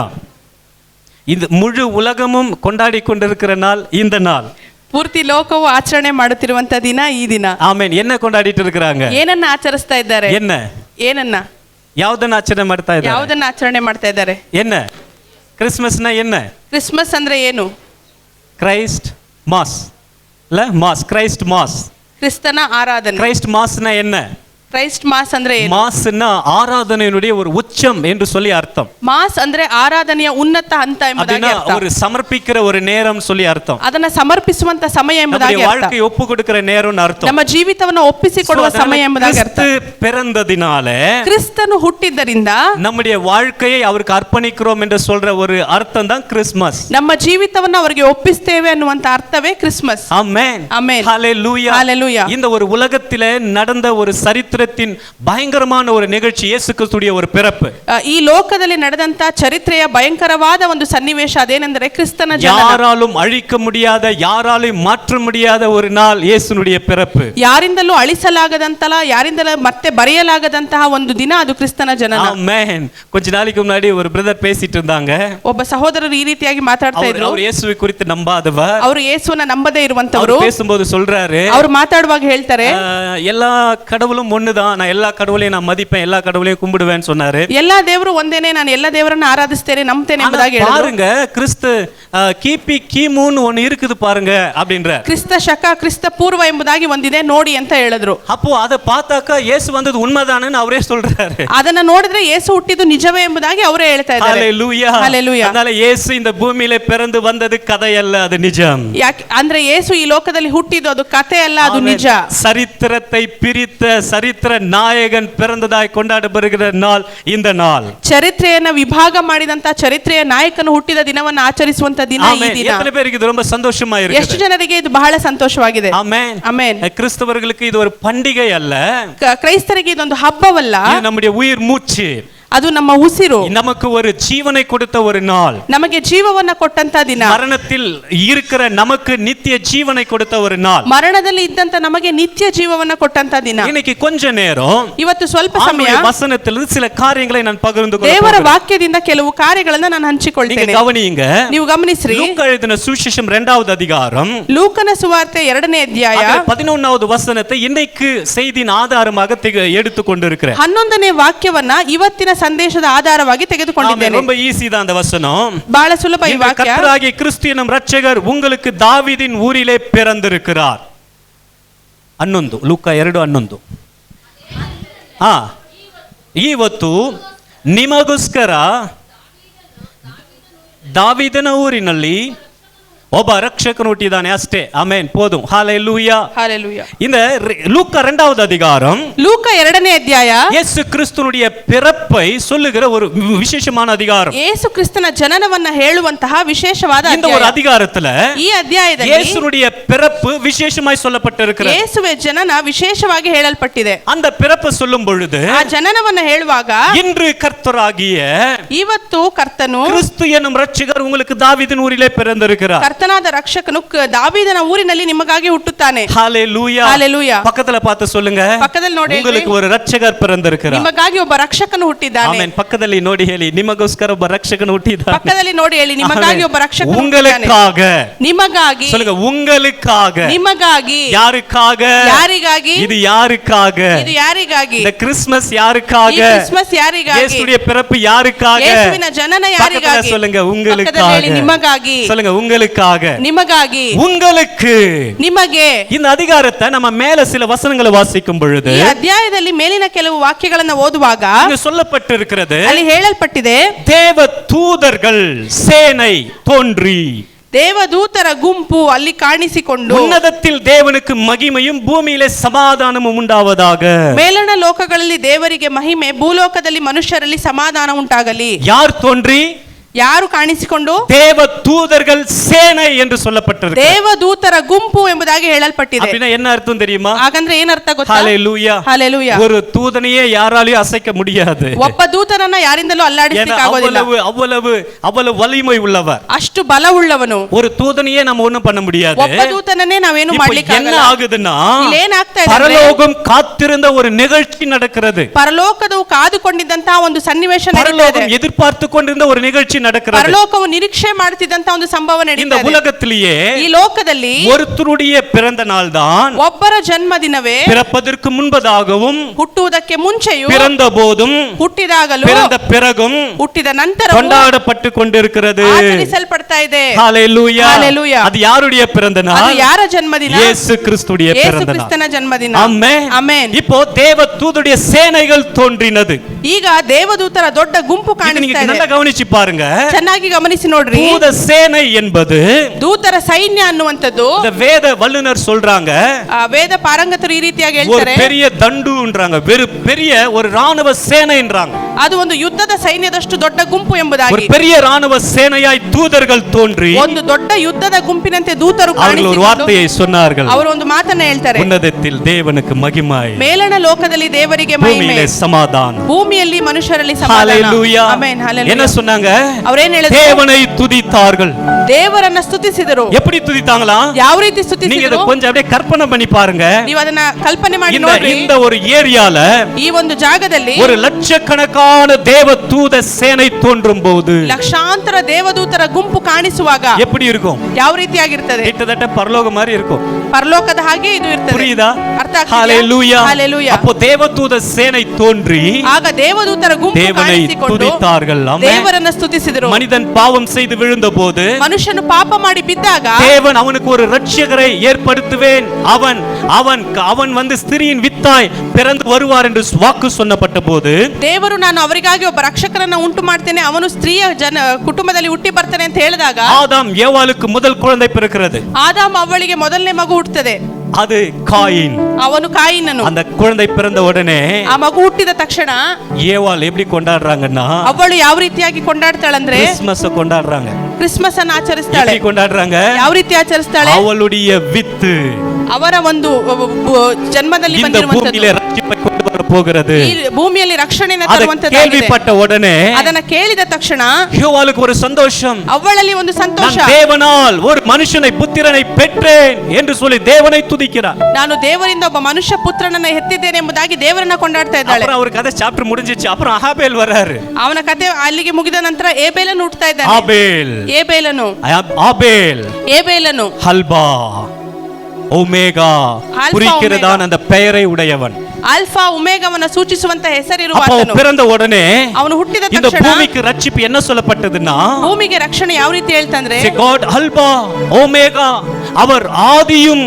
ಇದು ಮುಳು ಉಲಗமும் ಕೊಂಡಾಡಿ ಕೊಂಡಿರುக்கிற நாள் இந்த நாள். ಪೂರ್ತಿ ಲೋಕವು ಆಚರಣೆ ಮಾಡುತ್ತಿರುವಂತ ದಿನ ಈ ದಿನ. ಆಮೆನ್. என்ன கொண்டாடிட்டு இருக்காங்க? ಏನನ್ನ ಆಚರಿಸ್ತಾ ಇದ್ದಾರೆ? ಏನನ್ನ? ಯಾವುದನ್ನ ಆಚರಣೆ ಮಾಡ್ತಾ ಇದ್ದಾರೆ? ಯಾವುದನ್ನ ಆಚರಣೆ ಮಾಡ್ತಾ ಇದ್ದಾರೆ? என்ன? ಕ್ರಿಸ್ಮಸ್ನ என்ன? ಕ್ರಿಸ್ಮಸ್ ಅಂದ್ರೆ ಏನು? Christ mass. Mass. Christ mass. ಕ್ರಿಸ್ತನ ಆರಾಧನೆ. ಕ್ರೈಸ್ಟ್ ಮಾಸ್ನ என்ன? ಕ್ರೈಸ್ಟ್ ಮಾಸ್ ಅಂದ್ರೆ ಏನು? மாஸ்னா ஆராதனையினுடைய ஒரு உச்சம் என்று சொல்லி அர்த்தம். ಮಾಸ್ ಅಂದ್ರೆ ಆರಾಧನೆಯ ಉನ್ನತ ಹಂತ ಎಂಬುದಾಗಿ ಅರ್ಥ. ஒரு சமர்ப்பிக்கிற ஒரு நேரம் சொல்லி ಅರ್ಥ. ಅದನ್ನ ಸಮರ್ಪಿಸುವಂತ ಸಮಯ ಎಂಬುದಾಗಿ ಅರ್ಥ. வாழ்க்கை ஒப்பு கொடுக்கிற நேரம்னு ಅರ್ಥ. ನಮ್ಮ ಜೀವಿತವನ್ನು ಒಪ್ಪಿಸಿಕೊಡುವ ಸಮಯ ಎಂಬುದಾಗಿ ಅರ್ಥ. கிறிஸ்து பிறந்ததினாலே, ಕ್ರಿಸ್ತನು ಹುಟ್ಟಿದ್ದರಿಂದ நம்முடைய வாழ்க்கையை அவருக்கு அர்ப்பணிக்கிறோம் என்று சொல்ற ஒரு அர்த்தம் தான் கிறிஸ்மஸ். ನಮ್ಮ ಜೀವಿತವನ್ನು ಅವರಿಗೆ ಒಪ್ಪಿಸ್ತೇವೆ ಅನ್ನುವಂತ ಅರ್ಥವೇ ಕ್ರಿಸ್ಮಸ್. ಆಮೆನ್. ಆಮೆನ್. ஹல்லேலூயா. ஹல்லேலூயா. இந்த ஒரு உலகத்திலே நடந்த ஒரு சரித்திரத்தின் பயங்கரமான ஒரு நிகழ்ச்சி இயேசு கிறிஸ்துடைய ஒரு பிறப்பு. ಈ ಲೋಕದಲ್ಲಿ ನಡೆದಂತ ಚರಿತ್ರೆಯ ಭಯಂಕರವಾದ ಒಂದು ಸನ್ನಿವೇಶ ಅದೇನೆಂದರೆ ಕ್ರಿಸ್ತನ ಜನನ. யாராலும் அழிக்க முடியாத, யாராலும் மாற்ற முடியாத ஒரு நாள் இயேசுனுடைய பிறப்பு. ಯಾರಿಂದಲೂ ಅಳಿಸಲಾಗದಂತಲ್ಲ, ಯಾರಿಂದಲೂ ಮತ್ತೆ ಬರೆಯಲಾಗದಂತಹ ಒಂದು ದಿನ ಅದು ಕ್ರಿಸ್ತನ ಜನನ. ಆಮೆನ್. கொஞ்ச நாளைக்கு முன்னாடி ஒரு பிரதர் பேசிட்டு இருந்தாங்க. ಒಬ್ಬ ಸಹೋದರರು ಈ ರೀತಿಯಾಗಿ ಮಾತಾಡ್ತಾ ಇದ್ರು. ಅವರು ಯೇಸುவை குறித்து ನಂಬಾದவர். ಅವರು ಯೇಸುವನ್ನ ನಂಬದೇ ಇರುವಂತವರು. பேசும்போது சொல்றாரு, ಅವರು ಮಾತಾಡುವಾಗ ಹೇಳ್ತಾರೆ, எல்லா கடவுளும் ஒண்ணுதான், நான் எல்லா கடவுளையும் நான் மதிப்பேன், எல்லா கடவுளையும் கும்பிடுவேன்னு சொன்னாரு. ಎಲ್ಲಾ ದೇವರು ಒಂದೇನೆ, ನಾನು ಎಲ್ಲಾ ದೇವರನ್ನ ಆರಾಧಿಸ್ತೇನೆ, ನಂಬ್ತೇನೆ ಎಂಬುದಾಗಿ ಹೇಳಿದ್ರು. பாருங்க, கிறிஸ்து கிபி கிமுன்னு ஒன்னு இருக்குது பாருங்க அப்படின்ற. ಕ್ರಿಸ್ತ ಶಕ ಕ್ರಿಸ್ತ ಪೂರ್ವ ಎಂಬುದಾಗಿ ಒಂದಿದೆ ನೋಡಿ ಅಂತ ಹೇಳಿದ್ರು. அப்போ அதை பார்த்தாக்க இயேசு வந்தது உண்மைதானேன்னு அவரே சொல்றாரு. ಅದನ್ನ ನೋಡಿದ್ರೆ ಯೇಸು ಹುಟ್ಟಿದ್ದು ನಿಜವೇ ಎಂಬುದಾಗಿ ಅವರೇ ಹೇಳ್ತಾ ಇದ್ದಾರೆ. ஹல்லேலூயா. ஹல்லேலூயா. அதனால இயேசு இந்த பூமியிலே பிறந்து வந்தது கதையல்ல, அது நிஜம். ಅಂದ್ರೆ ಯೇಸು ಈ ಲೋಕದಲ್ಲಿ ಹುಟ್ಟಿದ್ದು ಅದು ಕಥೆ ಅಲ್ಲ, ಅದು ನಿಜ. சரித்திரத்தை பிரித்த சரித்திர நாயகன் பிறந்ததாய் கொண்டாடப்படுகிற நாள் இந்த நாள். ಚರಿತ್ರೆಯನ್ನ ವಿಭಾಗ ಮಾಡಿದಂತ ಚರಿತ್ರೆಯ ನಾಯಕನು ಹುಟ್ಟಿದ ದಿನವನ್ನು ಆಚರಿಸುವಂತ ದಿನ ಈ ದಿನ. எத்தனை பேருக்கு இது ரொம்ப சந்தோஷமா இருக்கு? ಎಷ್ಟು ಜನರಿಗೆ ಇದು ಬಹಳ ಸಂತೋಷವಾಗಿದೆ? ஆமென். ಆಮೆನ್. கிறிஸ்தவர்களுக்கு இது ஒரு பண்டிகை அல்ல, ಕ್ರೈಸ್ತರಿಗೆ ಇದೊಂದು ಹಬ್ಬವಲ್ಲ, இது நம்முடைய உயிர் மூச்சு. ಅದು ನಮ್ಮ ಉಸಿರು, நமக்கு ஒரு ஜீவனை கொடுத்த ஒரு நாள், ನಮಗೆ ಜೀವವನ್ನ ಕೊಟ್ಟಂತ ದಿನ, மரணத்தில் இருக்கிற நமக்கு நித்திய ஜீவனை கொடுத்த ஒரு நாள், ಮರಣದಲ್ಲಿ ಇದ್ದಂತ ನಮಗೆ ನಿತ್ಯ ಜೀವವನ್ನ ಕೊಟ್ಟಂತ ದಿನ. இன்னைக்கு கொஞ்ச நேரம் ಇವತ್ತು ಸ್ವಲ್ಪ ಸಮಯ வசனத்திலிருந்து சில காரியங்களை நான் பகிர்ந்து ದೇವರ ವಾಕ್ಯದಿಂದ ಕೆಲವು ಕಾರ್ಯಗಳನ್ನ ನಾನು ಹಂಚಿಕೊಳ್ತೇನೆ. கவனியுங்க, ನೀವು ಗಮನಿಸ್ರಿ. லூக்கா எழுதின சுவிசேஷம் 2வது அதிகாரம், ಲೂಕನ ಸುವಾರ್ತೆ 2ನೇ ಅಧ್ಯಾಯ 11வது வசனத்தை இன்னைக்கு செய்தியின் ஆதாரமாக எடுத்துக் கொண்டிருக்கிறேன். 11ನೇ ವಾಕ್ಯವನ್ನ ಇವತ್ತಿನ ಸಂದೇಶದ ಆಧಾರವಾಗಿ ತೆಗೆದುಕೊಂಡಿದ್ದೇನೆ. ரொம்ப ஈஸி தான் அந்த வசனம், ಬಹಳ ಸುಲಭ ಈ ವಾಕ್ಯ. கர்த்தராகிய கிறிஸ்து என்னும் இரட்சகர் உங்களுக்கு தாவீதின் ஊரிலே பிறந்திருக்கிறார். 11 ಲೂಕಾ 2:11. ಇವತ್ತು ನಿಮಗೋಸ್ಕರ ದಾವೀದನ ಊರಿನಲ್ಲಿ ಒಬ್ಬ ರಕ್ಷಕನು ಹುಟ್ಟಿದ್ದಾನೆ, ಅಷ್ಟೇ. ಆಮೆನ್, போதும். ஹalleluya, ஹalleluya. இந்த லூக்கா 2வது அதிகாரம், லூக்கா 2ನೇ ಅಧ್ಯಾಯ இயேசு கிறிஸ்துனுடைய பிறப்பை சொல்லுகிற ஒரு விசேஷமான அதிகாரம். ಯೇಸು ಕ್ರಿಸ್ತನ ಜನನವನ್ನ ಹೇಳುವಂತಹ ವಿಶೇಷವಾದ இந்த ஒரு அதிகாரத்துல ಈ ಅಧ್ಯಾಯದಲ್ಲಿ இயேசுனுடைய பிறப்பு விசேஷமாய் சொல்லப்பட்டிருக்கிறது. ಯೇಸುವಿನ ಜನನ ವಿಶೇಷವಾಗಿ ಹೇಳಲ್ಪಟ್ಟಿದೆ. அந்த பிறப்பை சொல்லும் பொழுது, ಆ ಜನನವನ್ನ ಹೇಳುವಾಗ, இன்று கர்த்தராகிய ಇವತ್ತು ಕರ್ತನು கிறிஸ்து என்னும் இரட்சகர் உங்களுக்கு தாவீதின் ஊரிலே பிறந்திருக்கிறார். ಕರ್ತನಾದ ರಕ್ಷಕನು ದಾವೀದನ ಊರಿನಲ್ಲಿ ನಿಮಗಾಗಿ ಹುಟ್ಟುತ್ತಾನೆ. ஹalleluya, ஹalleluya. பக்கத்துல பார்த்து சொல்லுங்க, ಪಕ್ಕದಲ್ಲಿ ನೋಡಿ, உங்களுக்கு ஒரு இரட்சகர் பிறந்திருக்கிறார். ನಿಮಗಾಗಿ ಒಬ್ಬ ರಕ್ಷಕನು ಹುಟ್ಟಿದ್ದಾನೆ. ಆಮೆನ್. ಪಕ್ಕದಲ್ಲಿ ನೋಡಿ ಹೇಳಿ, ನಿಮಗೋಸ್ಕರ ಒಬ್ಬ ರಕ್ಷಕನು ಹುಟ್ಟಿದ್ದಾನೆ. ಪಕ್ಕದಲ್ಲಿ ನೋಡಿ ಹೇಳಿ, ನಿಮಗಾಗಿ ಒಬ್ಬ ರಕ್ಷಕನು ಹುಟ್ಟಿದ್ದಾನೆ. உங்களுக்காக, ನಿಮಗಾಗಿ. சொல்லுங்க, உங்களுக்காக. ನಿಮಗಾಗಿ. யாருக்காக? ಯಾರಿಗಾಗಿ? இது யாருக்காக? ಇದು ಯಾರಿಗಾಗಿ? இந்த கிறிஸ்மஸ் யாருக்காக? ಈ ಕ್ರಿಸ್ಮಸ್ ಯಾರಿಗಾಗಿ? இயேசுவின் பிறப்பு யாருக்காக? ಯೇಸುವಿನ ಜನನ ಯಾರಿಗಾಗಿ? சொல்லுங்க, உங்களுக்காக. ನಿಮಗಾಗಿ. சொல்லுங்க, உங்களுக்காக. ನಿಮಗಾಗಿ. உங்களுக்கு. ನಿಮಗೆ. இந்த அதிகாரத்தை நம்ம மேல சில வசனங்களை வாசிக்கும் பொழுது, ಈ ಅಧ್ಯಾಯದಲ್ಲಿ ಮೇಲಿನ ಕೆಲವು ವಾಕ್ಯಗಳನ್ನು ಓದುವಾಗ இங்க சொல்லப்பட்டிருக்கிறது, ಅಲ್ಲಿ ಹೇಳಲ್ಪಟ್ಟಿದೆ, தேவ தூதர்கள் சேனை தோன்றி, ದೇವದೂತರ ಗುಂಪು ಅಲ್ಲಿ ಕಾಣಿಸಿಕೊಂಡು, ಉನ್ನತத்தில் தேவனுக்கு மகிமையும் பூமியிலே சமாதானமும் உண்டாவதாக. ಮೇಲಣ ಲೋಕಗಳಲ್ಲಿ ದೇವರಿಗೆ ಮಹಿಮೆ, ಭೂಲೋಕದಲ್ಲಿ ಮನುಷ್ಯರಲ್ಲಿ ಸಮಾಧಾನ ಉಂಟಾಗಲಿ. யார் தோன்றி? ಯಾರು ಕಾಣಿಸಿಕೊಂಡು? தேவ தூதர்கள் சேனை என்று சொல்லப்பட்டிருக்கு. ದೇವದೂತರ ಗುಂಪು ಎಂಬುದಾಗಿ ಹೇಳಲ್ಪಟ್ಟಿದೆ. அப்படினா என்ன அர்த்தம் தெரியுமா? ಹಾಗಂದ್ರೆ ಏನರ್ಥ ಗೊತ್ತಾ? ஹalleluya, ஹalleluya. ஒரு தூதனையே யாராலையும் அசைக்க முடியாது. ಒಬ್ಬ ದೂತನನ್ನ ಯಾರಿಂದಲೂ ಅಲ್ಲಾಡಿಸಲಿಕ್ಕೆ ಆಗೋದಿಲ್ಲ. அவ்வளவு வலிமை உள்ளவர், ಅಷ್ಟು ಬಲವುಳ್ಳವನು. ஒரு தூதனையே நம்ம ஒண்ணும் பண்ண முடியாது. ಒಬ್ಬ ದೂತನನ್ನೇ ನಾವೇನು ಮಾಡ್ಲಿಕ್ಕೆ என்ன ಆಗಲ್ಲ. ஆகுதுன்னா, ಇಲ್ಲಿ ಏನಾಗ್ತಾ ಇದೆ? பரலோகம் காத்திருந்த ஒரு நிகழ்ச்சி நடக்கிறது. ಪರಲೋಕವು ಕಾದುಕೊಂಡಿದ್ದಂತಹ ಒಂದು ಸನ್ನಿವೇಶ ನಡೀತಾ ಇದೆ. பரலோகம் எதிர்பார்த்து கொண்டிருந்த ஒரு நிகழ்ச்சி நடக்கிறது. ಪರಲೋಕವು ನಿರೀಕ್ಷೆ ಮಾಡುತ್ತಿದ್ದಂತ ಒಂದು ಸಂಭವ இந்த ನಡೀತಾ ಇದೆ. உலகத்திலேயே, ಈ ಲೋಕದಲ್ಲಿ ஒருத்தருடைய பிறந்த நாள் தான் ಒಬ್ಬರ ಜನ್ಮದಿನವೇ பிறப்பதற்கு முன்பதாகவும், ಹುಟ್ಟುವುದಕ್ಕೆ ಮುಂಚೆಯೂ, பிறந்த போதும், ಹುಟ್ಟಿದಾಗಲೂ, பிறந்த பிறகும் ಹುಟ್ಟಿದ ನಂತರ கொண்டாடப்பட்டு கொண்டிருக்கிறது. ಆಚರಿಸಲ್ಪಡ್ತಾ ಇದೆ. ஹalleluya, ஹalleluya. அது யாருடைய பிறந்த ಅದು நாள்? ಯಾರ ಜನ್ಮದಿನ? இயேசு கிறிஸ்துடைய ಯೇಸು பிறந்த நாள். ಕ್ರಿಸ್ತನ ಜನ್ಮದಿನ. ஆமென், ಆಮೆನ್. இப்போ தேவ தூதருடைய சேனைகள் தோன்றினது. ಈಗ ದೇವದೂತರ ದೊಡ್ಡ ಗುಂಪು ಕಾಣಿಸ್ತಾ நீங்க ಇದೆ. நல்லா கவனிச்சு பாருங்க. ಚೆನ್ನಾಗಿ ಗಮನಿಸಿ ನೋಡ್ರಿ. தூத சேனை என்பது, ದೂತರ ಸೈನ್ಯ ಅನ್ನುವಂಥದ್ದು, இந்த வேத வல்லுனர் சொல்றாங்க, ವೇದ ಪಾರಂಗತರು ಈ ರೀತಿಯಾಗಿ ஒரு ಹೇಳ್ತಾರೆ, பெரிய தண்டுன்றாங்க, பெரிய ஒரு ராணுவ சேனைன்றாங்க. ಅದು ಒಂದು ಯುದ್ಧದ ಸೈನ್ಯದಷ್ಟು ದೊಡ್ಡ ಗುಂಪು ஒரு ಎಂಬುದಾಗಿ. பெரிய ராணுவ சேனையாய் தூதர்கள் தோன்றி ಒಂದು ದೊಡ್ಡ ಯುದ್ಧದ ಗುಂಪಿನಂತೆ ದೂತರು அவர்கள் ஒரு வார்த்தையை சொன்னார்கள். ಅವರು ಒಂದು ಮಾತನ್ನ ಹೇಳ್ತಾರೆ, உன்னதத்தில் தேவனுக்கு மகிமை, ಮೇಲಣ ಲೋಕದಲ್ಲಿ ದೇವರಿಗೆ ಮಹಿಮೆ, பூமியிலே சமாதானம். ಭೂಮಿಯಲ್ಲಿ ಮನುಷ್ಯರಲ್ಲಿ ಸಮಾಧಾನ. ஹalleluya. ಆಮೆನ್, ಹalleluya. என்ன சொன்னாங்க? ಅವರೇನು ಹೇಳಿದ್ರು? தேவனை துதித்தார்கள். ದೇವರನ್ನ ಸ್ತುತಿಸಿದರು. எப்படி துதித்தாங்களா? ಯಾವ ರೀತಿ நீங்க ಸ್ತುತಿಸಿದರು? இத கொஞ்சம் அப்படியே கற்பனை பண்ணி பாருங்க. ನೀವು ಅದನ್ನ ಕಲ್ಪನೆ ಮಾಡಿ ನೋಡ್ರಿ. இந்த ஒரு ஏரியால, ಈ ಒಂದು ಜಾಗದಲ್ಲಿ ஒரு லட்சக்கணக்கான தேவ தூத சேனை தோன்றும் போது ಲಕ್ಷಾಂತರ ದೇವದೂತರ ಗುಂಪು ಕಾಣಿಸುವಾಗ எப்படி இருக்கும்? ಯಾವ ರೀತಿಯಾಗಿರ್ತದೆ? கிட்டத்தட்ட பரலோக மாதிரி இருக்கும். ಪರಲೋಕದ ಹಾಗೆ ಇದು ಇರ್ತದೆ. புரியுதா? ಅರ್ಥ ಆಗ್ತಿದೆಯಾ? ஹalleluya. ಹalleluya. அப்போ தேவதூத சேனை தோன்றி ಆಗ ದೇವದೂತರ ಗುಂಪು தேவனை ಕಾಣಿಸಿಕೊಂಡು துதித்தார்கள். ஆமென். ದೇವರನ್ನ ಸ್ತುತಿಸಿದರು. மனிதன் பாவம் செய்து விழுந்தபோது ಮನುಷ್ಯನು ಪಾಪ ಮಾಡಿ ಬಿದ್ದಾಗ தேவன் அவனுக்கு ஒரு இரட்சகரை ஏற்படுத்துவேன், அவன் வந்து ஸ்திரீயின் வித்தாய் பிறந்து வருவார் என்று வாக்கு சொன்னப்பட்ட போது, ದೇವರು ನಾನು ಅವರಿಗಾಗಿ ಒಬ್ಬ ರಕ್ಷಕರನ್ನ ಉಂಟು ಮಾಡ್ತೇನೆ, ಅವನು ಸ್ತ್ರೀಯ ಕುಟುಂಬದಲ್ಲಿ ಹುಟ್ಟಿ ಬರ್ತಾನೆ ಅಂತ ಹೇಳಿದಾಗ, ஆதாம் ஏவாளுக்கு முதல் குழந்தை பிறக்கிறது. ಆದಾಮ್ ಅವಳಿಗೆ ಮೊದಲನೇ ಮಗು ಹುಟ್ಟುತ್ತದೆ. அது காயின். ಅವನು ಕಾಯಿನನು. அந்த குழந்தை பிறந்த உடனே ಆ ಮಗು ಹುಟ್ಟಿದ ತಕ್ಷಣ ஏவாள் எப்படி கொண்டாடுறாங்கன்னா, ಅವಳು ಯಾವ ರೀತಿಯಾಗಿ ಕೊಂಡಾಡ್ತಾಳಂದ್ರೆ கிறிஸ்மஸ் கொண்டாடுறாங்க. ಕ್ರಿಸ್ಮಸ್ ಅನ್ನು ಆಚರಿಸ್ತಾಳೆ. எப்படி கொண்டாடுறாங்க? ಯಾವ ರೀತಿ ಆಚರಿಸ್ತಾಳೆ? அவளுடைய வித்து, ಅವರ ಒಂದು ಜನ್ಮದಲ್ಲಿ இந்த பூமியிலே ரட்சிப்பை கொண்டு வர போகிறது. ಈ ಭೂಮಿಯಲ್ಲಿ ರಕ್ಷಣೆಯನ್ನು அதை ತರುವಂತದ್ದಾಗಿದೆ. கேள்விப்பட்ட உடனே ಅದನ್ನ ಕೇಳಿದ ತಕ್ಷಣ யோவாளுக்கு ஒரு சந்தோஷம். ಅವಳಲ್ಲಿ ಒಂದು ಸಂತೋಷ. நான் தேவனால் ஒரு மனுஷனை புத்திரனை பெற்றேன் என்று சொல்லி தேவனை துதிக்கிறார். ನಾನು ದೇವರಿಂದ ಒಬ್ಬ ಮನುಷ್ಯ ಪುತ್ರನನ್ನ ಹೆತ್ತಿದ್ದೇನೆ ಎಂಬುದಾಗಿ ದೇವರನ್ನ ಕೊಂಡಾಡ್ತಾ ಇದ್ದಾಳೆ. அப்புறம் அவர் கதை சாப்டர் முடிஞ்சிச்சு. அப்புறம் ஆபேல் வராரு. ಅವನ ಕಥೆ ಅಲ್ಲಿಗೆ ಮುಗಿದ ನಂತರ ಏಬೇಲನು ಹುಟ್ಟುತ್ತಾ ಇದ್ದಾನೆ. ಏಬೇಲನು அல்பா ஒமேகா குறிக்கிறதான அந்த பெயரை உடையவன். ಆಲ್ಫಾ ಒಮೆಗಾವನ್ನು ಸೂಚಿಸುವಂತ ಹೆಸರಿರುವಾತನು. பிறந்த உடனே ಅವನು ಹುಟ್ಟಿದ இந்த ತಕ್ಷಣ பூமிக்கு ரட்சிப்பு என்ன சொல்லப்பட்டதுன்னா, ಭೂಮಿಗೆ ರಕ್ಷಣೆ ಯಾವ ರೀತಿ ಹೇಳ್ತಂದ್ರೆ, God அல்பா ஒமேகா, அவர் ஆதியும்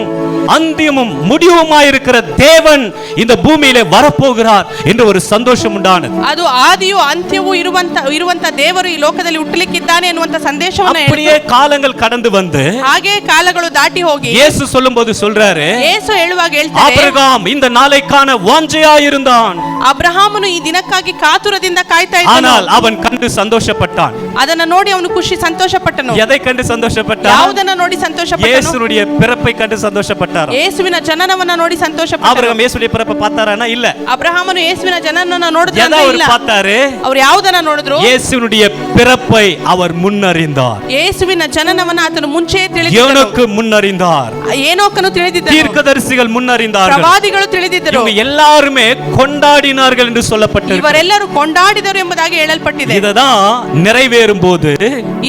அந்தியமும் முடிவுமாயிருக்கிற தேவன் இந்த பூமியிலே வரப்போகிறார் என்று ஒரு சந்தோஷம் உண்டானது. ಅದು ಆದಿಯು ಅಂತ್ಯವೂ ಇರುವಂತ ದೇವರು ಈ ಲೋಕದಲ್ಲಿ ಹುಟ್ಟಲಿಕ್ಕಿದ್ದಾನೆ ಎನ್ನುವಂತ ಸಂದೇಶವನ್ನು அப்படியே காலங்கள் கடந்து வந்து ಹಾಗೆ ಕಾಲಗಳು ದಾಟಿ ಹೋಗಿ இயேசு சொல்லும்போது சொல்றாரு, ಯೇಸು ಹೇಳುವಾಗ ಹೇಳ್ತಾರೆ, ஆபிரகாம் இந்த நாளைக்கான வாஞ்சையாயிருந்தான், ಅಬ್ರಹಾಮನು ಈ ದಿನಕ್ಕಾಗಿ ಕಾತುರದಿಂದ ಕಾಯ್ತಾ ಇದ್ದನು, ஆனால் அவன் கண்டு சந்தோஷப்பட்டான். ಅದನ್ನ ನೋಡಿ ಅವನು ಸಂತೋಷಪಟ್ಟನು. எதை கண்டு சந்தோஷப்பட்டான்? ಯಾವುದನ್ನ ನೋಡಿ ಸಂತೋಷಪಟ್ಟನು? இயேசுவுடைய பிறப்பை கண்டு சந்தோஷப்பட்டார். ಯೇಸುವಿನ ಜನನವನ್ನ ನೋಡಿ ಸಂತೋಷಪಟ್ಟನು. ஆபிரகாம் இயேசுவுடைய பிறப்பை பார்த்தாரானா? இல்ல. ಅಬ್ರಹಾಮನು ಯೇಸುವಿನ ಜನನನ್ನ ನೋಡಿದ್ರಾ? ಇಲ್ಲ. பார்த்தாரு. ಅವರು ಯಾವುದನ್ನ ನೋಡಿದ್ರು? இயேசுவுடைய பிறப்பை அவர் முன்னறிந்தார். ಯೇಸುವಿನ ಜನನವನ್ನ ಆತನು ಮುಂಚೆ ತಿಳಿದಿದ್ದನು. ஏனோக்கு முன்னறிந்தார். ಏನೋಕನು ತಿಳಿದಿದ್ದನು. தீர்க்கதரிசிகள் முன்னறிந்தார்கள். ಪ್ರವಾದಿಗಳು ತಿಳಿದಿದ್ದರು. இவங்க எல்லாரும் கொண்டாடினார்கள் என்று சொல்லப்பட்டிருக்கிறது. ಇವರೆಲ್ಲರೂ ಕೊಂಡಾಡಿದರು ಎಂಬುದಾಗಿ ಹೇಳಲ್ಪಟ್ಟಿದೆ. ಇದதான் நிறைவேறும் போது,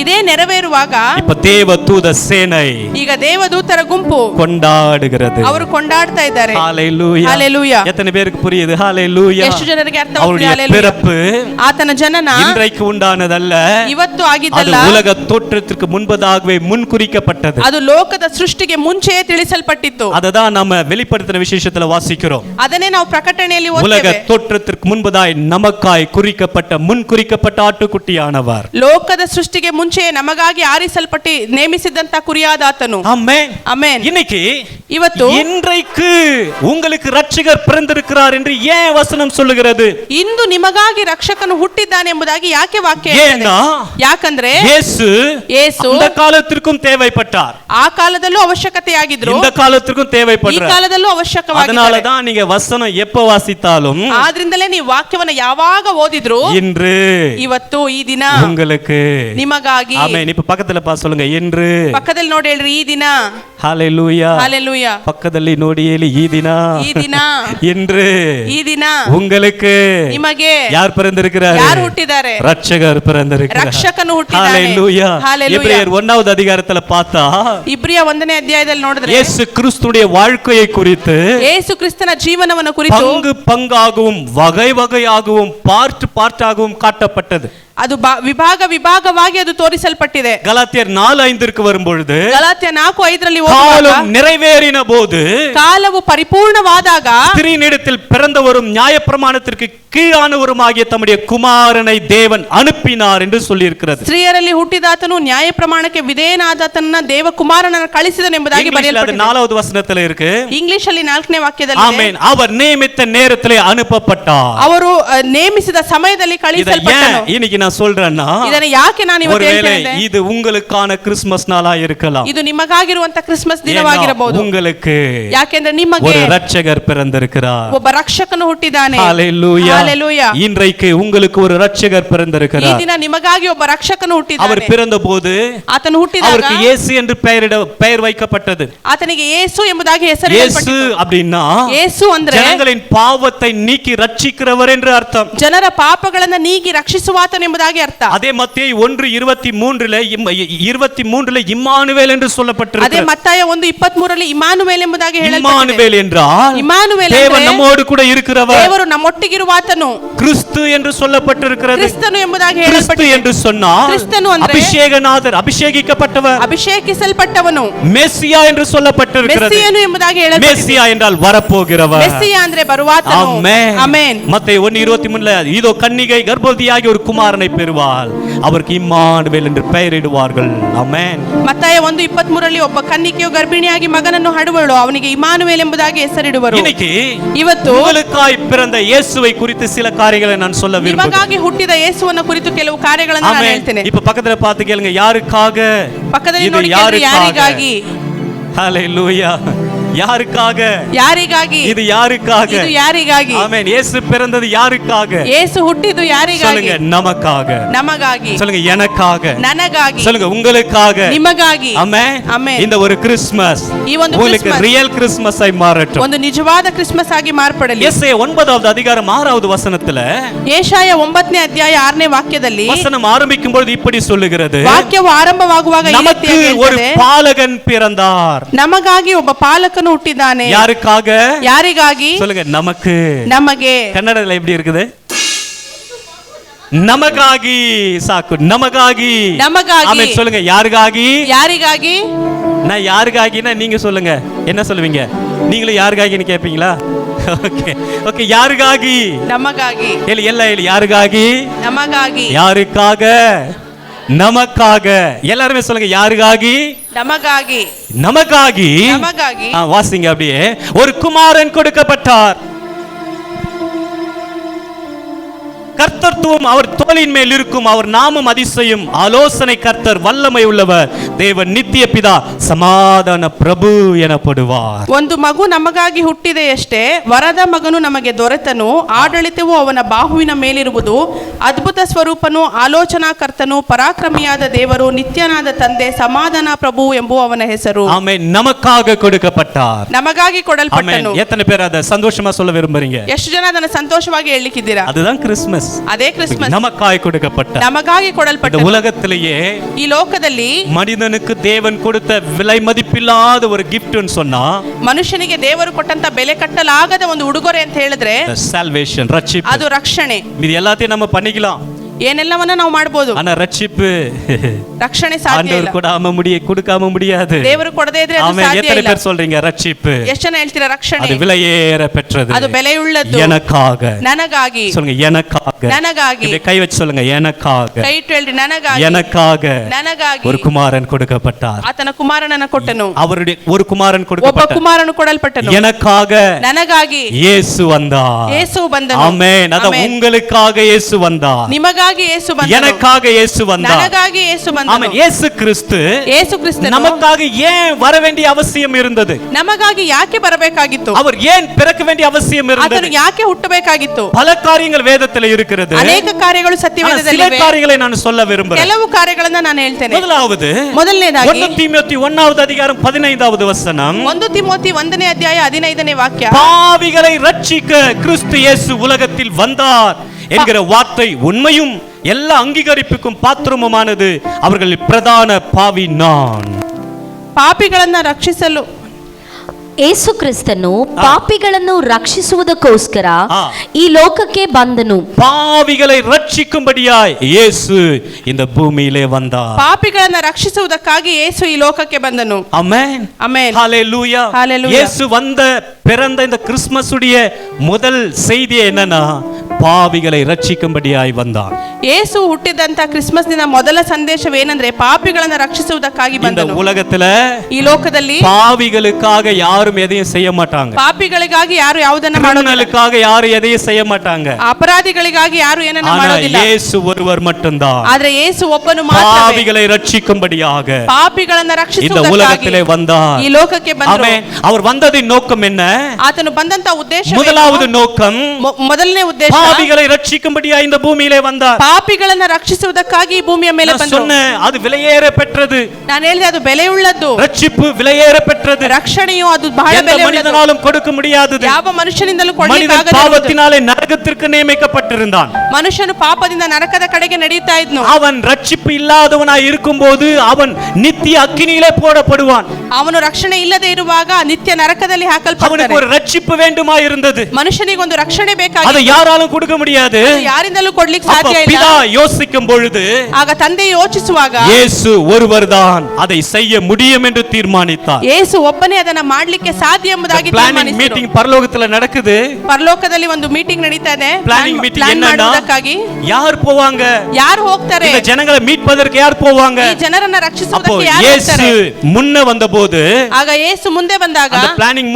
ಇದೇ ನೆರವೇರುವಾಗ இப்ப தேவதூத சேனை ಈಗ ದೇವದೂತರ ಗುಂಪು கொண்டாடுகிறது. ಅವರು ಕೊಂಡಾಡ್ತಾ ಇದ್ದಾರೆ. ஹalleluya. ஹalleluya. எத்தனை பேருக்கு புரியுது? ஹalleluya. ಎಷ್ಟು ಜನರಿಗೆ ಅರ್ಥವಾಗುತ್ತದೆ? அவருடைய பிறப்பு ಆತನ ಜನನ இன்றைக்கு உண்டானதல்ல, ಇವತ್ತು ಆಗಿದ್ದಲ್ಲ, அது உலக தோற்றத்திற்கு முன்பதாகவே முன்குறிக்கப்பட்டது. ಅದು ಲೋಕದ ಸೃಷ್ಟಿಗೆ ಮುಂಚೆಯೇ ತಿಳಿಸಲ್ಪಟ್ಟಿತ್ತು. ಅದதான் நம்ம வெளிப்படுத்தின விசேஷத்துல வாசிக்கிறோம். ಅದನ್ನೇ ನಾವು ಪ್ರಕಟಣೆಯಲ್ಲಿ உலக ಓದುತ್ತೇವೆ. தோற்றத்திற்கு முன்பதாய் நமக்காய் குறிக்கப்பட்ட முன்குறிக்கப்பட்ட ಆಟುಕುಟ್ಟಿಯಾனவர். ಲೋಕದ ಸೃಷ್ಟಿಗೆ ಮುಂಚೆಯೇ ನಮಗಾಗಿ ಆರಿಸಲ್ಪಟ್ಟು ನೇಮಿಸಿದಂತ ಕುರಿಯಾದ ಆತನು. ஆமென். ಆಮೆನ್. இன்னைக்கு ಇವತ್ತು இன்றைக்கு உங்களுக்கு ரட்சகர் பிறந்திருக்கிறார் என்று ஏன் வசனம் சொல்லுகிறது? ಇಂದು ನಿಮಗಾಗಿ ರಕ್ಷಕನು ಹುಟ್ಟಿದ್ದಾನೆ ಎಂಬುದಾಗಿ ಯಾಕೆ ವಾಕ್ಯ ஏன்னா ಯಾಕಂದ್ರೆ ಯೇಸು அந்த காலத்திற்கும் தேவைப்பட்டார். ಆ ಕಾಲದಲ್ಲೂ ಅವಶ್ಯಕತೆಯಾಗಿದ್ರು, இந்த காலத்திற்கும் ಈ தேவைப்படுறார். ಕಾಲದಲ್ಲೂ ಅವಶ್ಯಕವಾಗಿದ್ದಾರೆ. அதனால தான் நீங்க வசனம் எப்ப வாசித்தாலும், ಆದ್ರಿಂದಲೇ ನೀವು ವಾಕ್ಯವನ್ನ ಯಾವಾಗ ಓದಿದ್ರು, இன்று ಇವತ್ತು ಈ ದಿನ உங்களுக்கு ನಿಮಗಾಗಿ. ஆமென். இப்ப பக்கத்துல பா சொல்லுங்க, இன்று. ಪಕ್ಕದಲ್ಲಿ ನೋಡಿ ಹೇಳ್ರಿ, ಈ ದಿನ. ஹalleluya. ಹalleluya. பக்கದಲ್ಲಿ ನೋಡಿ ಹೇಳಿ, ಈ ದಿನ. ಈ ದಿನ. இன்று. ಈ ದಿನ. உங்களுக்கு ನಿಮಗೆ யார் பிறந்திருக்கிறார்? ಯಾರು ಹುಟ್ಟಿದ್ದಾರೆ? ரட்சகர் பிறந்திருக்கிறார். ರಕ್ಷಕನು ಹುಟ್ಟಿದ್ದಾನೆ. ஹalleluya. ಹalleluya. எபிரேயர் 1வது அதிகாரத்துல பார்த்தா, ಇಬ್ರಿಯ 1ನೇ ಅಧ್ಯಾಯದಲ್ಲಿ ನೋಡಿದ್ರೆ இயேசு கிறிஸ்துடைய வாழ்க்கையை குறித்து, ಯೇಸು ಕ್ರಿಸ್ತನ ಜೀವನವನ್ನು ಕುರಿತು பங்கு பங்காகவும் வகை வகையாகவும் பார்ட்டாகவும் காட்டப்பட்டது. ಅದು ವಿಭಾಗ ವಿಭಾಗವಾಗಿ ಅದು ತೋರಿಸಲ್ಪಟ್ಟಿದೆ. ಗಲಾತ್ಯರ್ 4:5 வரும்பொழுது, ಗಲಾತ್ಯ 4:5 காலம் நிறைவேறின போது, ಕಾಲವು ಪರಿಪೂರ್ಣವಾದಾಗ ஸ்திரீனிடத்தில் பிறந்தவரும் நியாயப்பிரமாணத்திற்கு கீழானவருமாகிய தம்முடைய குமாரனை தேவன் அனுப்பினார் என்று சொல்லியிருக்கிறது. ಸ್ತ್ರೀಯರಲ್ಲಿ ಹುಟ್ಟಿದಾತನು ನ್ಯಾಯ ಪ್ರಮಾಣಕ್ಕೆ ವಿಧೇಯನಾದಾತನ ದೇವಕುಮಾರನನ್ನು ಕಳಿಸಿದನೆಂಬುದಾಗಿ ಬರೆಯಲ್ಪಟ್ಟಿದೆ. 4வது வசனத்துல இருக்கு. ಇಂಗ್ಲಿಷ್ ಅಲ್ಲಿ 4ನೇ ವಾಕ್ಯದಲ್ಲಿ ಇದೆ. ಆಮೆನ್. அவர் நியமித்த நேரத்திலே அனுப்பப்பட்டார். ಅವರು ನೇಮಿಸಿದ ಸಮಯದಲ್ಲಿ ಕಳಿಸಲ್ಪಟ್ಟನು. இன்னைக்கு நான் சொல்றேன்னா, ಇದನ್ನ ಯಾಕೆ ನಾನು ಇವತ್ತು ಹೇಳ್ತಾ ಇದ್ದೇನೆ? இது உங்களுக்கான கிறிஸ்மஸ் நாளா இருக்கலாம். ಇದು ನಿಮಗಾಗಿರುವಂತ ಕ್ರಿಸ್ಮಸ್ ದಿನವಾಗಿರಬಹುದು. உங்களுக்கு ಯಾಕೆಂದ್ರೆ ನಿಮಗೆ ஒரு ரட்சகர் பிறந்திருக்கிறார். ಒಬ್ಬ ರಕ್ಷಕನು ಹುಟ್ಟಿದ್ದಾನೆ. ஹalleluya. ஹalleluya. இன்றைக்கு உங்களுக்கு ஒரு ரட்சகர் பிறந்திருக்கிறார். ಈ ದಿನ ನಿಮಗಾಗಿ ಒಬ್ಬ ರಕ್ಷಕನು ಹುಟ್ಟಿದ್ದಾನೆ. அவர் பிறந்தபோது ಆತನು ಹುಟ್ಟಿದಾಗ அவருக்கு இயேசு என்று பெயர் வைக்கப்பட்டது. ಆತನಿಗೆ ಯೇಸು ಎಂಬುದಾಗಿ ಹೆಸರಿಡಲ್ಪಟ್ಟಿತು. இயேசு அப்படினா ಯೇಸು ಅಂದ್ರೆ ಜನங்களின் பாவத்தை நீக்கி ரட்சிக்கிறவர் என்று அர்த்தம். ಜನರ ಪಾಪಗಳನ್ನು ನೀಗಿ ರಕ್ಷಿಸುವಾತನು ಎಂಬುದಾಗಿ ಅರ್ಥ. அதே மத்தேயு 1:23 இம்மானுவேல் என்று சொல்லப்பட்டிருக்கிறது. ಅದೇ ಮತ್ತಾಯ 1:23 ಇಮ್ಮಾನುವೇಲ್ ಎಂಬುದಾಗಿ ಹೇಳಲ್ಪಟ್ಟಿದೆ. இம்மானுவேல் என்றால் ಇಮ್ಮಾನುವೇಲ್ தேவன் நம்மோடு கூட இருக்கிறவர். ದೇವರು ನಮ್ಮೊಟ್ಟಿಗಿರುವಾತನು. கிறிஸ்து என்று சொல்லப்பட்டிருக்கிறது. ಕ್ರಿಸ್ತನು ಎಂಬುದಾಗಿ கிறிஸ்து ಹೇಳಲ್ಪಟ್ಟಿದೆ. என்று சொன்னால் ಕ್ರಿಸ್ತನು ಅಂದ್ರೆ ಅಭಿಷೇಕನಾದರ್, ಅಭಿಷೇಕಿக்கப்பட்டவர். ಅಭಿಷೇಕಿಸಲ್ಪಟ್ಟವನು. மெசியா என்று சொல்லப்பட்டிருக்கிறது. ಮೆಸ್ಸಿಯನು ಎಂಬುದಾಗಿ ಹೇಳಲ್ಪಟ್ಟಿದೆ. மெசியா என்றால் வரப்போகிறவர். ಮೆಸ್ಸಿಯಾ ಅಂದ್ರೆ ಬರುವಾತನು. ஆமென். ಆಮೆನ್. மத்தேயு 1:23 இதோ கன்னிகை கர்ப்பவதியாகி ஒரு குமாரனை பெறுவாள், அவருக்கு இம்மானுவேல் என்று பெயரிடுவார்கள். ஆமென். ಮತ್ತಾಯ 1:23 ಒಬ್ಬ ಕನ್ನಿಕೆಯು ಗರ್ಭಿಣಿಯಾಗಿ ಮಗನನ್ನು ಹಡುವಳು, ಅವನಿಗೆ ಇಮ್ಮಾನುವೇಲ್ ಎಂಬುದಾಗಿ ಹೆಸರಿಡುವರು. இன்னைக்கு ಇವತ್ತು உங்களுக்காய் பிறந்த இயேசுவை குறித்து சில காரியங்களை நான் சொல்ல விரும்புகிறேன். ನಿಮಗಾಗಿ ಹುಟ್ಟಿದ ಯೇಸುವನ್ನು ಕುರಿತು ಕೆಲವು ಕಾರ್ಯಗಳನ್ನು ನಾನು ಹೇಳ್ತೇನೆ. இப்ப பக்கத்துல பார்த்து கேளுங்க, யாருக்காக? ಪಕ್ಕದಲ್ಲಿ இது ನೋಡಿ, ಯಾರಿಗಾಗಿ? ஹalleluya. யாருக்காக? ಯಾರಿಗಾಗಿ? இது யாருக்காக? ಇದು ಯಾರಿಗಾಗಿ? ஆமென். இயேசு பிறந்தது யாருக்காக? ಯೇಸು ಹುಟ್ಟಿದ್ದು ಯಾರಿಗಾಗಿ? சொல்லுங்க, நமக்காக. ನಮಗಾಗಿ. சொல்லுங்க, எனக்காக. ನನಗಾಗಿ. சொல்லுங்க, உங்களுக்காக. ನಿಮಗಾಗಿ. ஆமென். ಆಮೆನ್. இந்த ஒரு கிறிஸ்மஸ் ಈ ಒಂದು உங்களுக்கு ಕ್ರಿಸ್ಮಸ್ ரியல் கிறிஸ்மஸ் ஆയി மாறட்டும். ಒಂದು ನಿಜವಾದ ಕ್ರಿಸ್ಮಸ್ ಆಗಿ ಮಾರ್ಪಡಲಿ. எஸ்ஐயா 9வது அதிகாரம் 6வது வசனத்துல ಯೆಶಾಯ 9ನೇ ಅಧ್ಯಾಯ 6ನೇ ವಾಕ್ಯದಲ್ಲಿ வசனம் ஆரம்பிக்கும் பொழுது இப்படி சொல்லுகிறது, ವಾಕ್ಯವು ಆರಂಭವಾಗುವಾಗ ಈ நமக்கு ರೀತಿಯಾಗಿ ஒரு ಹೇಳ್ತದೆ, பாலகன் பிறந்தார். ನಮಗಾಗಿ ಒಬ್ಬ ಪಾಲಕನು ಹುಟ್ಟಿದ್ದಾನೆ. யாருக்காக? ಯಾರಿಗಾಗಿ? சொல்லுங்க, நமக்கு. ನಮಗೆ. ಕನ್ನಡದಲ್ಲಿ எப்படி இருக்குது? நமக்காಗಿ. ಸಾಕು, நமக்காಗಿ. ನಮಗಾಗಿ. ஆமென். சொல்லுங்க, யாருக்காಗಿ? ಯಾರಿಗಾಗಿ? நான் யாருக்காகினா நீங்க சொல்லுங்க, என்ன சொல்லுவீங்க? நீங்களும் யாருக்காகின்னு கேட்பீங்களா? ஓகே ஓகே, யாருக்காಗಿ? ನಮಗಾಗಿ. ಹೇಳಿ, ಎಲ್ಲ ಹೇಳಿ, ಯಾರಿಗಾಗಿ? ನಮಗಾಗಿ. யாருக்காக? நமக்காக. எல்லாருமே சொல்லுங்க, யாருக்காಗಿ? ನಮಗಾಗಿ. நமக்காಗಿ. ನಮಗಾಗಿ. வாசிங்க அப்படியே. ஒரு குமாரன் கொடுக்கப்பட்டார், கர்த்தத்துவம் அவர் தோளின் மேல் இருக்கும், அவர் நாமம் அதிசயம், ஆலோசனை கர்த்தர், வல்லமை உள்ளவர், தேவன், நித்திய பிதா, சமாதான பிரபு எனப்படுவார். ಒಂದು ಮಗು ನಮಗಾಗಿ ಹುಟ್ಟಿದೆಯಷ್ಟೇ, ವರದ ಮಗನು ನಮಗೆ ದೊರೆತನು, ಆಡಳಿತವು ಅವನ ಬಾಹುವಿನ ಮೇಲಿರುವುದು, ಅದ್ಭುತ ಸ್ವರೂಪನು, ಆಲೋಚನಾಕರ್ತನು, ಪರಾಕ್ರಮಿಯಾದ ದೇವರು, ನಿತ್ಯನಾದ ತಂದೆ, ಸಮಾಧಾನ ಪ್ರಭು ಎಂಬುವ ಅವನ ಹೆಸರು. ஆமென். நமக்காக கொடுக்கப்பட்டார். ನಮಗಾಗಿ ಕೊಡಲ್ಪಟ್ಟನು. எத்தனை பேர் அதை சந்தோஷமா சொல்ல விரும்புறீங்க? ಎಷ್ಟು ಜನ ಅದನ್ನು ಸಂತೋಷವಾಗಿ ಹೇಳಲಿಕ್ಕಿದ್ದೀರಾ? அதுதான் கிறிஸ்மஸ். ಅದೇ ಕ್ರಿಸ್ಮಸ್. நமக்காய் கொடுக்கப்பட்ட, ನಮಗಾಗಿ ಕೊಡಲ್ಪಟ್ಟ உலகத்திலேயே ಈ ಲೋಕದಲ್ಲಿ மனிதனுக்கு தேவன் கொடுத்த விலை மதிப்பில்லாத ஒரு கிஃப்ட்னு சொன்னா ಮನುಷ್ಯನಿಗೆ ದೇವರು ಕೊಟ್ಟಂತ ಬೆಲೆ ಕಟ್ಟಲಾಗದ ಒಂದು ಉಡುಗೊರೆ ಅಂತ ಹೇಳಿದ್ರೆ சால்வேஷன், ரட்சிப்பு. ಅದು ರಕ್ಷಣೆ. இது எல்லாத்தையும் நம்ம பண்ணிக்கலாம், ಏನೆಲ್ಲವನ್ನ ನಾವು ಮಾಡಬಹುದು. ஆனா ரட்சிப்பு ರಕ್ಷಣೆ ಸಾಧ್ಯ ஆண்டவர் ಇಲ್ಲ. கொடுக்காம முடியாது. ದೇವರು ಕೊಡದೇ ಇದ್ರೆ ಅದು ஆமென். ಸಾಧ್ಯ எத்தனை ಇಲ್ಲ. பேர் சொல்றீங்க ரட்சிப்பு? ಎಷ್ಟು ಜನ ಹೇಳ್ತೀರಾ ರಕ್ಷಣೆ? அது விலையேற பெற்றது, ಅದು ಬೆಲೆಯುಳ್ಳದ್ದು. எனக்காக. ನನಗಾಗಿ. சொல்லுங்க, எனக்காக. ನನಗಾಗಿ. இப்படி கை வச்சு சொல்லுங்க, எனக்காக. ಕೈ ಇಟ್ಟು ಹೇಳ್ರಿ, ನನಗಾಗಿ. எனக்காக ನನಗಾಗಿ. ஒரு குமாரன் கொடுக்கப்பட்டார். ಆತನ ಕುಮಾರನನ್ನ ಕೊಟ್ಟನು. அவருடைய ஒரு குமாரன் ಒಬ್ಬ கொடுக்கப்பட்டார். ಕುಮಾರನು ಕೊಡಲ್ಪಟ್ಟನು. எனக்காக ನನಗಾಗಿ இயேசு வந்தார். ಯೇಸು ಬಂದನು. ஆமென். அத ಆಮೆನ್. உங்களுக்காக இயேசு வந்தார், ನಿಮಗಾಗಿ ಯೇಸು ಬಂದನು. எனக்காக இயேசு வந்தார். ನನಗಾಗಿ ಯೇಸು ಬಂದನು. ஆமென். இயேசு கிறிஸ்து ಯೇಸು ಕ್ರಿಸ್ತನು நமக்காக ஏன் வர வேண்டிய அவசியம் இருந்தது? ನಮಗಾಗಿ ಯಾಕೆ ಬರಬೇಕಾಗಿತ್ತು? அவர் ஏன் பிறக்க வேண்டிய அவசியம் இருந்தது? ಆತನು ಯಾಕೆ ಹುಟ್ಟಬೇಕಾಗಿತ್ತು? பல காரியங்கள் வேதத்தில் இருக்கிறது, ಅನೇಕ ಕಾರ್ಯಗಳು ஆனா ಸತ್ಯವೇದದಲ್ಲಿ சில ಇವೆ. காரியங்களை நான் சொல்ல விரும்புகிறேன். ಕೆಲವು ಕಾರ್ಯಗಳನ್ನ ನಾನು ಹೇಳ್ತೇನೆ. ಮೊದಲನೇದಾಗಿ 1 தீமோத்தி 1வது அதிகாரம் 15வது வசனம், 1 ತಿಮೋತಿ 1ನೇ ಅಧ್ಯಾಯ 15ನೇ ವಾಕ್ಯ, பாவிகளை ரட்சிக்க கிறிஸ்து இயேசு உலகத்தில் வந்தார் என்கிற வார்த்தை உண்மையும் எல்லா அங்கீகரிப்புக்கும் பாத்திரமுமானது. அவர்களில் பிரதான பாவி நான். ಪಾಪಿಗಳನ್ನ ರಕ್ಷಿಸಲು ಯೇಸು ಕ್ರಿಸ್ತನು ಪಾಪಿಗಳನ್ನು ರಕ್ಷಿಸುವುದಕ್ಕೋಸ್ಕರ ಈ ಲೋಕಕ್ಕೆ ಬಂದನು. பாவிகளை ரட்சிக்கும்படியாய் இயேசு இந்த பூமியிலே வந்தார். ಪಾಪಿಗಳನ್ನ ರಕ್ಷಿಸುವುದಕ್ಕಾಗಿ ಯೇಸು ಈ ಲೋಕಕ್ಕೆ ಬಂದನು. ஆமென். ಆಮೆನ್. ஹalleluya. ஹalleluya. இயேசு பிறந்த இந்த கிறிஸ்மஸ் உடைய முதல் செய்தி என்னன்னா, பாவிகளை ரட்சிக்கும்படியாய் வந்தார். ಯೇಸು ಹುಟ್ಟಿದಂತ ಕ್ರಿಸ್ಮಸ್ ದಿನ ಮೊದಲ ಸಂದೇಶವೇನೆಂದ್ರೆ ಪಾಪಿಗಳನ್ನ ರಕ್ಷಿಸುವುದಕ್ಕಾಗಿ இந்த ಬಂದನು. உலகத்துல ಈ ಲೋಕದಲ್ಲಿ பாவிகளுக்காக யாரும் எதையும் செய்ய மாட்டாங்க, ಪಾಪಿಗಳಿಗಾಗಿ ಯಾರು ಯಾವುದನ್ನ ಮಾಡೋದಿಲ್ಲ, கிரிமினலுக்காக யாரும் எதையும் செய்ய மாட்டாங்க. ಅಪರಾಧಿಗಳಿಗಾಗಿ ಯಾರು ಏನನ್ನ ஆனா ಮಾಡೋದಿಲ್ಲ. இயேசு ஒருவர் மட்டும்தான் ಆದ್ರೆ ಯೇಸು ಒಬ್ಬನು ಮಾತ್ರವೇ பாவிகளை ரட்சிக்கும்படியாக ಪಾಪಿಗಳನ್ನ இந்த ರಕ್ಷಿಸುವುದಕ್ಕಾಗಿ உலகத்திலே வந்தார். ಈ ಲೋಕಕ್ಕೆ ಬಂದರು. ஆமென். அவர் வந்ததின் நோக்கம் என்ன? ಆತನು ಬಂದಂತ ಉದ್ದೇಶ முதலாவது நோக்கம், ಮೊದಲನೇ ಉದ್ದೇಶ பாவிகளை ரட்சிக்கும்படியாக இந்த பூமியிலே வந்தார். ಪಾಪಿಗಳನ್ನ ರಕ್ಷಿಸುವುದಕ್ಕಾಗಿ ಈ ಭೂಮಿಯ ಮೇಲೆ நான் ಬಂದರು. சொன்னேன், அது விலையேற பெற்றது. ನಾನು ಹೇಳಿದೆ ಅದು ಬೆಲೆಯುಳ್ಳದ್ದು. ரட்சிப்பு விலையேற பெற்றது. ರಕ್ಷಣೆಯು ಅದು ಬಹಳ எந்த ಬೆಲೆಯುಳ್ಳದ್ದು. மனிதனாலும் கொடுக்க முடியாதது. ಯಾವ ಮನುಷ್ಯನಿಂದಲೂ மனிதன் ಕೊಡಲಿಕ್ಕಾಗದು. பாவத்தினாலே நரகத்திற்கு நியமிக்கப்பட்டிருந்தான். ಮನುಷ್ಯನು ಪಾಪದಿಂದ ನರಕದ ಕಡೆಗೆ ನಡೆಯುತ್ತಾ ಇದ್ನು. அவன் ரட்சிப்பு இல்லாதவனாய் இருக்கும்போது அவன் நித்திய அக்கினியிலே போடப்படுவான். ಅವನು ರಕ್ಷಣೆ ಇಲ್ಲದೆ ಇರುವಾಗ ನಿತ್ಯ ನರಕದಲ್ಲಿ அவனுக்கு ಹಾಕಲ್ಪಡ್ತಾನೆ. ஒரு ரட்சிப்பு வேண்டுமா இருந்தது. ಮನುಷ್ಯನಿಗೆ ಒಂದು ರಕ್ಷಣೆ அதை ಬೇಕಾಗಿತ್ತು. யாராலும் கொடுக்க முடியாது. ಯಾರಿಂದಲೂ ಕೊಡ್ಲಿಕ್ಕೆ அப்ப ಸಾಧ್ಯ ಇಲ್ಲ. பிதா யோசிக்கும் பொழுது ಆಗ ತಂದೆ ಯೋಚಿಸುವಾಗ இயேசு ஒருவர்தான் அதை செய்ய முடியும் என்று தீர்மானித்தார். ಯೇಸು ಒಬ್ಬನೇ ಅದನ್ನ ಮಾಡ್ಲಿಕ್ಕೆ ಸಾಧ್ಯ ಎಂಬುದಾಗಿ பிளானிங் மீட்டிங் பரலோகத்துல நடக்குது. ಪರಲೋಕದಲ್ಲಿ ಒಂದು ಮೀಟಿಂಗ್ ನಡೀತಾ ಇದೆ. பிளானிங் மீட்டிங் ಪ್ಲಾನ್ என்னன்னா, ಮಾಡುವುದಕ್ಕಾಗಿ யார் போவாங்க? ಯಾರು ಹೋಗ್ತಾರೆ? இந்த ஜனங்களை மீட்பதற்கு யார் போவாங்க? ಈ ಜನರನ್ನ அப்போ ರಕ್ಷಿಸುವುದಕ್ಕೆ ಯಾರು இயேசு ಹೋಗ್ತಾರೆ? முன்ன வந்தபோது ಆಗ ಯೇಸು ಮುಂದೆ ಬಂದಾಗ அந்த பிளானிங்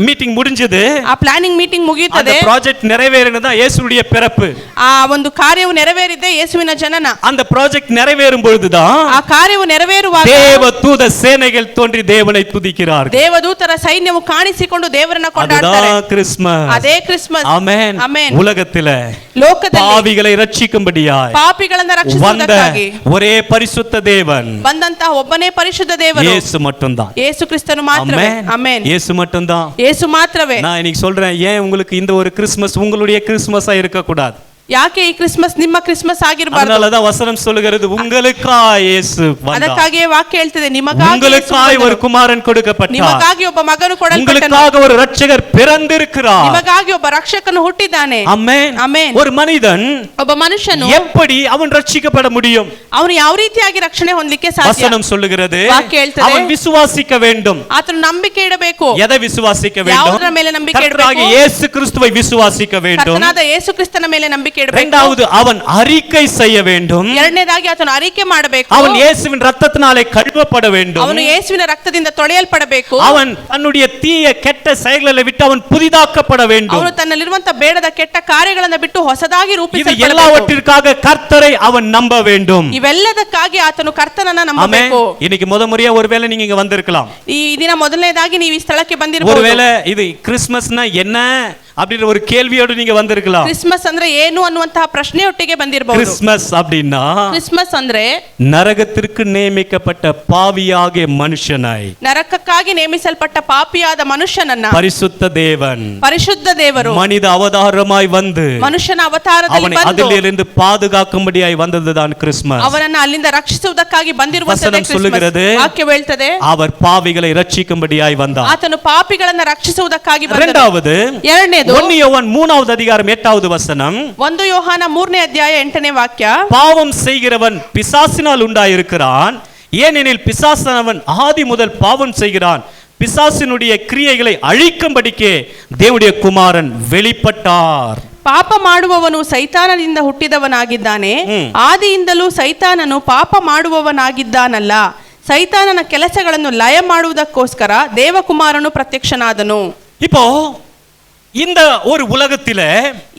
மீட்டிங் முடிஞ்சது. ಆ ಪ್ಲಾನಿಂಗ್ ಮೀಟಿಂಗ್ அந்த ಮುಗಿಯುತ್ತದೆ. ப்ராஜெக்ட் நிறைவேறினதா இயேசுடைய இயேசுடைய பிறப்பு. ಆ ಒಂದು ಕಾರ್ಯವು ನೆರವೇರಿದೆ ಯೇಸುವಿನ ಜನನ. அந்த ப்ராஜெக்ட் நிறைவேறும் பொழுதுதான் ಆ ಕಾರ್ಯವು ನೆರವೇರುವಾಗ தேவதூத சேனைகள் தோன்றி தேவனை துதிக்கிறார்கள். ದೇವದೂತರ ಸೈನ್ಯವು ಕಾಣಿಸಿಕೊಂಡು ದೇವರನ್ನ ಕೊಂಡಾಡ್ತಾರೆ. அதுதான் கிறிஸ்மஸ். ಅದೇ ಕ್ರಿಸ್ಮಸ್. ஆமென். ಆಮೆನ್. உலகத்திலே ಲೋಕದಲ್ಲಿ பாவிகளை ரட்சிக்கும்படியாய் ಪಾಪಿಗಳನ್ನು வந்த ರಕ್ಷಿಸುವುದಕ್ಕಾಗಿ ஒரே பரிசுத்த தேவன் ಬಂದಂತಹ ಒಬ್ಬನೇ ಪರಿಶುದ್ಧ ದೇವರು இயேசு மட்டும்தான். ಯೇಸು ಕ್ರಿಸ್ತನು ಮಾತ್ರವೇ. ಆಮೆನ್. இயேசு மட்டும்தான். ಯೇಸು ಮಾತ್ರವೇ. நான் இன்னைக்கு சொல்றேன், ஏன் உங்களுக்கு இந்த ஒரு கிறிஸ்மஸ் உங்களுடைய கிறிஸ்மஸா இருக்க கூடாது? ಯಾಕೆ ಈ ಕ್ರಿಸ್ಮಸ್ ನಿಮ್ಮ ಕ್ರಿಸ್ಮಸ್ ಆಗಿರಬಾರದು? அதனாலதான் வசனம் சொல்லுகிறது, உங்களுக்காய் இயேசு வந்தார். ಅದಕ್ಕಾಗಿಯೇ ವಾಕ್ಯ ಹೇಳ್ತಿದೆ, ನಿಮಗಾಗಿ உங்களுக்காய் ஒரு குமாரன் கொடுக்கப்பட்டார். ನಿಮಗಾಗಿ ಒಬ್ಬ ಮಗನು ಕೊಡಲ್ಪಟ್ಟನು. உங்களுக்காக ஒரு ரட்சகர் பிறந்திருக்கிறார். ನಿಮಗಾಗಿ ಒಬ್ಬ ರಕ್ಷಕನು ಹುಟ್ಟಿದ್ದಾನೆ. ஆமென். ಆಮೆನ್. ஒரு மனிதன் ಒಬ್ಬ ಮನುಷ್ಯನು எப்படி அவன் ரட்சிக்கப்பட முடியும்? ಅವನು ಯಾವ ರೀತಿಯಾಗಿ ರಕ್ಷಣೆ ಹೊಂದಲಿಕ್ಕೆ ಸಾಧ್ಯ? வசனம் சொல்லுகிறது, ವಾಕ್ಯ ಹೇಳ್ತದೆ, அவன் விசுவாசிக்க வேண்டும். ಆತನು ನಂಬಿಕೆ ಇಡಬೇಕು. எதை விசுவாசிக்க வேண்டும்? ಯಾವುದರ ಮೇಲೆ ನಂಬಿಕೆ ಇಡಬೇಕು? கர்த்தராகிய இயேசு கிறிஸ்துவை விசுவாசிக்க வேண்டும். ಕರ್ತನಾದ ಯೇಸು ಕ್ರಿಸ್ತನ ಮೇಲೆ ನಂಬಿಕೆ ಇಡಬೇಕು. இரண்டாவது, அவன் அறிக்கை செய்ய வேண்டும். ಎರಡನೇದಾಗಿ ಆತನು ಅರಿಕೆ ಮಾಡಬೇಕು. அவன் இயேசுவின் இரத்தத்தினாலே கழுவப்பட வேண்டும். ಅವನು ಯೇಸುವಿನ ರಕ್ತದಿಂದ ತೊಳೆಯಲ್ಪಡಬೇಕು. அவன் தன்னுடைய தீய கெட்ட செயல்களை விட்டு அவன் புதிதாக்கப்பட வேண்டும். ಅವನು ತನ್ನಲ್ಲಿರುವಂತ ಬೇಡದ ಕೆಟ್ಟ ಕಾರ್ಯಗಳನ್ನು ಬಿಟ್ಟು ಹೊಸದಾಗಿ இது ರೂಪಿಸಲ್ಪಡಬೇಕು. எல்லாவற்றிற்காக கர்த்தரை அவன் நம்ப வேண்டும். ಇವೆಲ್ಲದಕ್ಕಾಗಿ ಆತನು ಕರ್ತನನ್ನ ನಂಬಬೇಕು. இன்னைக்கு முறையா ஒருவேளை நீங்க இங்க வந்திருக்கலாம். ಈ ದಿನ ಮೊದಲನೇದಾಗಿ ನೀವು ಈ ಸ್ಥಳಕ್ಕೆ ಬಂದಿರಬಹುದು. ஒருவேளை இது கிறிஸ்மஸ்னா என்ன அப்படின்ற ஒரு கேள்வியோடு நீங்க வந்திருக்கலாம். ಕ್ರಿಸ್ಮಸ್ ಅಂದ್ರೆ ಏನು ಅನ್ನುವಂತಹ ಪ್ರಶ್ನೆಯೊಟ್ಟಿಗೆ ಬಂದಿರಬಹುದು. கிறிஸ்மஸ் அப்படின்னா ಕ್ರಿಸ್ಮಸ್ ಅಂದ್ರೆ நரகத்திற்கு நியமிக்கப்பட்ட பாவியாகிய மனுஷனை ನರಕಕ್ಕಾಗಿ ನೇಮಿಸಲ್ಪಟ್ಟ ಪಾಪಿಯಾದ ಮನುಷ್ಯನನ್ನ பரிசுத்த தேவன் ಪರಿಶುದ್ಧ ದೇವರು மனித அவதாரமாய் வந்து ಮನುಷ್ಯನ ಅವತಾರದಲ್ಲಿ அவனை ಬಂದು அதிலிருந்து பாதுகாக்கும்படியாய் வந்ததுதான் கிறிஸ்மஸ். ಅವನನ್ನ ಅಲ್ಲಿಂದ ರಕ್ಷಿಸುವುದಕ್ಕಾಗಿ ಬಂದಿರುವಂತದೇ வசனம் சொல்லுகிறது, ವಾಕ್ಯವು ಹೇಳ್ತದೆ, அவர் பாவிகளை ரட்சிக்கும்படியாய் வந்தார். ಆತನು ಪಾಪಿಗಳನ್ನ ರಕ್ಷಿಸುವುದಕ್ಕಾಗಿ ಬಂದನು. இரண்டாவது, ಎರಡನೇದು 1 யோவான் 3வது அதிகாரம் 8வது வசனம், 1 ಯೋಹಾನ 3ನೇ ಅಧ್ಯಾಯ 8ನೇ ವಾಕ್ಯ, பாவம் செய்கிறவன் பிசாசினால் உண்டாயிருக்கிறான், ஏனெனில் பிசாசானவன் ஆதி முதல் பாவம் செய்கிறான், பிசாசினுடைய கிரியைகளை அழிக்கும்படிக்கே தேவனுடைய குமாரன் வெளிப்பட்டார். ಪಾಪ ಮಾಡುವವನು ಸೈತಾನದಿಂದ ಹುಟ್ಟಿದವನಾಗಿದ್ದಾನೆ, ಆದಿಯಿಂದಲೂ ಸೈತಾನನು ಪಾಪ ಮಾಡುವವನಾಗಿದ್ದಾನಲ್ಲ, ಸೈತಾನನ ಕೆಲಸಗಳನ್ನು ಲಯ ಮಾಡುವುದಕ್ಕೋಸ್ಕರ ದೇವಕುಮಾರನು ಪ್ರತ್ಯಕ್ಷನಾದನು. இப்போ இந்த ஒரு உலகத்திலே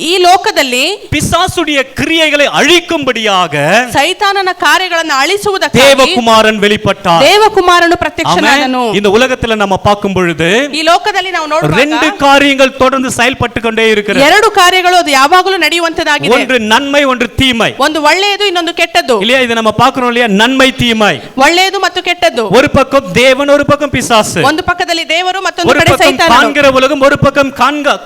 ಈ ಲೋಕದಲ್ಲಿ பிசாசுடைய கிரியைகளை அழிக்கும்படியாக ಸೈತಾನನ ಕಾರ್ಯಗಳನ್ನು ಅಳಿಸುವುದಕ್ಕಾಗಿ தேவகுமாரன் வெளிப்பட்டார். ದೇವಕುಮಾರನು ಪ್ರತ್ಯಕ್ಷನಾದನು. இந்த உலகத்துல நம்ம பார்க்கும் பொழுது ಈ ಲೋಕದಲ್ಲಿ ನಾವು ನೋಡುವಾಗ ரெண்டு காரியங்கள் தொடர்ந்து செயல்பட்டு கொண்டே இருக்கிறது. ಎರಡು ಕಾರ್ಯಗಳು ಅದು ಯಾವಾಗಲೂ ನಡೆಯುವಂತದಾಗಿದೆ. ஒன்று நன்மை, ஒன்று தீமை. ಒಂದು ಒಳ್ಳೆಯದು, ಇನ್ನೊಂದು ಕೆಟ್ಟದ್ದು. இல்லையா? இது நம்ம பார்க்கிறோம் இல்லையா? நன்மை தீமை. ಒಳ್ಳೆಯದು ಮತ್ತು ಕೆಟ್ಟದ್ದು. ஒரு பக்கம் தேவன், ஒரு பக்கம் பிசாசு. ಒಂದು ಪಕ್ಕದಲ್ಲಿ ದೇವರು, ಮತ್ತೊಂದು ஒரு ಕಡೆ பக்கம் ಸೈತಾನನು. காண்கிற உலகம், ஒரு பக்கம்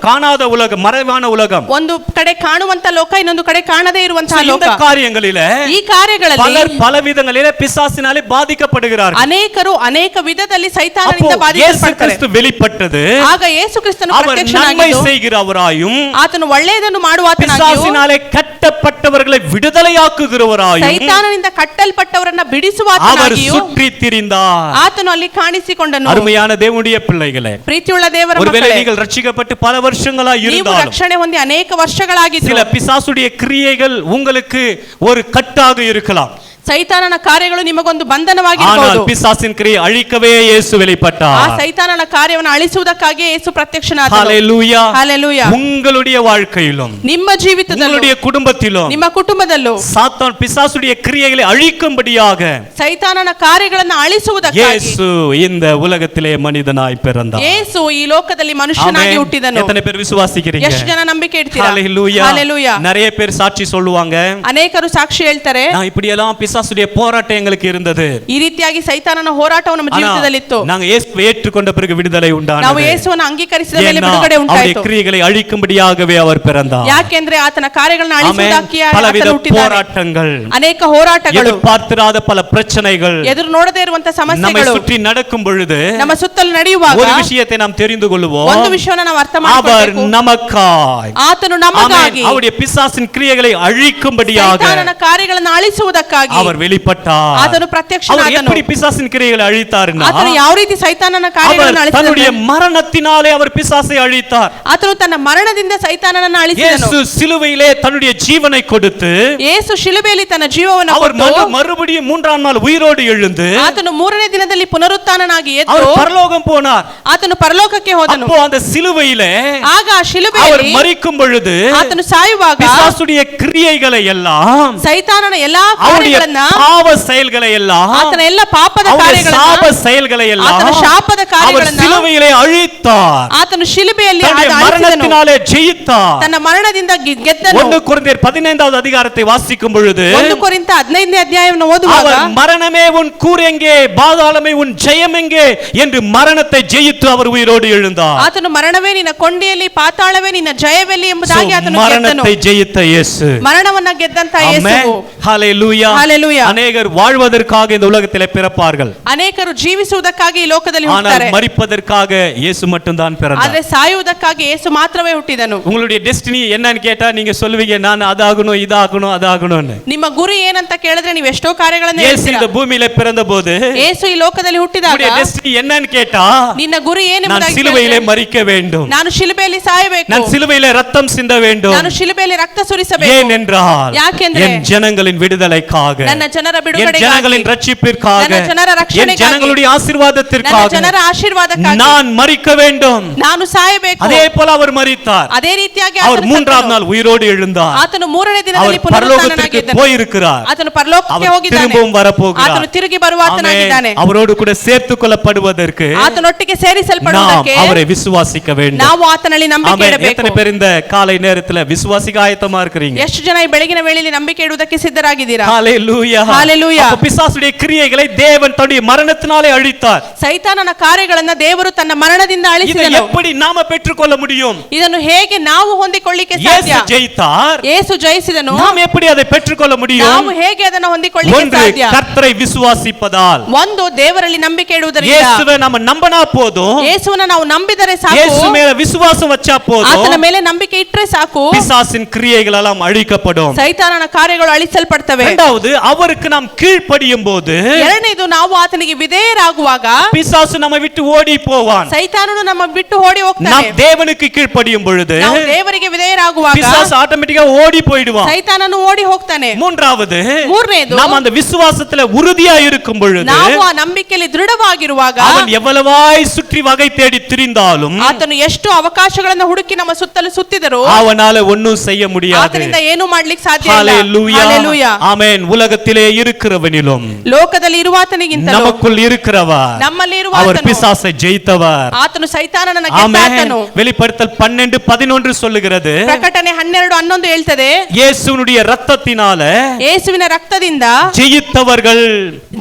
காணாத உலகம், மறைவான உலகம். ಒಂದು ಕಡೆ ಕಾಣುವಂತ ಲೋಕ, ಇನ್ನೊಂದು ಕಡೆ ಕಾಣದೇ ಇರುವಂತಹ ಲೋಕ. இந்த காரியங்களிலே ಈ ಕಾರ್ಯಗಳಲ್ಲಿ பலர் பல விதங்களிலே பிசாசினாலே பாதிக்கப்படுகிறார்கள். ಅನೇಕರು ಅನೇಕ ವಿಧದಲ್ಲಿ ಸೈತಾನನಿಂದ அப்போ இயேசு ಬಾಧಿಸಲ್ಪಡ್ತಾರೆ. கிறிஸ்து வெளிப்பட்டது. ಆಗ ಯೇಸು ಕ್ರಿಸ್ತನು அவர் நன்மை ಪ್ರತ್ಯಕ್ಷನಾಗಿದ್ದು செய்கிறவராயும் ಆತನು ಒಳ್ಳೆಯದನ್ನು ಮಾಡುವಾತನಾಗಿಯೂ பிசாசினாலே கட்டப்பட்டவர்களை விடுதலையாக்குகிறவராயும் ಸೈತಾನನಿಂದ ಕಟ್ಟಲ್ಪಟ್ಟವರನ್ನ அவர் ಬಿಡಿಸುವಾತನಾಗಿಯೂ சுற்றி திரிந்தார். ಆತನು ಅಲ್ಲಿ ಕಾಣಿಸಿಕೊಂಡನು. அருமையான தேவனுடைய பிள்ளைகளே, ಪ್ರೀತಿಯುಳ್ಳ ದೇವರ ஒருவேளை ಮಕ್ಕಳೇ, நீங்கள் ரட்சிக்கப்பட்டு பல வருஷங்களா ನೀವು இருந்தாலும் ರಕ್ಷಣೆ ಹೊಂದಿ ಅನೇಕ ವರ್ಷಗಳಾಗಿದ್ದು சில பிசாசுடைய கிரியைகள் உங்களுக்கு ஒரு கட்டாக இருக்கலாம். ಸೈತಾನನ ಕಾರ್ಯಗಳು ನಿಮಗೊಂದು ஆனால் ಬಂಧನವಾಗಿರಬಹುದು. பிசாசின் கிரியை அழிக்கவே இயேசு ಆ வெளிப்பட்டார். ಸೈತಾನನ ಕಾರ್ಯವನ್ನು ಅಳಿಸುವುದಕ್ಕಾಗಿ ಯೇಸು ಪ್ರತ್ಯಕ್ಷನಾದನು. ஹல்லேலூயா. ಹಲ್ಲೆಲೂಯಾ. உங்களுடைய வாழ்க்கையிலும் ನಿಮ್ಮ ಜೀವಿತದಲ್ಲೂ, உங்களுடைய குடும்பத்திலும் ನಿಮ್ಮ ಕುಟುಂಬದಲ್ಲೂ சாத்தான் பிசாசுடைய கிரியைகளை அழிக்கும்படியாக ಸೈತಾನನ ಕಾರ್ಯಗಳನ್ನು ಅಳಿಸುವುದಕ್ಕಾಗಿ இயேசு இந்த உலகத்திலே மனிதனாய் பிறந்தார். ಯೇಸು ಈ ಲೋಕದಲ್ಲಿ ಮನುಷ್ಯನಾಗಿ ಹುಟ್ಟಿದನು. எத்தனை பேர் விசுவாசிக்கிறீங்க? ಎಷ್ಟು ಜನ ನಂಬಿಕೆ ಇಡ್ತೀರಾ? ஹல்லேலூயா. ಹಲ್ಲೆಲೂಯಾ. நிறைய பேர் சாட்சி சொல்லுவாங்க, ಅನೇಕರು ಸಾಕ್ಷಿ ಹೇಳ್ತಾರೆ, நான் இப்படி எல்லாம் பிசாசுடைய போராட்டம் எங்களுக்கு இருந்தது, ಈ ರೀತಿಯಾಗಿ ಸೈತಾನನ ಹೋರಾಟವು ನಮ್ಮ ಜೀವಿತದಲ್ಲಿತ್ತು, நாங்க இயேசுவை ஏற்றுக்கொண்ட பிறகு விடுதலை ನಾವು உண்டானது, ಯೇಸುವನ್ನು ಅಂಗೀಕರಿಸಿದ ಮೇಲೆ ஏன்னா ಬಿಡುಗಡೆ அவருடைய ಉಂಟಾಯಿತು. கிரியைகளை அழிக்கும்படியாகவே அவர் பிறந்தார். ಯಾಕೆಂದ್ರೆ ಆತನ ಕಾರ್ಯಗಳನ್ನು ஆமென். ಅಳಿಸುವುದಕ್ಕೆ பலவித ಆತನು ಹುಟ್ಟಿದ್ದಾನೆ. போராட்டங்கள், ಅನೇಕ ಹೋರಾಟಗಳು, எதிர்பார்த்திராத பல பிரச்சனைகள் ಎದುರು ನೋಡದೇ ಇರುವಂತ நம்மை ಸಮಸ್ಯೆಗಳು சுற்றி நடக்கும் பொழுது ನಮ್ಮ ಸುತ್ತಲೂ ನಡೆಯುವಾಗ ஒரு விஷயத்தை நாம் தெரிந்து கொள்வோம், ಒಂದು ವಿಷಯವನ್ನು ನಾವು ಅರ್ಥ அவர் ಮಾಡಿಕೊಳ್ಳಬೇಕು. நமக்காய், ಆತನು ನಮಗಾಗಿ, அவருடைய பிசாசின் கிரியைகளை அழிக்கும்படியாக ಸೈತಾನನ ಕಾರ್ಯಗಳನ್ನು ಅಳಿಸುವುದಕ್ಕಾಗಿ அவர் வெளிப்பட்டார். ಆತನು ಪ್ರತ್ಯಕ್ಷನಾದನು. எப்படி பிசாசின் கிரியைகளை அழித்தார்னா ಆತನು ಯಾವ ರೀತಿ ಸೈತಾನನ ಕಾರ್ಯಗಳನ್ನು அவர் தன்னுடைய மரணத்தினாலே அவர் பிசாசை அழித்தார். ಆತನು ತನ್ನ ಮರಣದಿಂದ ಸೈತಾನನನ್ನು ಅಳಿಸಿದನು. ಯೇಸು ಸಿಲುವೆயிலே தன்னுடைய ஜீவனை கொடுத்து ಯೇಸು ಶಿಲುಬೆಯಲ್ಲಿ ತನ್ನ ಜೀವವನ್ನು அவர் ಕೊಟ್ಟು மறுபடியும் மூன்றாம் நாள் உயிரோடு எழுந்து ಆತನು ಮೂರನೇ ದಿನದಲ್ಲಿ ಪುನರುತ್ಥಾನನಾಗಿ ಎದ್ದು அவர் பரலோகம் போனார். ಆತನು ಪರಲೋಕಕ್ಕೆ ಹೋದನು. அப்போ அந்த சிலுவையிலே ಆಗ ಆ அவர் ಶಿಲುಬೆಯಲ್ಲಿ மரிக்கும் பொழுது ಆತನು ಸಾಯುವಾಗ பிசாசுடைய கிரியைகளை எல்லாம் ಸೈತಾನನ ಎಲ್ಲಾ அவருடைய ಕಾರ್ಯಗಳನ್ನ பாவ செயல்களை எல்லாம் ಆತನ ಎಲ್ಲ ಪಾಪದ அவருடைய சாப ಕಾರ್ಯಗಳನ್ನ செயல்களை ಆತನ எல்லாம் ಶಾಪದ அவர் ಕಾರ್ಯಗಳನ್ನ சிலுவையிலே அழித்தார். ಆತನು ಶಿಲುಬೆಯಲ್ಲಿ தன்னுடைய ಅಳಿಸಿದನು. மரணத்தினாலே ஜெயித்தார். ತನ್ನ ಮರಣದಿಂದ ಗೆದ್ದನು. 1 கொரிந்தியர் 15வது அதிகாரத்தை வாசிக்கும் பொழுது 1 ಕೊರಿಂಥ 15ನೇ ಅಧ್ಯಾಯವನ್ನು ಓದುವಾಗ அவர் மரணமே உன் கூரெங்கே பாதாளமே உன் ஜெயமெங்கே என்று மரணத்தை ஜெயித்து அவர் உயிரோடு எழுந்தார். ಆತನು ಮರಣವೇ ನಿನ್ನ ಕೊಂಡಿಯಲ್ಲಿ ಪಾತಾಳವೇ ನಿನ್ನ ಜಯವೆಲ್ಲಿ ಎಂಬುದಾಗಿ ಆತನು ಗೆದ್ದನು. மரணத்தை ஜெயித்த இயேசு, ಮರಣವನ್ನ ಗೆದ್ದಂತ ಯೇಸು. ஆமென், ஹalleluya. ஹalleluya. அநேகர் வாழ்வதற்காக இந்த உலகத்திலே பிறப்பார்கள், ಅನೇಕರು ಜೀವಿಸುವುದಕ್ಕಾಗಿ ಈ ಲೋಕದಲ್ಲಿ ஆனால் ಹುಟ್ಟುತ್ತಾರೆ. மரிப்பதற்காக இயேசு மட்டும்தான் பிறந்தார். ಆದರೆ ಸಾಯುವುದಕ್ಕಾಗಿ ಯೇಸು ಮಾತ್ರವೇ ಹುಟ್ಟಿದನು. உங்களுடைய டெஸ்டினி என்னன்னு கேட்டா நீங்க சொல்லுவீங்க நான் அதாகணும் இதாகணும் அதாகணும்னு. ನಿಮ್ಮ ಗುರಿ ಏನಂತ ಕೇಳಿದ್ರೆ ನೀವು ಎಷ್ಟೋ ಕಾರ್ಯಗಳನ್ನು இயேசு ಹೇಳ್ತೀರಾ. இந்த பூமியில பிறந்தபோது ಯೇಸು ಈ ಲೋಕದಲ್ಲಿ ಹುಟ್ಟಿದಾಗ உங்களுடைய டெஸ்டினி என்னன்னு கேட்டா ನಿನ್ನ ಗುರಿ நான் ಏನೆಂಬುದಾಗಿ சிலுவையிலே ಕೇಳಿದ್ರೆ, மரிக்க வேண்டும், ನಾನು ಶಿಲುಬೆಯಲ್ಲಿ ಸಾಯಬೇಕು, நான் சிலுவையிலே ரத்தம் சிந்த வேண்டும். ನಾನು ಶಿಲುಬೆಯಲ್ಲಿ ರಕ್ತ ಸುರಿಸಬೇಕು. ஏனென்றால் ಯಾಕೆಂದ್ರೆ என் ஜனங்களின் விடுதலைக்காக, ನನ್ನ ಜನರ என் ಬಿಡುಗಡೆಗಾಗಿ, ஜனங்களின் ரட்சிப்பிற்காக, ನನ್ನ ಜನರ என் ರಕ್ಷಣೆಗಾಗಿ, ஜனங்களுடைய ನನ್ನ ஆசீர்வாதத்திற்காக ಜನರ ಆಶೀರ್ವಾದಕ್ಕಾಗಿ நான் மரிக்க வேண்டும். ನಾನು ಸಾಯಬೇಕು. அதே போல அவர் மரித்தார். ಅದೇ ರೀತಿಯಾಗಿ அவர் ಆತನು மூன்றாம் ಸತ್ತನು. நாள் உயிரோடு எழுந்தார். ಆತನು ಮೂರನೇ அவர் ದಿನದಲ್ಲಿ பரலோகத்திற்கு ಪುನರುತ್ಥಾನನಾಗಿದ್ದನು. போயிருக்கிறார். ಆತನು ಪರಲೋಕಕ್ಕೆ அவர் ಹೋಗಿದ್ದಾನೆ. திரும்பவும் வரப்போகிறார். ಆತನು ತಿರುಗಿ ಬರುವ ಆತನಾಗಿದ್ದಾನೆ. ஆமென். அவரோடு கூட சேர்த்துக் கொள்ளப்படுவதற்கு ಆತನೊಟ್ಟಿಗೆ நாம் ಸೇರಿಸಲ್ಪಡುವುದಕ್ಕೆ அவரை விசுவாசிக்க வேண்டும். ನಾವು ಆತನಲ್ಲಿ ನಂಬಿಕೆ ஆமென். ಇಡಬೇಕು. எத்தனை பேர் இந்த காலை நேரத்துல விசுவாசிக்க ஆயத்தமா இருக்கிறீங்க? ಎಷ್ಟು ಜನ ಈ ಬೆಳಗಿನ ವೇಳೆಯಲ್ಲಿ ನಂಬಿಕೆ ಇಡುವುದಕ್ಕೆ ಸಿದ್ಧರಾಗಿದ್ದೀರಾ? ஹalleluya. ஹalleluya. அப்ப பிசாசுடைய கிரியைகளை தேவன் தன்னுடைய மரணத்தினாலே அழித்தார். ಸೈತಾನನ ಕಾರ್ಯಗಳನ್ನ ದೇವರು ತನ್ನ ಮರಣದಿಂದ இதை ಅಳಿಸಿದನು. எப்படி நாம பெற்றுக்கொள்ள முடியும்? ಇದನ್ನು ಹೇಗೆ ನಾವು ಹೊಂದಿಕೊಳ್ಳಿಕ್ಕೆ இயேசு ಸಾಧ್ಯ? ஜெயித்தார். ಯೇಸು ಜಯಿಸಿದನು. நாம் எப்படி அதை பெற்றுக்கொள்ள முடியும்? ನಾವು ಹೇಗೆ ಅದನ್ನು ಹೊಂದಿಕೊಳ್ಳಿಕ್ಕೆ ஒன்று ಸಾಧ್ಯ? கர்த்தரை விசுவாசிப்பதால். ಒಂದು ದೇವರಲ್ಲಿ ನಂಬಿಕೆ ಇಡುವುದರಿಂದ. இயேசுவை நாம நம்பினா போதும். ಯೇಸುವನ್ನ ನಾವು ನಂಬಿದರೆ ಸಾಕು. இயேசு மேல விசுவாசம் வச்சா போதும். ಆತನ ಮೇಲೆ ನಂಬಿಕೆ ಇಟ್ಟರೆ ಸಾಕು. பிசாசின் கிரியைகள் எல்லாம் அழிக்கப்படும். ಸೈತಾನನ ಕಾರ್ಯಗಳು ಅಳಿಸಲ್ಪಡ್ತವೆ. இரண்டாவது அவருக்கு நாம் கீழ்ப்படியும் போது ಎರಡನೇದು ನಾವು ಆತನಿಗೆ ವಿಧೇಯರಾಗುವಾಗ பிசாசு நம்ம விட்டு ஓடி போவான். ಸೈತಾನನು ನಮ್ಮ ಬಿಟ್ಟು ಓಡಿ ಹೋಗ್ತಾನೆ. நாம் தேவனுக்கு கீழ்ப்படியும் பொழுது ನಾವು ದೇವರಿಗೆ ವಿಧೇಯರಾಗುವಾಗ பிசாசு ஆட்டோமேட்டிக்கா ஓடி போய்டுவான். ಸೈತಾನನು ಓಡಿ ಹೋಗ್ತಾನೆ. மூன்றாவது ಮೂರನೇದು நாம் அந்த விசுவாசத்துல உறுதியா இருக்கும் பொழுது ನಾವು ಆ ನಂಬಿಕೆಯಲ್ಲಿ ದೃಢವಾಗಿರುವಾಗ அவன் எவ்வளவாய் சுற்றி வகை தேடி திரிந்தாலும் ಆತನು ಎಷ್ಟು ಅವಕಾಶಗಳನ್ನು ಹುಡುಕಿ ನಮ್ಮ ಸುತ್ತಲೂ ಸುತ್ತಿದರು அவனால ஒன்னும் செய்ய முடியாது. ಆತನಿಂದ ಏನು ಮಾಡ್ಲಿಕ್ಕೆ ಸಾಧ್ಯ ಇಲ್ಲ. ஹalleluya. ஹalleluya. ஆமென். உலகத்திலே இருக்கிறவனிலும் ಲೋಕದಲ್ಲಿ ಇರುವಾತನಿಗಿಂತಲೂ நமக்குள் இருக்கிறவர் ನಮ್ಮಲ್ಲಿ அவர் ಇರುವಾತನು பிசாசை ஜெயித்தவர். ಆತನು ಸೈತಾನನನ್ನು ஆமென். ಗೆದ್ದಾತನು. வெளிப்படுத்தல் 12:11 சொல்லுகிறது, ಪ್ರಕಟಣೆ 12:11 ಹೇಳ್ತದೆ, இயேசுவினுடைய இரத்தத்தினால ಯೇಸುವಿನ ರಕ್ತದಿಂದ ஜெயித்தவர்கள்,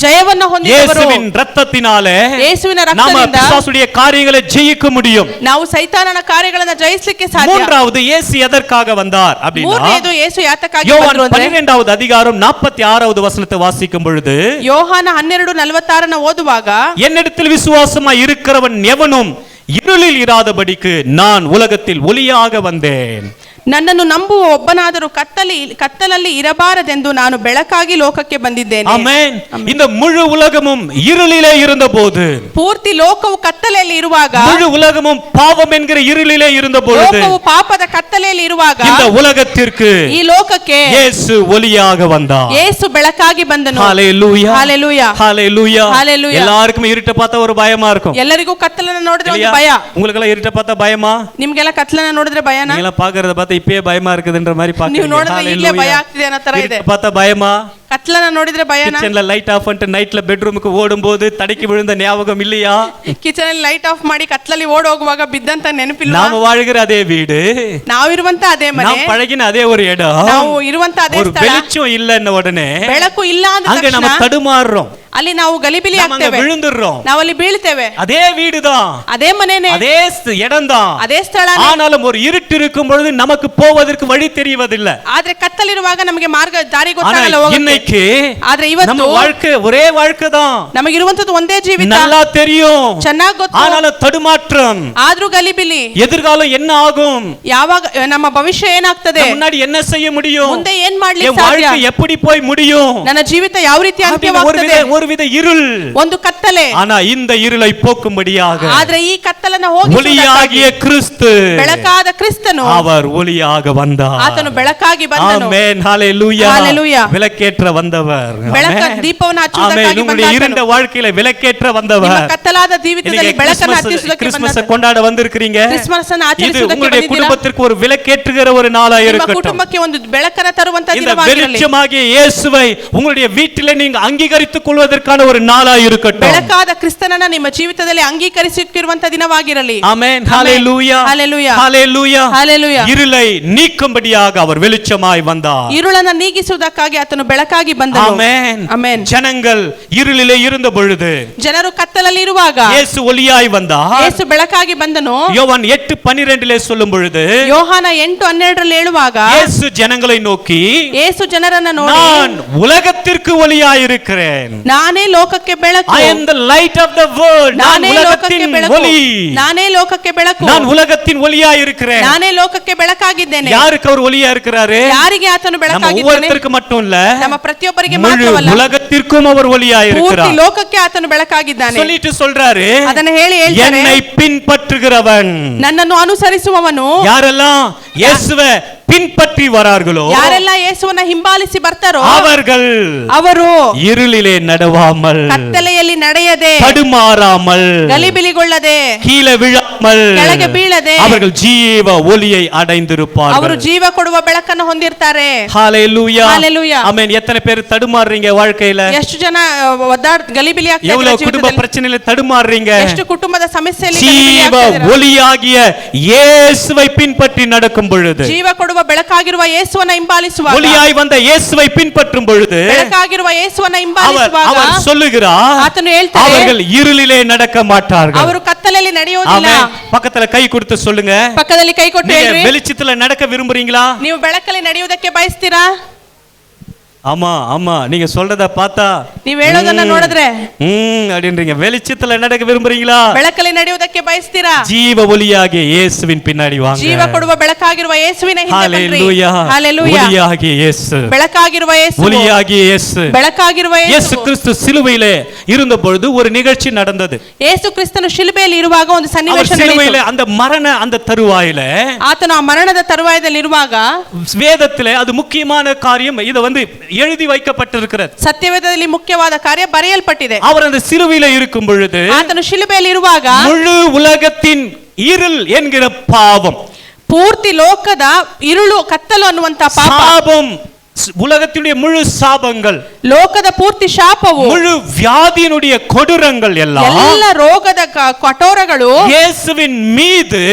ಜಯವನ್ನು ಹೊಂದಿದವರು, இயேசுவின் இரத்தத்தினால ಯೇಸುವಿನ நாம ರಕ್ತದಿಂದ பிசாசுடைய காரியங்களை ஜெயிக்க முடியும். ನಾವು ಸೈತಾನನ ಕಾರ್ಯಗಳನ್ನು ಜಯಿಸಲಿಕ್ಕೆ ಸಾಧ್ಯ. மூன்றாவது இயேசு எதற்காக வந்தார் அப்படினா ಮೂರನೇದು ಯೇಸು ಯಾತಕ್ಕಾಗಿ யோவான் ಬಂದರು ಅಂದ್ರೆ 12வது அதிகாரம் 46வது வசனத்தை வாசிக்கும் பொழுது ಯೋಹಾನ 12:46 ಓದುವಾಗ, என்னிடத்தில் விசுவாசமா இருக்கிறவன் எவனும் இருளில் இராதபடிக்கு நான் உலகத்தில் ஒளியாக வந்தேன். ನನ್ನನ್ನು ನಂಬುವ ಒಬ್ಬನಾದರೂ ಕತ್ತಲಲ್ಲಿ ಇರಬಾರದೆಂದು ನಾನು ಬೆಳಕಾಗಿ ಲೋಕಕ್ಕೆ ಬಂದಿದ್ದೇನೆ. ஆமென். இந்த முழு உலகமும் இருளிலே இருந்தபோது, ಪೂರ್ತಿ ಲೋಕವು ಕತ್ತಲೆಯಲ್ಲಿ ಇರುವಾಗ, முழு உலகமும் பாவம் என்கிற இருளிலே இருந்தபொழுது, ಲೋಕವು ಪಾಪದ ಕತ್ತಲೆಯಲ್ಲಿ ಇರುವಾಗ இந்த உலகத்திற்கு ಈ ಲೋಕಕ್ಕೆ இயேசு ஒளியாக வந்தார். ಯೇಸು ಬೆಳಕಾಗಿ ಬಂದನು. ஹalleluya. ஹalleluya. ஹalleluya. ஹalleluya. எல்லாருக்கும் இருட்ட பார்த்தா ஒரு பயமா இருக்கும். ಎಲ್ಲರಿಗೂ ಕತ್ತಲನ್ನು ನೋಡಿದ್ರೆ ಒಂದು இல்லையா? ಭಯ. உங்களுக்கு எல்லாம் இருட்ட பார்த்தா பயமா? ನಿಮ್ಗೆಲ್ಲ ಕತ್ತಲನ್ನು ನೋಡಿದ್ರೆ ಭಯನಾ? நீங்க எல்லாம் பாக்குறத பார்த்தா இப்பயே பயமா இருக்குதுன்ற மாதிரி ನೀವು பாக்குறீங்க. ನೋಡಿದ್ರೆ ಈಗಲೇ ಭಯ ಆಗ್ತಿದೆ ಅನ್ನೋ ತರ ಇದೆ. இருட்ட பார்த்தா பயமா? ಕತ್ತಲನ್ನ ನೋಡಿದ್ರೆ ಭಯನಾ? கிச்சன்ல லைட் ஆஃப் பண்ணிட்டு நைட்ல பெட்ரூமுக்கு ஓடும்போது தடைக்கு விழுந்த ஞாபகம் இல்லையா? ಕಿಚನ್ ಅಲ್ಲಿ ಲೈಟ್ ಆಫ್ ಮಾಡಿ ಕತ್ತಲಲ್ಲಿ ಓಡ್ ಹೋಗುವಾಗ ಬಿದ್ದಂತ ನೆನಪಿಲ್ಲ? நாம வாழ்கிற அதே வீடு, ನಾವಿರುವಂತ ಅದೇ ಮನೆ, நாம் பழகின அதே ஒரு இடம், ನಾವು ಇರುವಂತ ಅದೇ ஒரு ಸ್ಥಳ, வெளிச்சம் இல்லன்ன உடனே ಬೆಳಕು ಇಲ್ಲ ಅಂದ அங்க ತಕ್ಷಣ நம்ம தடுமாறுறோம். ಅಲ್ಲಿ ನಾವು ಗಲಿಬಿಲಿ நம்ம அங்க ಆಗ್ತೇವೆ, விழுந்துறோம். ನಾವು ಅಲ್ಲಿ ಬೀಳ್ತೇವೆ. அதே வீடுதான், ಅದೇ ಮನೆನೇ, அதே இடம்தான், ಅದೇ ಸ್ಥಳ. ஆனாலும் ஒரு இருட்டு இருக்கும் பொழுது நமக்கு போவதற்கு வழி தெரிவதில்லை. ಆದ್ರೆ ಕತ್ತಲಿರುವಾಗ ನಮಗೆ ದಾರಿ ஆனா ಗೊತ್ತಾಗಲ್ಲ ಹೋಗಕ್ಕೆ. இன்னைக்கு ಆದ್ರೆ ಇವತ್ತು நம்ம வாழ்க்கை ஒரே வாழ்க்கை தான், ನಮಗಿರುವಂತದ್ದು ಒಂದೇ ಜೀವಿತ, நல்லா தெரியும், ಚೆನ್ನಾಗಿ ಗೊತ್ತು. ஆனாலும் தடுமாற்றம், ಆದ್ರೂ ಗಲಿಬಿಲಿ. எதிர்காலம் என்ன ஆகும், ಯಾವಾಗ ನಮ್ಮ ಭವಿಷ್ಯ ಏನಾಗ್ತದೆ, முன்னாடி என்ன செய்ய முடியும், ಮುಂದೆ ಏನ್ ಮಾಡ್ಲಿಕ್ಕೆ என் ಸಾಧ್ಯ, வாழ்க்கை எப்படி போய் முடியும், ನನ್ನ ಜೀವಿತ ಯಾವ ರೀತಿ ಅಂತ್ಯವಾಗ್ತದೆ, ஒருவித இருள், ಒಂದು ಕತ್ತಲೆ. ஆனா இந்த இருளை போக்கும்படியாக ಆದ್ರೆ ಈ ಕತ್ತಲನ್ನ ಹೋಗಿ ஒளியாகிய கிறிஸ்து, ಬೆಳಕಾದ ಕ್ರಿಸ್ತನು, அவர் ஒளியாக வந்தார். ಆತನು ಬೆಳಕಾಗಿ ಬಂದನು. ஆமென், ஹalleluya, ஹalleluya. விளக்கேற்ற வந்தவர். ಬೆಳಕ ஆமென். ದೀಪವನ್ನು ಹಚ್ಚುವುದಕ್ಕಾಗಿ ஆமென். உங்களுடைய இருண்ட வாழ்க்கையில விளக்கேற்ற வந்தவர். ನಿಮ್ಮ ಕತ್ತಲಾದ ಜೀವಿತದಲ್ಲಿ ಬೆಳಕನ್ನು ಹಚ್ಚಿಸುವುದಕ್ಕೆ கிறிஸ்மஸ் ಬಂದவர். கொண்டாட வந்திருக்கிறீங்க. ಕ್ರಿಸ್ಮಸ್ ಅನ್ನು இது ಆಚರಿಸುವುದಕ್ಕೆ உங்களுடைய ಬಂದಿದ್ದೀರಾ? குடும்பத்திற்கு ஒரு விளக்கேற்றுகிற ஒரு நாளா ನಿಮ್ಮ இருக்கட்டும். ಕುಟುಂಬಕ್ಕೆ ಒಂದು ಬೆಳಕನ್ನು ತರುವಂತ இந்த ದಿನವಾಗಿರಲಿ. வெளிச்சமாகிய இயேசுவை உங்களுடைய வீட்டிலே நீங்க அங்கீகரித்துக் கொள்வதற்கான ஒரு நாளா இருக்கட்டும். ಬೆಳಕಾದ ಕ್ರಿಸ್ತನನ್ನ ನಿಮ್ಮ ಜೀವಿತದಲ್ಲಿ ಅಂಗೀಕರಿಸಿರುವಂತ ದಿನವಾಗಿರಲಿ. ஆமென், ஹalleluya, ஹalleluya, ஹalleluya, ஹalleluya. இருளை நீக்கும்படியாக அவர் வெளிச்சமாய் வந்தார். இருಳನ್ನು ನೀಗಿಸುವುದಕ್ಕಾಗಿ ಆತನು ಬೆಳಕಾಗಿ ಬಂದನು. ஆமென், ಆಮೆನ್. ஜனங்கள் இருளிலே இருந்த பொழுது ಜನರು ಕತ್ತಲಲ್ಲಿ ಇರುವಾಗ இயேசு ஒளியாய் வந்தார். ಯೇಸು ಬೆಳಕಾಗಿ ಬಂದನು. யோவான் 8:12 சொல்லும் பொழுது ಯೋಹಾನ 8:12 ಹೇಳುವಾಗ இயேசு ஜனங்களை நோக்கி, ಯೇಸು ಜನರನ್ನ ನೋಡಿ, நான் உலகத்திற்கு ஒளியாய் இருக்கிறேன். ನಾನೇ ಲೋಕಕ್ಕೆ ಬೆಳಕು. I am the light of the world. நான் ನಾನೇ ಲೋಕಕ್ಕೆ உலகத்தின் ಬೆಳಕು. ஒளி. ನಾನೇ ಲೋಕಕ್ಕೆ ಬೆಳಕು. நான் உலகத்தின் ஒளியாய் இருக்கிறேன். ನಾನೇ ಲೋಕಕ್ಕೆ ಬೆಳಕಾಗಿದ್ದೇನೆ. யாருக்கு அவர் ஒளியா இருக்கிறாரு? ಯಾರಿಗೆ ಆತನು நம்ம ಬೆಳಕಾಗಿದ್ದಾನೆ? ஒவ்வொருத்தருக்கு மட்டும் இல்ல, ನಮ್ಮ ಪ್ರತಿಯೊಬ್ಬರಿಗೆ முழு ಮಾತ್ರವಲ್ಲ, உலகத்திற்கும் அவர் ஒளியாய் ಪೂರ್ತಿ இருக்கிறார். ಲೋಕಕ್ಕೆ ಆತನು ಬೆಳಕಾಗಿದ್ದಾನೆ. சொல்லிட்டு சொல்றாரு, ಅದನ್ನ ಹೇಳಿ ಹೇಳ್ತಾರೆ, என்னை பின்பற்றுகிறவன். ನನ್ನನ್ನು ಅನುಸರಿಸುವವನು, யாரெல்லாம் இயேசுவை பின்பற்றி வரார்களோ, ಯಾರೆಲ್ಲ ಯೇಸುವನ್ನ ಹಿಂಬಾಲಿಸಿ ಬರ್ತಾರೋ அவர்கள் ಅವರು இருளிலே நடவாமல், ಕತ್ತಲೆಯಲ್ಲಿ ನಡೆಯದೆ, தடுமாறாமல், ಗಲಿಬಿಲಿಗೊಳ್ಳದೆ, கீழே விழாமல், ಕೆಳಗೆ ಬೀಳದೆ, அவர்கள் ஜீவ ஒளியை ಅವರು அடைந்திருப்பார்கள். ಜೀವ ಕೊಡುವ ಬೆಳಕನ್ನು ಹೊಂದಿರ್ತಾರೆ. ஹalleluya, ஹalleluya. ஆமென். எத்தனை பேர் தடுமாறுறீங்க வாழ்க்கையில? ಎಷ್ಟು ಜನ ಗಲಿಬಿಲಿ ಆಗ್ತಾರೆ எவ்வளவு குடும்ப ಜೀವಿತದಲ್ಲಿ? பிரச்சனையில தடுமாறுறீங்க? ಎಷ್ಟು ಕುಟುಂಬದ ಸಮಸ್ಯೆಯಲ್ಲಿ ஜீவ ஒளியாகிய இயேசுவை பின்பற்றி நடக்கும் பொழுது, ಜೀವ ಕೊಡುವ ಬೆಳಕಾಗಿರುವ ಯೇಸುವನ್ನ ಹಿಂಬಾಲಿಸುವ, ஒளியாய் வந்த இயேசுவை பின்பற்றும் பொழுது ಬೆಳಕಾಗಿರುವ ಯೇಸುವನ್ನ அவர் ಹಿಂಬಾಲಿಸುವಾಗ சொல்லுகிறார், ಆತನು ಹೇಳ್ತಾರೆ, அவர்கள் இருளிலே நடக்க மாட்டார்கள். ಅವರು ಕತ್ತಲೆಯಲ್ಲಿ ನಡೆಯೋದಿಲ್ಲ. ஆமென். பக்கத்துல கை கொடுத்து சொல்லுங்க, ಪಕ್ಕದಲ್ಲಿ ಕೈ ಕೊಟ್ಟು நீங்க ಹೇಳ್ರಿ, வெளிச்சத்துல நடக்க விரும்புறீங்களா? ನೀವು ಬೆಳಕಲ್ಲಿ ನಡೆಯುವುದಕ್ಕೆ ಬಯಸ್ತೀರಾ? ஆமா ஆமா, நீங்க சொல்றத பார்த்தா, ನೀವು ಹೇಳೋದನ್ನ ನೋಡಿದ್ರೆ அப்படின்றீங்க. வெளிச்சத்துல நடக்க விரும்புறீங்களா? ಬೆಳಕಲ್ಲಿ ನಡೆಯುವುದಕ್ಕೆ ಬಯಸ್ತೀರಾ? ஜீவ ஒளியாகிய இயேசுவின் பின்னாடி வாங்க. ಜೀವ ಕೊಡುವ ಬೆಳಕಾಗಿರುವ ಯೇಸುವಿನ ಹಿಂದೆ ಬನ್ರಿ. ஹalleluya, ಹalleluya. ஒளியாகிய இயேசு, ಬೆಳಕಾಗಿರುವ ಯೇಸು, ஒளியாகிய இயேசு, ಬೆಳಕಾಗಿರುವ இயேசு ಯೇಸು. கிறிஸ்து சிலுவையிலே இருந்த பொழுது ஒரு நிகழ்ச்சி நடந்தது. ಯೇಸು ಕ್ರಿಸ್ತನು ಶಿಲುಬೆಯಲ್ಲಿ ಇರುವಾಗ ಒಂದು அவர் ಸನ್ನಿವೇಶ சிலுவையிலே ನಡೆಯಿತು. அந்த மரண அந்த தருவாயில ಆತನು ಆ ಮರಣದ ತರುವಾಯದಲ್ಲಿ ಇರುವಾಗ வேதத்திலே அது முக்கியமான காரியம், இத எழுதி வைக்கப்பட்டிருக்கிறது. ಸತ್ಯವೇದದಲ್ಲಿ ಮುಖ್ಯವಾದ ಕಾರ್ಯ ಬರೆಯಲ್ಪಟ್ಟಿದೆ. அவர் அந்த சிலுவையில இருக்கும் பொழுது ಆತನು ಶಿಲುಬೆಯಲ್ಲಿ ಇರುವಾಗ முழு உலகத்தின் இருள் என்கிற பாவம், ಪೂರ್ತಿ ಲೋಕದ ಇರುಳು ಕತ್ತಲು ಅನ್ನುವಂತ ಪಾಪ, சாபம், உலகத்தினுடைய முழு சாபங்கள், ಲೋಕದ ಪೂರ್ತಿ ಶಾಪವು, முழு வியாதியினுடைய கொடூரங்கள் எல்லாம் ಎಲ್ಲ ರೋಗದ ಕಠೋರಗಳು இயேசுவின் மீது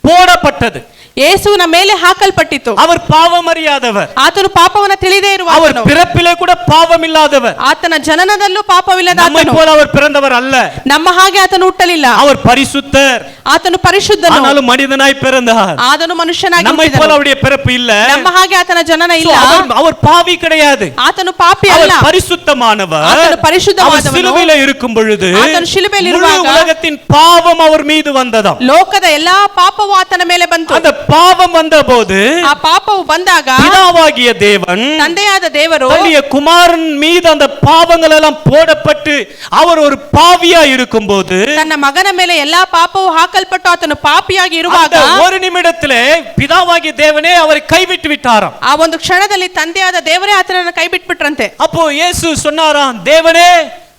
போடப்பட்டது. ಯೇಸುವಿನ ಮೇಲೆ ಹಾಕಲ್ಪಟ್ಟಿತು. அவர் பாவம் அறியாதவர், ಆತನು ಪಾಪವನ್ನ ತಿಳಿದೇ அவர் ಇರುವವನು, பிறப்பிலே கூட பாவம் இல்லாதவர். ಆತನ ಜನನದಲ್ಲೂ ಪಾಪವಿಲ್ಲದ நம்மை ಆತನು, போல அவர் பிறந்தவர் அல்ல. ನಮ್ಮ ಹಾಗೆ ಆತನು ಹುಟ್ಟಲಿಲ್ಲ. அவர் பரிசுத்தர், ಆತನು ಪರಿಶುದ್ಧನು, ஆனாலும் மனிதனாய் பிறந்தார். ಆತನು ಮನುಷ್ಯನಾಗಿ நம்மை போல ಹುಟ್ಟಿದನು. அவருடைய பிறப்பு இல்ல. ನಮ್ಮ ಹಾಗೆ ಆತನ ಜನನ So, ಇಲ್ಲ. அவர் பாவி கிடையாது, ಆತನು ಪಾಪಿ அவர் ಅಲ್ಲ. பரிசுத்தமானவர். ಆತನು ಪರಿಶುದ್ಧವಾದವನು. அவர் சிலுவையில இருக்கும் பொழுது ಆತನು ಶಿಲುಬೆಯಲ್ಲಿ முழு ಇರುವಾಗ உலகத்தின் பாவம் அவர் மீது வந்ததாம். ಲೋಕದ ಎಲ್ಲಾ ಪಾಪವು ಆತನ ಮೇಲೆ ಬಂತು. அந்த பாவம் வந்த போது ಆ ಪಾಪವು ಬಂದಾಗ பிதாவாகிய தேவன் ತಂದೆಯಾದ ದೇವರು தன்னுடைய குமாரன் மீது அந்த பாவங்கள் எல்லாம் போடப்பட்டு அவர் ஒரு பாவியா இருக்கும்போது ತನ್ನ ಮಗನ ಮೇಲೆ ಎಲ್ಲಾ ಪಾಪವು ಹಾಕಲ್ಪಟ್ಟು ಆತನು ಪಾಪಿಯಾಗಿ ಇರುವಾಗ அந்த ஒரு நிமிடத்திலே பிதாவாகிய தேவனே அவரை கைவிட்டு விட்டாராம். ಆ ಒಂದು ಕ್ಷಣದಲ್ಲಿ ತಂದೆಯಾದ ದೇವರೇ ಆತನನ್ನು ಕೈ ಬಿಟ್ಬಿಟ್ರಂತೆ. அப்போ இயேசு சொன்னாராம், தேவனே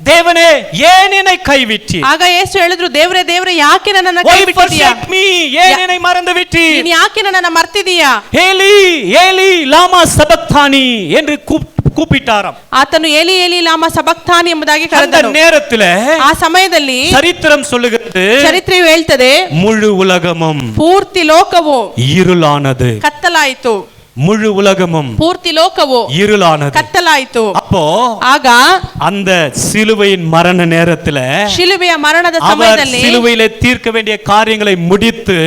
தேவனே ஏன் என்னை கைவிட்டி? ಆಗ ಯೇಸು ಹೇಳಿದ್ರು, ದೇವರೇ ದೇವರೇ ಯಾಕೆ ನನ್ನನ್ನು ಕೈ ಬಿಟ್ಟಿದ್ದೀಯಾ? ஏன் என்னை மறந்து விட்டி? ನೀನು ಯಾಕೆ ನನ್ನನ್ನು ಮರ್ತಿದೀಯಾ? ஏலி ஏலி லாமா சபக்தானி என்று கூப்பிட்டாராம். ಆತನು ಏಲಿ ಏಲಿ ಲಾಮ ಸಬಕ್ತಾನಿ ಎಂಬುದಾಗಿ அந்த ಕರೆದನು. நேரத்திலே ಆ ಸಮಯದಲ್ಲಿ சரித்திரம் சொல்லுகிறது, ಚರಿತ್ರೆಯು ಹೇಳ್ತದೆ, முழு உலகமும் ಪೂರ್ತಿ ಲೋಕವು இருளானது. ಕತ್ತಲಾಯಿತು. முழு உலகமும் ಪೂರ್ತಿ ಲೋಕವು இருளானது. ಕತ್ತಲಾಯಿತು. அப்போ ಆಗ அந்த சிலுவையின் மரண நேரத்துல ಶಿಲುಬೆಯ ಮರಣದ அவர் ಸಮಯದಲ್ಲಿ சிலுவையிலே தீர்க்க வேண்டிய காரியங்களை முடித்து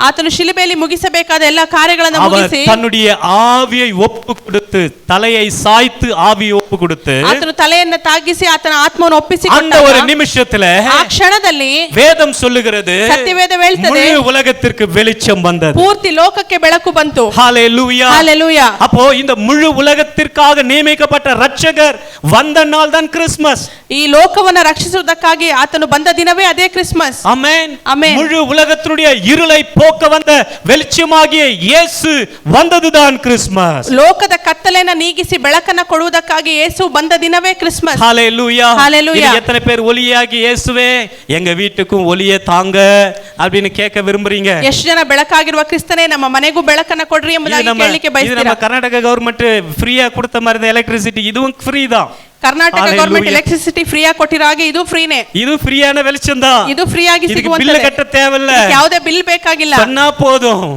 ಆತನು ಶಿಲುಬೆಯಲ್ಲಿ ಮುಗಿಸಬೇಕಾದ ಎಲ್ಲ ಕಾರ್ಯಗಳನ್ನು அவர் ಮುಗಿಸಿ தன்னுடைய ஆவியை ஒப்பு கொடுத்து தலையை சாய்த்து ஆவியை ஒப்பு கொடுத்து ಆತನು ತಲೆಯನ್ನು ತಾಗಿಸಿ ಆತನ ಆತ್ಮವನ್ನು ಒಪ್ಪಿಸಿ அந்த ஒரு நிமிஷத்துல ಆ ಕ್ಷಣದಲ್ಲಿ வேதம் சொல்லுகிறது ಸತ್ಯವೇದ ಹೇಳ್ತದೆ முழு உலகத்திற்கு வெளிச்சம் வந்தது. ಪೂರ್ತಿ ಲೋಕಕ್ಕೆ ಬೆಳಕು ಬಂತು. ஹalleluya. ஹalleluya. அப்போ இந்த முழு உலகத்திற்காக நியமிக்கப்பட்ட ரட்சகர் வந்த நாள் தான் கிறிஸ்மஸ். ಈ ಲೋಕವನ್ನು ರಕ್ಷಿಸುವುದಕ್ಕಾಗಿ ಆತನು ಬಂದ ದಿನವೇ ಅದೇ ಕ್ರಿಸ್ಮಸ್. ஆமென். ஆமென். முழு உலகத்தினுடைய இருளை போக்க வந்த வெளிச்சமாகிய இயேசு வந்ததுதான் கிறிஸ்மஸ். ಲೋಕದ ಕತ್ತಲೆಯನ್ನು ನೀಗಿಸಿ ಬೆಳಕನ್ನು ಕೊಡುವುದಕ್ಕಾಗಿ ಯೇಸು ಬಂದ ದಿನವೇ ಕ್ರಿಸ್ಮಸ್. ஹalleluya. ஹalleluya. இது எத்தனை பேர் ஒளியாகி இயேசுவே எங்க வீட்டுக்கும் ஒளியை தாங்க அப்படின்னு கேட்க விரும்புறீங்க? ಎಷ್ಟು ಜನ ಬೆಳಕಾಗಿರುವ ಕ್ರಿಸ್ತನೇ ನಮ್ಮ ಮನೆಗೂ ಬೆಳಕನ್ನು ಕೊಡ್ರಿ ಎಂಬುದಾಗಿ ಕೇಳಲಿಕ್ಕೆ இது ಬಯಸ್ತೀರಾ? நம்ம கர்நாடக கவர்மெண்ட் ஃப்ரீயா கொடுத்த மாதிரி தான் எலக்ட்ரிசிட்டி, இதுவும் ஃப்ரீ தான். Karnataka Hallelujah. Government electricity free ಆಗಿ ಕೊಟ್ಟಿರೋ ಹಾಗೆ ಇದು ಫ್ರೀನೇ. இது ஃப்ரீயான வெளிச்சம் தான். ಇದು ಫ್ರೀ ಆಗಿ இதுக்கு ಸಿಗುವಂತದ್ದು. ಬಿಲ್ ಕಟ್ಟ தேவையில்ல. ಯಾವುದೇ ಬಿಲ್ ಬೇಕಾಗಿಲ್ಲ. சொன்னா போதும்.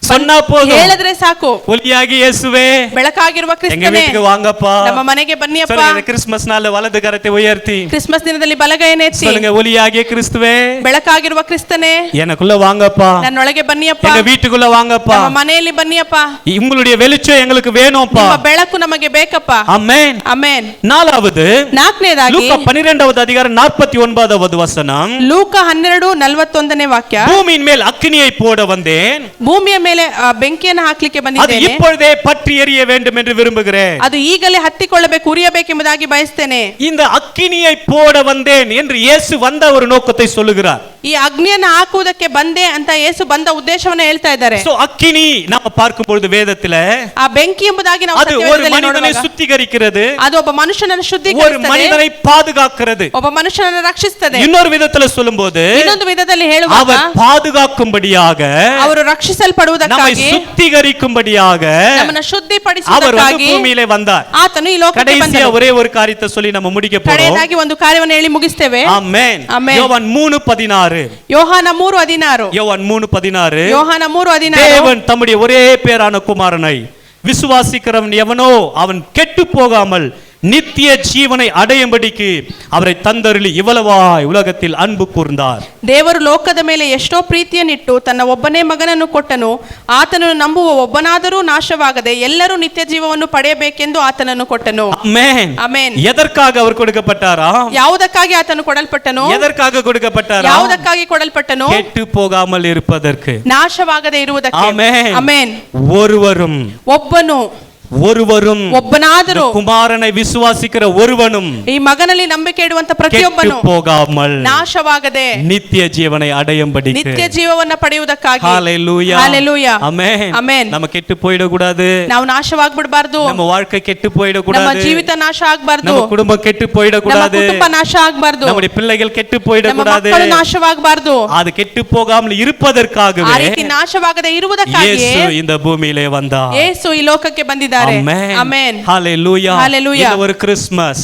சொன்னா போதும். ಹೇಳಿದ್ರೆ ಸಾಕು. ஒளியாகி இயேசுவே ಬೆಳಕಾಗಿರುವ எங்க ಕ್ರಿಸ್ತನೇ வீட்டுக்கு வாங்கப்பா. ನಮ್ಮ ಮನೆಗೆ ಬನ್ನಿಯಪ್ಪ. சொல்லுங்க கிறிஸ்மஸ் நாள்ல வலது கரத்தை உயர்த்தி ಕ್ರಿಸ್ಮಸ್ ದಿನದಲ್ಲಿ ಬಲಗೈಯನ್ನು ಎತ್ತಿ சொல்லுங்க ஒளியாகிய கிறிஸ்துவே ಬೆಳಕಾಗಿರುವ ಕ್ರಿಸ್ತನೇ எனக்குள்ள வாங்கப்பா. ನನ್ನೊಳಗೆ ಬನ್ನಿಯಪ್ಪ. எங்க வீட்டுக்குள்ள வாங்கப்பா. ನಮ್ಮ ಮನೆಯಲ್ಲಿ ಬನ್ನಿಯಪ್ಪ. உங்களுடைய வெளிச்சம் எங்களுக்கு வேணும்ப்பா. ನಿಮ್ಮ ಬೆಳಕು ನಮಗೆ ಬೇಕಪ್ಪ. ஆமென். ಆಮೆನ್. நாலாவது ನಾಲ್ಕನೇದಾಗಿ லூக்கா 12வது அதிகாரம் 49வது வசனம். ಲೂಕ 12:41ನೇ ವಾಕ್ಯ. பூமியின் மேல் அக்கினியை போட வந்தேன், ಭೂಮಿಯ ಮೇಲೆ ಬೆಂಕಿಯನ್ನು ಹಾಕ್ಲಿಕ್ಕೆ அது ಬಂದಿದ್ದೇನೆ. இப்பொழுதே பற்றி எரிய வேண்டும் என்று விரும்புகிறேன். ಅದು ಈಗಲೇ ಹತ್ತಿಕೊಳ್ಳಬೇಕು, ಉರಿಯಬೇಕೆಂಬುದಾಗಿ ಬಯಸ್ತೇನೆ. இந்த அக்கினியை போட வந்தேன் என்று இயேசு வந்த ஒரு நோக்கத்தை சொல்லுகிறார். ಈ ಅಗ್ನಿಯನ್ನು ಹಾಕುವುದಕ್ಕೆ ಬಂದೆ ಅಂತ ಯೇಸು ಬಂದ ಉದ್ದೇಶವನ್ನ ಹೇಳ್ತಾ ಇದ್ದಾರೆ. சோ அக்கினி நாம பார்க்கும் பொழுது வேதத்துல ಆ ಬೆಂಕಿ ಎಂಬುದಾಗಿ ನಾವು அது ஒரு மனிதனை சுத்திகரிக்கிறது, ಅದು ಒಬ್ಬ ಮನುಷ್ಯನನ್ನು ஒரு ಶುದ್ಧೀಕರಿಸುತ್ತದೆ, மனிதனை பாதுகாக்கிறது. ಒಬ್ಬ ಮನುಷ್ಯನನ್ನು ರಕ್ಷಿಸುತ್ತದೆ. இன்னொரு விதத்துல சொல்லும்போது ಇನ್ನೊಂದು ವಿಧದಲ್ಲಿ ಹೇಳುವಾಗ அவர் பாதுகாக்கும்படியாக, ಅವರು நம்மை ರಕ್ಷಿಸಲ್ಪಡುವುದಕ್ಕಾಗಿ, சுத்திகரிக்கும்படியாக ನಮ್ಮನ್ನು அவர் ಶುದ್ಧಿಪಡಿಸುವುದಕ್ಕಾಗಿ பூமியிலே வந்தார். ಆತನು ಈ ಲೋಕಕ್ಕೆ கடைசியா ಬಂದನು. ஒரே ஒரு காரியத்தை சொல்லி நம்ம முடிக்க போறோம். ಕಡೆಯದಾಗಿ ಒಂದು ಕಾರ್ಯವನ್ನು ಹೇಳಿ ಮುಗಿಸ್ತೇವೆ. ஆமென். ಆಮೆನ್. யோவான் 3:16. ಯೋಹಾನ 3:16. யோவான் 3:16. ಯೋಹಾನ 3:16. தேவன் தம்முடைய ஒரே பேரான குமாரனை விசுவாசிக்கிறவன் எவனோ அவன் கெட்டு போகாமல் நித்திய ஜீவனை அடையும்படிக்கு அவரை தந்தருளி இவ்வளவாய் உலகத்தில் அன்பு கூர்ந்தார். ದೇವರು ಲೋಕದ ಮೇಲೆ ಎಷ್ಟೋ ಪ್ರೀತಿಯನ್ನಿಟ್ಟು ತನ್ನ ಒಬ್ಬನೇ ಮಗನನ್ನು ಕೊಟ್ಟನು. ಆತನನ್ನು ನಂಬುವ ಒಬ್ಬನಾದರೂ ನಾಶವಾಗದೆ ಎಲ್ಲರೂ ನಿತ್ಯ ಜೀವವನ್ನು ಪಡೆಯಬೇಕೆಂದು ಆತನನ್ನು ಕೊಟ್ಟನು. ஆமென். ಆಮೆನ್. எதற்காக அவர் கொடுக்கப்பட்டாரா? ಯಾವುದಕ್ಕಾಗಿ ಆತನು ಕೊಡಲ್ಪಟ್ಟನು? எதற்காக கொடுக்கப்பட்டாரா? ಯಾವುದಕ್ಕಾಗಿ ಕೊಡಲ್ಪಟ್ಟನು? கெட்டு போகாமல் இருப்பதற்கு. ನಾಶವಾಗದೆ ಇರುವುದಕ್ಕೆ. ஆமென். ಆಮೆನ್. ஒருவரும் ಒಬ್ಬನಾದರೂ குமாரனை விசுவாசிக்கிற ஒருவனும் ಈ ಮಗನಲ್ಲಿ ನಂಬಿಕೆ ಇಡುವಂತ ಪ್ರತಿಯೊಬ್ಬನು போகாமல் ನಾಶವಾಗದೆ நித்திய ஜீவனை அடையும்படி ನಿತ್ಯ ಜೀವವನ್ನ ಪಡೆಯುವುದಕ್ಕಾಗಿ. ஹalleluya. ஹalleluya. ஆமென். ಆಮೆನ್. நம்ம கெட்டு போய்ட கூடாது. ನಾವು ನಾಶವಾಗಬಿಡಬಾರದು. நம்ம வாழ்க்கை கெட்டு போய்ட ನಮ್ಮ கூடாது. ಜೀವಿತ ನಾಶ ಆಗಬಾರದು. நம்ம குடும்பம் கெட்டு போய்ட ನಮ್ಮ கூடாது. ಕುಟುಂಬ ನಾಶ ಆಗಬಾರದು. நம்முடைய பிள்ளைகள் கெட்டு போய்ட ನಮ್ಮ கூடாது. ಮಕ್ಕಳು ನಾಶವಾಗಬಾರದು. அது கெட்டு போகாமல் இருப்பதற்காகவே ಆ ರೀತಿ ನಾಶವಾಗದೆ ಇರುವುದಕ್ಕಾಗಿ இயேசு இந்த பூமியிலே வந்தார். ಯೇಸು ಈ ಲೋಕಕ್ಕೆ ಬಂದಿದ್ದಾರೆ. ஆமென். ಆಮೆನ್. ஹalleluya. ஹalleluya. இது ஒரு கிறிஸ்மஸ்.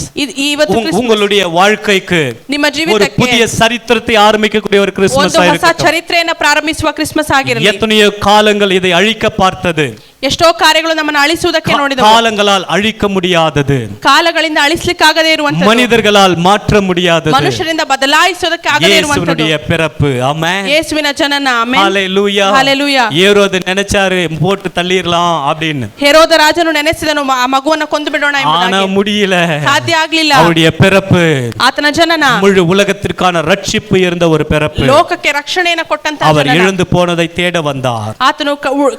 ಇವತ್ತು ಕ್ರಿಸ್ಮಸ್. உங்களுடைய வாழ்க்கைக்கு ನಿಮ್ಮ ஒரு ಜೀವಿತಕ್ಕೆ புதிய சரித்திரத்தை ஆரம்பிக்கக்கூடிய ஒரு கிறிஸ்மஸ் ಒಂದು ಹೊಸ ஆயிருக்கட்டும். ಚರಿತ್ರೆಯನ್ನು ಪ್ರಾರಂಭಿಸುವ ಕ್ರಿಸ್ಮಸ್ ಆಗಿರಲಿ. எத்தனையோ காலங்கள் இதை அழிக்க பார்த்தது, ಎಷ್ಟೋ ಕಾರ್ಯಗಳು ನಮ್ಮನ್ನು ಅಳಿಸುವುದಕ್ಕೆ ನೋಡಿದವು. காலங்களால் அழிக்க முடியாதது, ಕಾಲಗಳಿಂದ ಅಳಿಸಲಿಕ್ಕಾಗದೇ ಇರುವಂತದ್ದು, மனிதர்களால் மாற்ற முடியாதது. ಮನುಷ್ಯರಿಂದ ಬದಲಾಯಿಸೋದಕ್ಕೆ ಆಗದೇ ಇರುವಂತದ್ದು இயேசுவுடைய பிறப்பு. ஆமென். ಯೇಸುವಿನ ಜನನ. ಆಮೆನ್. ஹalleluya. ஹalleluya. ஏரோது நினைச்சாரு போட்டு தள்ளிரலாம் அப்படின்னு, ಹೆರೋದ ರಾಜನು ನೆನೆಸಿದನು ಆ ಮಗುವನ್ನು ಕೊಂದು ಬಿಡೋಣ ஆனா ಎಂಬುದಾಗಿ. முடியல. ಸಾಧ್ಯ ಆಗ್ಲಿಲ್ಲ. அவருடைய பிறப்பு ಆತನ ಜನನ முழு உலகத்திற்கான ரட்சிப்பு இருந்த ஒரு பிறப்பு. ಲೋಕಕ್ಕೆ ರಕ್ಷಣೆಯನ್ನು ಕೊಟ್ಟಂತ அவர் ಜನನ. எழுந்து போனதை தேட வந்தார். ಆತನು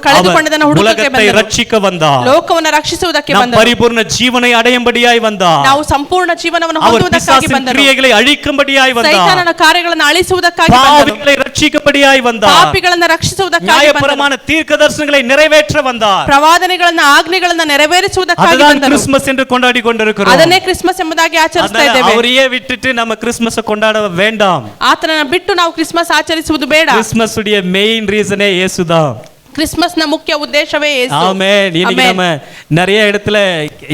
ಕಳೆದುಕೊಂಡದನ್ನು ಹುಡುಕಕ್ಕೆ உலகத்தை ಬಂದನು. ரட்சிக்க வந்தார். ಲೋಕವನ್ನು ರಕ್ಷಿಸುವುದಕ್ಕೆ நாம் ಬಂದನು. பரிபூர்ண ஜீவனை அடையும்படியாய் வந்தார். ನಾವು ಸಂಪೂರ್ಣ ಜೀವನವನ್ನು அவர் ಹೊಂದುವುದಕ್ಕಾಗಿ பிசாசின் ಬಂದನು. கிரியைகளை அழிக்கும்படியாய் வந்தார். ಸೈತಾನನ ಕಾರ್ಯಗಳನ್ನು ಅಳಿಸುವುದಕ್ಕಾಗಿ ಬಂದನು. பாவிகளை ரட்சிக்கும்படியாய் வந்தார். ಪಾಪಿಗಳನ್ನು ರಕ್ಷಿಸುವುದಕ್ಕಾಗಿ ಬಂದನು. நியாயப்பிரமாண தீர்க்கதரிசனங்களை நிறைவேற்ற வந்தார். ಪ್ರವಾದನೆಗಳನ್ನ ಆಜ್ಞೆಗಳನ್ನ ನೆರವೇರಿಸುವುದಕ್ಕಾಗಿ அதுதான் ಬಂದನು. கிறிஸ்மஸ் என்று கொண்டாடி கொண்டிருக்கிறோம். ಅದನ್ನೇ ಕ್ರಿಸ್ಮಸ್ ಎಂಬುದಾಗಿ ಆಚರಿಸ್ತಾ அதனால ಇದ್ದೇವೆ. அவரையே விட்டுட்டு நம்ம கிறிஸ்மஸ் கொண்டாட வேண்டாம். ಆತನನ್ನು ಬಿಟ್ಟು ನಾವು ಕ್ರಿಸ್ಮಸ್ ಆಚರಿಸುವುದು ಬೇಡ. கிறிஸ்மஸ் உடைய மெயின் ரீசனே இயேசுதான். ಕ್ರಿಸ್ಮಸ್ನ ಮುಖ್ಯ ಉದ್ದೇಶವೇ ಯೇಸು. ஆமென். இன்னைக்கு ಆಮೆನ್. நம்ம நிறைய இடத்துல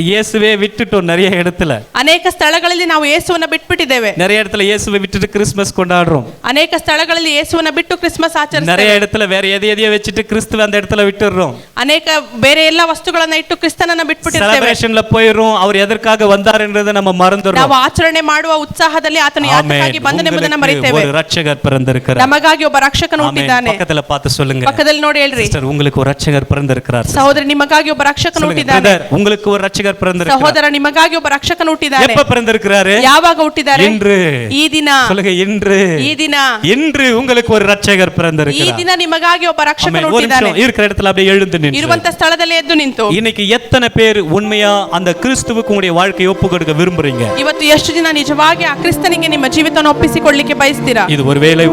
இயேசுவே விட்டுட்டோம். நிறைய இடத்துல ಅನೇಕ ಸ್ಥಳಗಳಲ್ಲಿ ನಾವು ಯೇಸುವನ್ನ ಬಿಟ್ಬಿಟ್ಟಿದ್ದೇವೆ. நிறைய இடத்துல இயேசுவை விட்டுட்டு கிறிஸ்மஸ் கொண்டாடுறோம். ಅನೇಕ ಸ್ಥಳಗಳಲ್ಲಿ ಯೇಸುವನ್ನ ಬಿಟ್ಟು ಕ್ರಿಸ್ಮಸ್ நிறைய ಆಚರಿಸ್ತೇವೆ. இடத்துல வேற எதையோ வச்சுட்டு கிறிஸ்துவ அந்த இடத்துல விட்டுறோம். ಅನೇಕ ಬೇರೆ ಎಲ್ಲ ವಸ್ತುಗಳನ್ನ ಇಟ್ಟು ಕ್ರಿಸ್ತನನ್ನ ಬಿಟ್ಬಿಟ್ಟಿರ್ತೇವೆ. செலிப்ரேஷன்ல போயிரும். அவர் எதற்காக வந்தார்ன்றதை நம்ம மறந்துறோம். ನಾವು ಆಚರಣೆ ಮಾಡುವ ಉತ್ಸಾಹದಲ್ಲಿ ಆತನು ಯಾತಕ್ಕಾಗಿ ಬಂದನೆಂಬುದನ್ನು ಮರೆತೇವೆ. ஒரு ரட்சகர் பிறந்திருக்கிறார். ನಮಗಾಗಿ ಒಬ್ಬ ರಕ್ಷಕನು ಹುಟ್ಟಿದ್ದಾನೆ. பக்கத்துல பார்த்து சொல்லுங்க. ಪಕ್ಕದಲ್ಲಿ ನೋಡಿ ಹೇಳ್ರಿ, ಸಿಸ್ಟರ್ உங்களுக்கு ஒரு ரட்சகர் பிறந்திருக்கிறார். ಸಹೋದರಿ ನಿಮಗಾಗಿ ಒಬ್ಬ ರಕ್ಷಕನು ಹುಟ್ಟಿದ್ದಾನೆ. ಬ್ರದರ್ உங்களுக்கு ஒரு ரட்சகர் பிறந்திருக்கிறார். ಸಹೋದರ ನಿಮಗಾಗಿ ಒಬ್ಬ ರಕ್ಷಕನು ಹುಟ್ಟಿದ್ದಾನೆ. எப்ப பிறந்திருக்கிறாரு? ಯಾವಾಗ ಹುಟ್ಟಿದ್ದಾರೆ? இன்று. ಈ ದಿನ. சொல்லுங்க இன்று. ಈ ದಿನ. இன்று உங்களுக்கு ஒரு ரட்சகர் பிறந்திருக்கிறார். ಈ ದಿನ ನಿಮಗಾಗಿ ಒಬ್ಬ ರಕ್ಷಕನು ஒரு ಹುಟ್ಟಿದ್ದಾನೆ. நிமிஷம் இருக்கிற இடத்துல அப்படியே எழுந்து நின்று. ಇರುವಂತ ಸ್ಥಳದಲ್ಲಿ ಎದ್ದು ನಿಂತು. இன்னைக்கு எத்தனை பேர் உண்மையா அந்த கிறிஸ்துவுக்கு உங்களுடைய வாழ்க்கையை ஒப்பு கொடுக்க விரும்புறீங்க? ಇವತ್ತು ಎಷ್ಟು ಜನ ನಿಜವಾಗಿ ಆ ಕ್ರಿಸ್ತನಿಗೆ ನಿಮ್ಮ ಜೀವಿತವನ್ನು ಒಪ್ಪಿಸಿಕೊಳ್ಳಲಿಕ್ಕೆ ಬಯಸ್ತೀರಾ? இது ஒருவேளை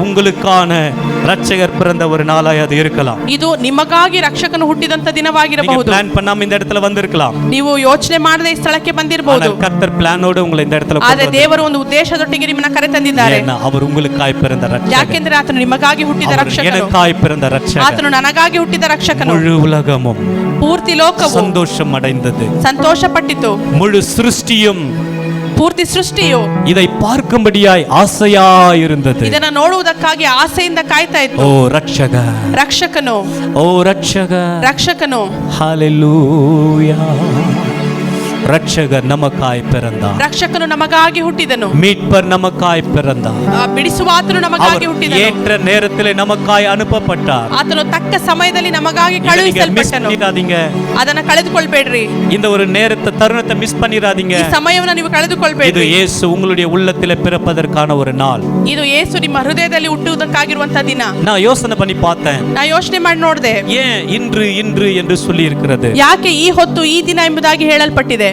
உங்களுக்கான ரட்சகர் பிறந்த ஒரு நாளாய் அது இருக்கலாம். ಇದು ನಿಮಗಾಗಿ ರಕ್ಷಕನು ಹುಟ್ಟಿದಂತ ದಿನವಾಗಿರಬಹುದು. ಪ್ಲಾನ್ பண்ணாம இந்த இடத்துல வந்திருக்கலாம். ನೀವು ಯೋಚನೆ ಮಾಡದೆ ಈ ಸ್ಥಳಕ್ಕೆ ಬಂದಿರಬಹುದು. கர்த்தர் ಪ್ಲಾನோடு உங்களை இந்த இடத்துல ಆದರೆ ದೇವರು ಒಂದು ಉದ್ದೇಶದೊಟ್ಟಿಗೆ ನಿಮ್ಮನ್ನ ಕರೆತಂದಿದ್ದಾರೆ. அவர் உங்களுக்காய் பிறந்த ரட்சகர். ಯಾಕೆಂದ್ರೆ ಆತನು ನಿಮಗಾಗಿ ಹುಟ್ಟಿದ ರಕ್ಷಕನು. எனக்காய் பிறந்த ரட்சகர். ಆತನು ನನಗಾಗಿ ಹುಟ್ಟಿದ ರಕ್ಷಕನು. முழு உலகமும் ಪೂರ್ತಿ ಲೋಕವು சந்தோஷம் அடைந்தது. ಸಂತೋಷಪಟ್ಟಿತು. முழு சிருஷ்டியும் ಪೂರ್ತಿ ಸೃಷ್ಟಿಯು இதை பார்க்கும்படியாய் ஆசையாயிருந்தது. ಇದನ್ನ ನೋಡುವುದಕ್ಕಾಗಿ ಆಸೆಯಿಂದ ಕಾಯ್ತಾ ಇತ್ತು. ಓ ರಕ್ಷಕ, ರಕ್ಷಕನು, ಓ ರಕ್ಷಕ, ರಕ್ಷಕನು. ஹalleluya. ரட்சகர் நமக்காய் பிறந்தார். ರಕ್ಷಕನು ನಮಗಾಗಿ ಹುಟ್ಟಿದನು. மீட்பர் நமக்காய் பிறந்தார். ಬಿಡಿಸುವಾತನು ನಮಗಾಗಿ ಹುಟ್ಟಿದನು. ஏற்ற நேரத்திலே நமக்காய் அனுப்பப்பட்டார். ಆತನು ತಕ್ಕ ಸಮಯದಲ್ಲಿ ನಮಗಾಗಿ ಕಳುಹಿಸಲ್ಪಟ್ಟನು. ಅದನ್ನ ಕಳೆದುಕೊಳ್ಳಬೇಡ್ರಿ. இந்த ஒரு நேரத்தை தருணத்தை மிஸ் பண்ணிராதீங்க. ಈ ಸಮಯವನ್ನು ನೀವು ಕಳೆದುಕೊಳ್ಳಬೇಡ್ರಿ. இது இயேசு உங்களுடைய உள்ளத்திலே பிறப்பதற்கான ஒரு நாள். ಇದು ಯೇಸು ನಿಮ್ಮ ಹೃದಯದಲ್ಲಿ ಹುಟ್ಟುವುದಕ್ಕಾಗಿರುವಂತ ದಿನ. நான் யோசனை பண்ணி பார்த்தேன். ನಾನು ಯೋಚನೆ ಮಾಡಿ ನೋಡಿದೆ. ஏன் இன்று இன்று என்று சொல்லி இருக்கிறது? ಯಾಕೆ ಈ ಹೊತ್ತು ಈ ದಿನ ಎಂಬುದಾಗಿ ಹೇಳಲ್ಪಟ್ಟಿದೆ?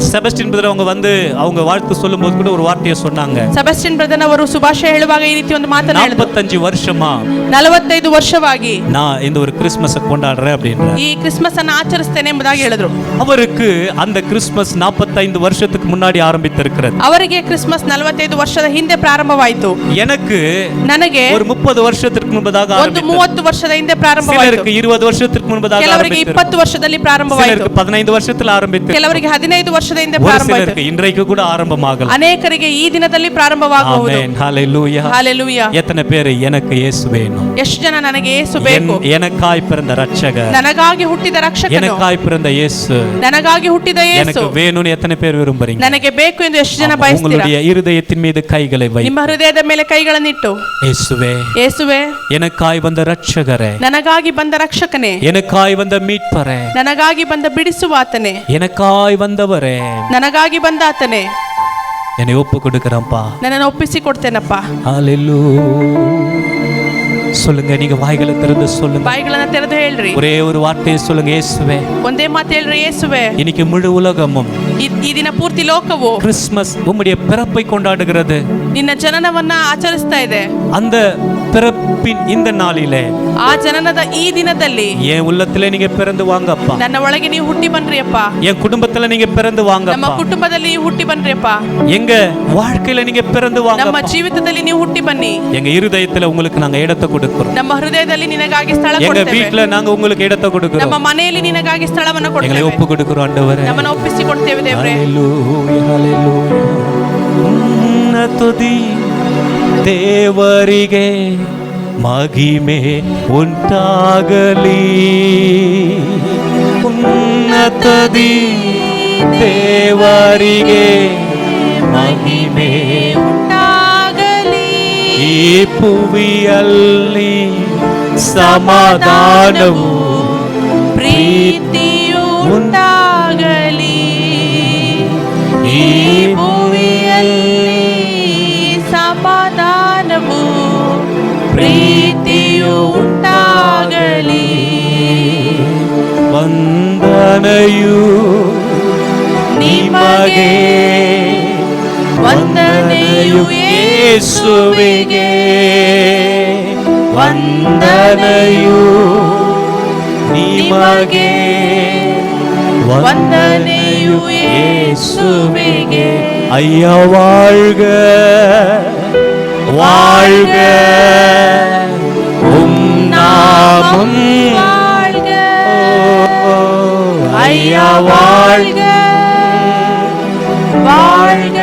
செபஸ்டின் பிரதர் அவங்க வந்து அவங்க வாழ்த்து சொல்லும்போது கூட ஒரு வார்த்தையை சொன்னாங்க. ಸೆಬಸ್ಟಿಯನ್ ಬ್ರದರ್ ಅವರು ಶುಭಾಶಯ ಹೇಳುವಾಗ ಈ ರೀತಿ ಒಂದು ಮಾತನ್ನ ಹೇಳಿದ್ರು. 45 வருஷமா 45 ವರ್ಷವಾಗಿ நான் இந்த ஒரு கிறிஸ்மஸை கொண்டாடுறேன் அப்படின்ற ಈ ಕ್ರಿಸ್ಮಸ್ ಅನ್ನು ಆಚರಿಸ್ತೇನೆ ಎಂಬುದಾಗಿ ಹೇಳಿದ್ರು. அவருக்கு அந்த கிறிஸ்மஸ் 45 வருஷத்துக்கு முன்னாடி ஆரம்பித்திருக்கிறது. ಅವರಿಗೆ ಕ್ರಿಸ್ಮಸ್ 45 ವರ್ಷದ ಹಿಂದೆ ಪ್ರಾರಂಭವಾಯಿತು. எனக்கு ನನಗೆ ஒரு 30 வருஷத்துக்கு முன்பதாக ಒಂದು 30 ವರ್ಷದ ಹಿಂದೆ ಪ್ರಾರಂಭವಾಯಿತು. சிலருக்கு 20 வருஷத்துக்கு முன்பதாக ಕೆಲವರಿಗೆ 20 ವರ್ಷದಲ್ಲಿ ಪ್ರಾರಂಭವಾಯಿತು. சிலருக்கு 15 வருஷத்துல ஆரம்பித்து ಕೆಲವರಿಗೆ 15 ವರ್ಷದ ಹಿಂದೆ ஒரு ಪ್ರಾರಂಭವಾಯಿತು. சிலருக்கு இன்றைக்கு கூட ஆரம்பமாகலாம். ಅನೇಕರಿಗೆ ಈ ದಿನದಲ್ಲಿ ಪ್ರಾರಂಭವಾಗಬಹುದು. ಆಮೆನ್. ஹalleluya. ஹalleluya. எத்தனை பேர் எனக்கு இயேசு வேணும்? ಎಷ್ಟು ಜನ ನನಗೆ ಯೇಸು ಬೇಕು? எனக்காய் பிறந்த ரட்சகர், ನನಗಾಗಿ ಹುಟ್ಟಿದ ರಕ್ಷಕನು, எனக்காய் பிறந்த இயேசு ನನಗಾಗಿ ಹುಟ್ಟಿದ ಯೇಸು எனக்கு வேணும்னு எத்தனை பேர் விரும்புறீங்க? ನನಗೆ ಬೇಕು ಎಂದು ಎಷ್ಟು ಜನ ಬಯಸ್ತೀರಾ? உங்களுடைய இருதயத்தின் மீது கைகளை வை. ನಿಮ್ಮ ಹೃದಯದ ಮೇಲೆ ಕೈಗಳನ್ನಿಟ್ಟು, இயேசுவே, ಯೇಸುವೆ, எனக்காய் வந்த ரட்சகரே, ನನಗಾಗಿ ಬಂದ ರಕ್ಷಕನೇ, எனக்காய் வந்த மீட்பரே, ನನಗಾಗಿ ಬಂದ ಬಿಡಿಸುವಾತನೇ, எனக்காய் வந்தவரே, ನನಗಾಗಿ ಬಂದಾತನೇ, என்னை ஒப்பு கொடுக்கிறேன்ப்பா. ನನ್ನನ್ನು ಒಪ್ಪಿಸಿಕೊಡ್ತೇನಪ್ಪ. ஹalleluya. சொல்லுங்க, நீங்க வாய்களை திறந்து சொல்லுங்க. ಬಾಯಿಗಳನ್ನ ತೆರೆದು ಹೇಳ್ರಿ. ஒரே ஒரு வார்த்தையை சொல்லுங்க, இயேசுவே. ಒಂದೇ ಮಾತು ಹೇಳ್ರಿ, ಯೇಸುವೆ. இன்னைக்கு முழு உலகமும் ಈ ದಿನ ಪೂರ್ತಿ ಲೋಕವು கிறிஸ்மஸ் உம்முடைய பிறப்பை கொண்டாடுகிறது. ನಿನ್ನ ಜನನವನ್ನ ಆಚರಿಸ್ತಾ ಇದೆ. அந்த பிறப்பின் இந்த நாளிலே, ಆ ಜನನದ ಈ ದಿನದಲ್ಲಿ என் உள்ளத்திலே நீங்க பிறந்து வாங்கப்பா. ನನ್ನ ಒಳಗೆ ನೀವು ಹುಟ್ಟಿ ಬನ್ರಿ ಅಪ್ಪ. என் குடும்பத்துல நீங்க பிறந்து ನಮ್ಮ வாங்கப்பா. ಕುಟುಂಬದಲ್ಲಿ ನೀವು ಹುಟ್ಟಿ ಬನ್ರಿ ಅಪ್ಪ. எங்க வாழ்க்கையில நீங்க பிறந்து ನಮ್ಮ வாங்கப்பா. ಜೀವಿತದಲ್ಲಿ ನೀವು ಹುಟ್ಟಿ ಬನ್ನಿ. எங்க இருதயத்துல உங்களுக்கு நாங்க இடத்தை கொடுக்கிறோம். ನಮ್ಮ ಹೃದಯದಲ್ಲಿ ನಿನಗಾಗಿ ಸ್ಥಳ எங்க ಕೊಡ್ತೇವೆ. வீட்ல நாங்க உங்களுக்கு இடத்தை கொடுக்கிறோம். ನಮ್ಮ ಮನೆಯಲ್ಲಿ ನಿನಗಾಗಿ ಸ್ಥಳವನ್ನು எங்களை ಕೊಡ್ತೇವೆ. ஒப்பு கொடுக்கிறோம் ஆண்டவரೇ. ನಮ್ಮನ್ನು ಒಪ್ಪಿಸಿಕೊಡ್ತೇವೆ ದೇವರೇ. ஹalleluya, ஹalleluya. ಉನ್ನತದಿ ದೇವರಿಗೆ ಮಹಿಮೆ ಉಂಟಾಗಲಿ. ಉನ್ನತದಿ ದೇವರಿಗೆ ಮಹಿಮೆ ಉಂಟಾಗಲಿ. ಈ ಭುವಿಯಲ್ಲಿ ಸಮಾಧಾನವು ಪ್ರೀತಿಯು ಉಂಟಾಗಲಿ. ಈ ಭೂಮಿಯಲ್ಲಿ ಸಮಾಧಾನವು ಪ್ರೀತಿಯು ಉಂಟಾಗಲಿ. ವಂದನೆಯು ನಿಮಗೆ, ವಂದನೆಯು ಯೇಸುವಿಗೆ, ವಂದನೆಯು ನಿಮಗೆ, ವಂದನೆಯು ಯೇಸುವಿಗೆ. ஐயா வாழ்க வாழ்க, உம் நாமம் வாழ்க ஐயா வாழ்க வாழ்க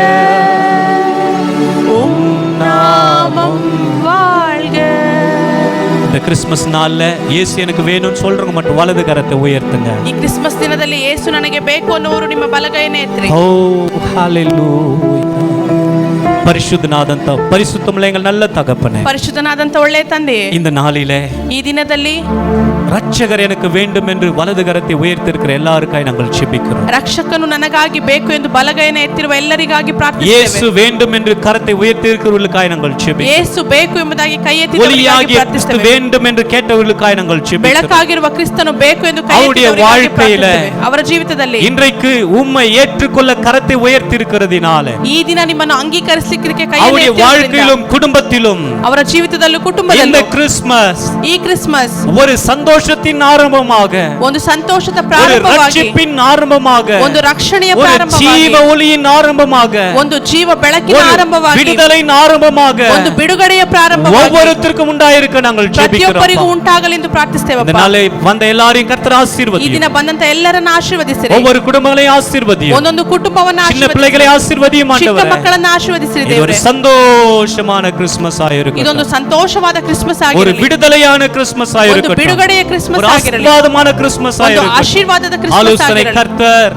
உம் நாமம் வாழ்க. இந்த கிறிஸ்மஸ் நாள்ல இயேசு எனக்கு வேணும்னு சொல்றவங்க மட்டும் வலது கரத்தை உயர்த்துங்க. ಈ ಕ್ರಿಸ್ಮಸ್ ದಿನದಲ್ಲಿ ಯೇಸು ನನಗೆ ಬೇಕು ಅನ್ನೋರು ನಿಮ್ಮ ಬಲಗೈಯನ್ನು ಎತ್ತಿರಿ. ಓ ಹಲ್ಲೆಲೂಯಾ. ಪರಿಶುದ್ಧನಾದಂತ ಪರಿಶುದ್ಧமுள்ள எங்கள் நல்ல தகப்பனே, ಪರಿಶುದ್ಧನಾದಂತ ಒಳ್ಳೆಯ ತಂದೆಯೇ, இந்த நாளிலே ಈ ದಿನದಲ್ಲಿ ரட்சகர் எனக்கு வேண்டும் என்று வலது கரத்தை உயர்த்திருக்கிற எல்லாருக்காய் நாங்கள் ஜெபிக்கிறோம். ರಕ್ಷಕನು ನನಗಾಗಿ ಬೇಕು ಎಂದು ಬಲಗೈಯನ್ನು ಎತ್ತಿರುವ ಎಲ್ಲರಿಗಾಗಿ ಪ್ರಾರ್ಥಿಸುತ್ತೇವೆ. இயேசு வேண்டும் என்று கரத்தை உயர்த்தியிருக்கிறவர்களுக்காய் நாங்கள் ஜெபிக்கிறோம். ಯೇಸು ಬೇಕು ಎಂಬುದಾಗಿ ಕೈ ಎತ್ತಿದವರಿಗಾಗಿ ஒளியாகிய கிறிஸ்து ಪ್ರಾರ್ಥಿಸುತ್ತೇವೆ. வேண்டும் என்று கேட்டவர்களுக்காய் நாங்கள் ஜெபிக்கிறோம். ಬೆಳಕಾಗಿರುವ ಕ್ರಿಸ್ತನು ಬೇಕು ಎಂದು ಕೈ அவருடைய ಎತ್ತಿದವರಿಗಾಗಿ வாழ்க்கையில ಪ್ರಾರ್ಥಿಸುತ್ತೇವೆ. ಅವರ ಜೀವಿತದಲ್ಲಿ இன்றைக்கு உம்மை ஏற்றுக்கொள்ள கரத்தை உயர்த்தியிருக்கிறதினால ಈ ದಿನ ನಿಮ್ಮನ್ನು ಅಂಗೀಕರಿಸಲಿಕ್ಕೆ ಕೈ அவருடைய வாழ்க்கையிலும் குடும்பத்திலும் ಅವರ ಜೀವಿತದಲ್ಲೂ இந்த ಕುಟುಂಬದಲ್ಲೂ கிறிஸ்மஸ் ಈ ಕ್ರಿಸ್ಮಸ್ ஒரு சந்தோஷத்தின் ஆரம்பமாக, ಒಂದು ಸಂತೋಷದ ஒரு ಪ್ರಾರಂಭವಾಗಿ, ரட்சிப்பின் ஆரம்பமாக, ಒಂದು ರಕ್ಷಣೆಯ ஒரு ಪ್ರಾರಂಭವಾಗಿ, ஜீவ ஒளியின் ஆரம்பமாக, ಒಂದು ಜೀವ ಬೆಳಕಿನ ஒரு ಆರಂಭವಾಗಿ, விடுதலையின் ஆரம்பமாக ಒಂದು ಬಿಡುಗಡೆಯ ಪ್ರಾರಂಭವಾಗಿ ஒவ்வொருத்தருக்கும் உண்டாயிருக்க நாங்கள் ಪ್ರತಿಯೊಬ್ಬರಿಗೂ ஜெபிக்கிறோம். ಉಂಟಾಗಲಿ ಎಂದು ಪ್ರಾರ್ಥಿಸ್ತೇವಪ್ಪ. இந்த நாளை வந்த எல்லாரையும் கர்த்தர் ಈ ஆசீர்வதியும். ದಿನ ಬಂದಂತ ಎಲ್ಲರನ್ನ ಆಶೀರ್ವದಿಸಿರಿ. ஒவ்வொரு குடும்பங்களையும் ஆசீர்வதியும். ಒಂದೊಂದು ಕುಟುಂಬವನ್ನ சின்ன ಆಶೀರ್ವದಿಸಿರಿ. பிள்ளைகளை ஆசீர்வதியும் ಚಿಕ್ಕ ஆண்டவரே. ಮಕ್ಕಳನ್ನ ಆಶೀರ್ವದಿಸಿರಿ இது ஒரு ದೇವರೇ. சந்தோஷமான கிறிஸ்மஸ் ஆயிருக்கும். ಇದೊಂದು ಸಂತೋಷವಾದ ಕ್ರಿಸ್ಮಸ್ ஒரு ಆಗಿರಲಿ. விடுதலையான கிறிஸ்மஸ் ಒಂದು ஆயிருக்கும். ಬಿಡುಗಡೆಯ ಕ್ರಿಸ್ಮಸ್ ஒரு ಆಗಿರಲಿ. ஆசீர்வாதமான கிறிஸ்மஸ் ಒಂದು ஆயிருக்கும். ಆಶೀರ್ವಾದದ ಕ್ರಿಸ್ಮಸ್ ஆலோசனை ಆಗಿರಲಿ. கர்த்தர்,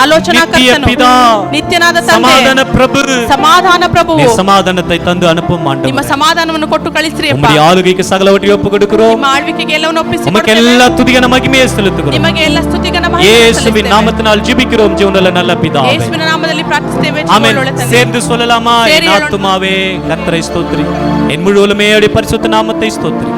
ಆಲೋಚನಾ நித்திய ಕರ್ತನು, பிதா, ನಿತ್ಯನಾದ ತಂದೆ, சமாதான பிரபு, ಸಮಾಧಾನ ಪ್ರಭು, நீ சமாதானத்தை தந்து அனுப்பும் ನಿಮ್ಮ ஆண்டவரே. ಸಮಾಧಾನವನ್ನು ಕೊಟ್ಟು ಕಳಿಸಿರಿ ಅಪ್ಪ. உம்முடைய ஆளுகைக்கு சகலவற்றையும் ஒப்பு கொடுக்கிறோம். ನಿಮ್ಮ ಆಳ್ವಿಕೆಗೆ ಎಲ್ಲವನ್ನು ಒಪ್ಪಿಸಿ உமக்கு ಕೊಡ್ತೇವೆ. எல்லா துதிகன மகிமையை செலுத்துகிறோம். ನಿಮಗೆ ಎಲ್ಲ ಸ್ತುತಿಗನ இயேசுவின் நாமத்தினால் ஜெபிக்கிறோம் ஜீவனுள்ள நல்ல பிதாவே. ಯೇಸುವಿನ ನಾಮದಲ್ಲಿ ಪ್ರಾರ್ಥಿಸುತ್ತೇವೆ. ஆமென். ಜೀವವುಳ್ಳ ತಂದೆ. சேர்ந்து சொல்லலாமா? ಸೇರಿ என் ಹೇಳೋಣ. ஆத்துமாவே கர்த்தரை ஸ்தோத்திரி, என் முழு உலமையோட பரிசுத்த நாமத்தை ஸ்தோத்திரி.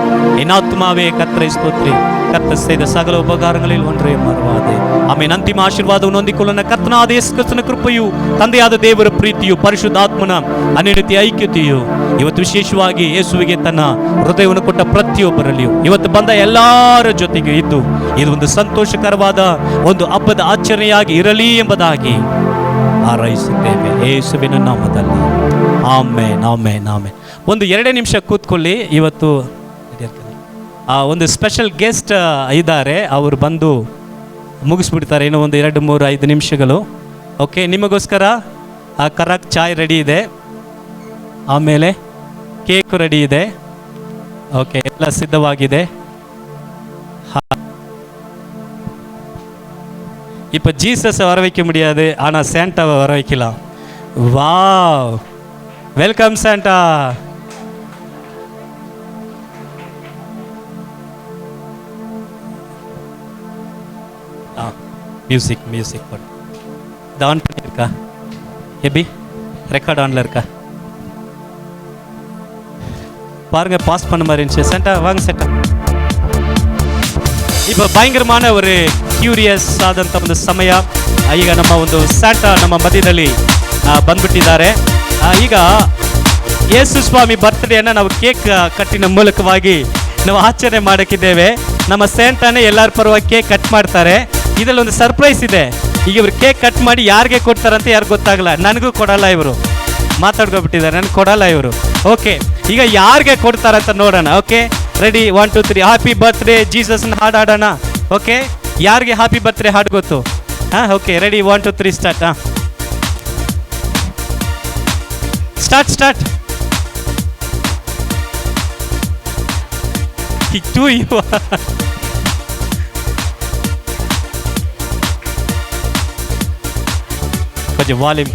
என் ஆத்துமாவே கர்த்தரை ஸ்தோத்திரி, கர்த்தர் செய்த சகல ಉಪಕಾರಗಳಲ್ಲಿ ஒன்றையும் ಮರೆವಾದೆ. ಆಮೆನ್. ಅಂತಿಮ ಆಶೀರ್ವಾದವನ್ನು ಹೊಂದಿಕೊಳ್ಳೋಣ. ಕರ್ತನಾದ ಯೇಸು ಕ್ರಿಸ್ತನ ಕೃಪೆಯು, ತಂದೆಯಾದ ದೇವರ ಪ್ರೀತಿಯು, ಪರಿಶುದ್ಧಾತ್ಮನ ಅನ್ಯೋನ್ಯತೆಯ ಐಕ್ಯತೆಯು ಇವತ್ತು ವಿಶೇಷವಾಗಿ ಯೇಸುವಿಗೆ ತನ್ನ ಹೃದಯವನ್ನು ಕೊಟ್ಟ ಪ್ರತಿಯೊಬ್ಬರಲ್ಲಿಯೂ ಇವತ್ತು ಬಂದ ಎಲ್ಲರ ಜೊತೆಗೆ ಇದ್ದು ಇದು ಒಂದು ಸಂತೋಷಕರವಾದ ಒಂದು ಹಬ್ಬದ ಆಚರಣೆಯಾಗಿ ಇರಲಿ ಎಂಬುದಾಗಿ ಹಾರೈಸುತ್ತೇವೆ ಯೇಸುವಿನ ನಾಮದಲ್ಲಿ. Amen, amen, amen. ಒಂದು 2 ನಿಮಿಷ ಕೂತ್ಕೊಳ್ಳಿ. ಇವತ್ತು ಒಂದು ಸ್ಪೆಷಲ್ ಗೆಸ್ಟ್ ಇದ್ದಾರೆ, ಅವರು ಬಂದು ಮುಗಿಸ್ಬಿಡ್ತಾರೆ. ಇನ್ನೂ ಒಂದು 2, 3, 5 ನಿಮಿಷಗಳು. ಓಕೆ, ನಿಮಗೋಸ್ಕರ ಕರಾಕ್ ಚಾಯ್ ರೆಡಿ ಇದೆ, ಆಮೇಲೆ ಕೇಕ್ ರೆಡಿ ಇದೆ. ಓಕೆ, ಎಲ್ಲ ಸಿದ್ಧವಾಗಿದೆ. இப்போ ஜீசஸை வர வைக்க முடியாது, ஆனால் சாண்டாவை வர வைக்கலாம். Wow, welcome Santa. Music music பண்ணு. இது ஆன் பண்ணியிருக்கா? எப்படி ரெக்கார்ட் ஆனில் இருக்கா பாருங்க. பாஸ் பண்ண மாதிரி இருந்துச்சு. சாண்டா வாங்க சாண்டா. இப்போ பயங்கರமான ஒரு ಕ್ಯೂರಿಯಸ್ ಆದಂಥ ಒಂದು ಸಮಯ. ಈಗ ನಮ್ಮ ಒಂದು ಸ್ಯಾಂಟಾ ನಮ್ಮ ಮಧ್ಯದಲ್ಲಿ ಬಂದ್ಬಿಟ್ಟಿದ್ದಾರೆ. ಈಗ ಯೇಸು ಸ್ವಾಮಿ ಬರ್ತ್ಡೇಯನ್ನು ನಾವು ಕೇಕ್ ಕಟ್ಟಿನ ಮೂಲಕವಾಗಿ ನಾವು ಆಚರಣೆ ಮಾಡೋಕ್ಕಿದ್ದೇವೆ. ನಮ್ಮ ಸ್ಯಾಂಟಾನೇ ಎಲ್ಲರ ಪರವಾಗಿ ಕೇಕ್ ಕಟ್ ಮಾಡ್ತಾರೆ. ಇದರಲ್ಲಿ ಒಂದು ಸರ್ಪ್ರೈಸ್ ಇದೆ. ಈಗ ಇವರು ಕೇಕ್ ಕಟ್ ಮಾಡಿ ಯಾರಿಗೆ ಕೊಡ್ತಾರಂತ ಯಾರು ಗೊತ್ತಾಗಲ್ಲ. ನನಗೂ ಕೊಡಲ್ಲ, ಇವರು ಮಾತಾಡ್ಕೊಬಿಟ್ಟಿದ್ದಾರೆ, ನನಗೆ ಕೊಡಲ್ಲ ಇವರು. ಓಕೆ, ಈಗ ಯಾರಿಗೆ ಕೊಡ್ತಾರಂತ ನೋಡೋಣ. Okay, ready, 1 2 3. ಹ್ಯಾಪಿ ಬರ್ತ್ಡೇ ಜೀಸಸ್ನ ಹಾಡು ಹಾಡೋಣ. ಓಕೆ, ಯಾರಿಗೆ ಹ್ಯಾಪಿ ಬರ್ತ್ಡೇ ಹಾಡು ಗೊತ್ತು? ಹಾಂ, ಓಕೆ, ರೆಡಿ, 1 2 3 ಸ್ಟಾರ್ಟ್. ಹಾಂ, ಸ್ಟಾರ್ಟ್ ಸ್ಟಾರ್ಟ್. To you. கொஞ்சம் வால்யூம்.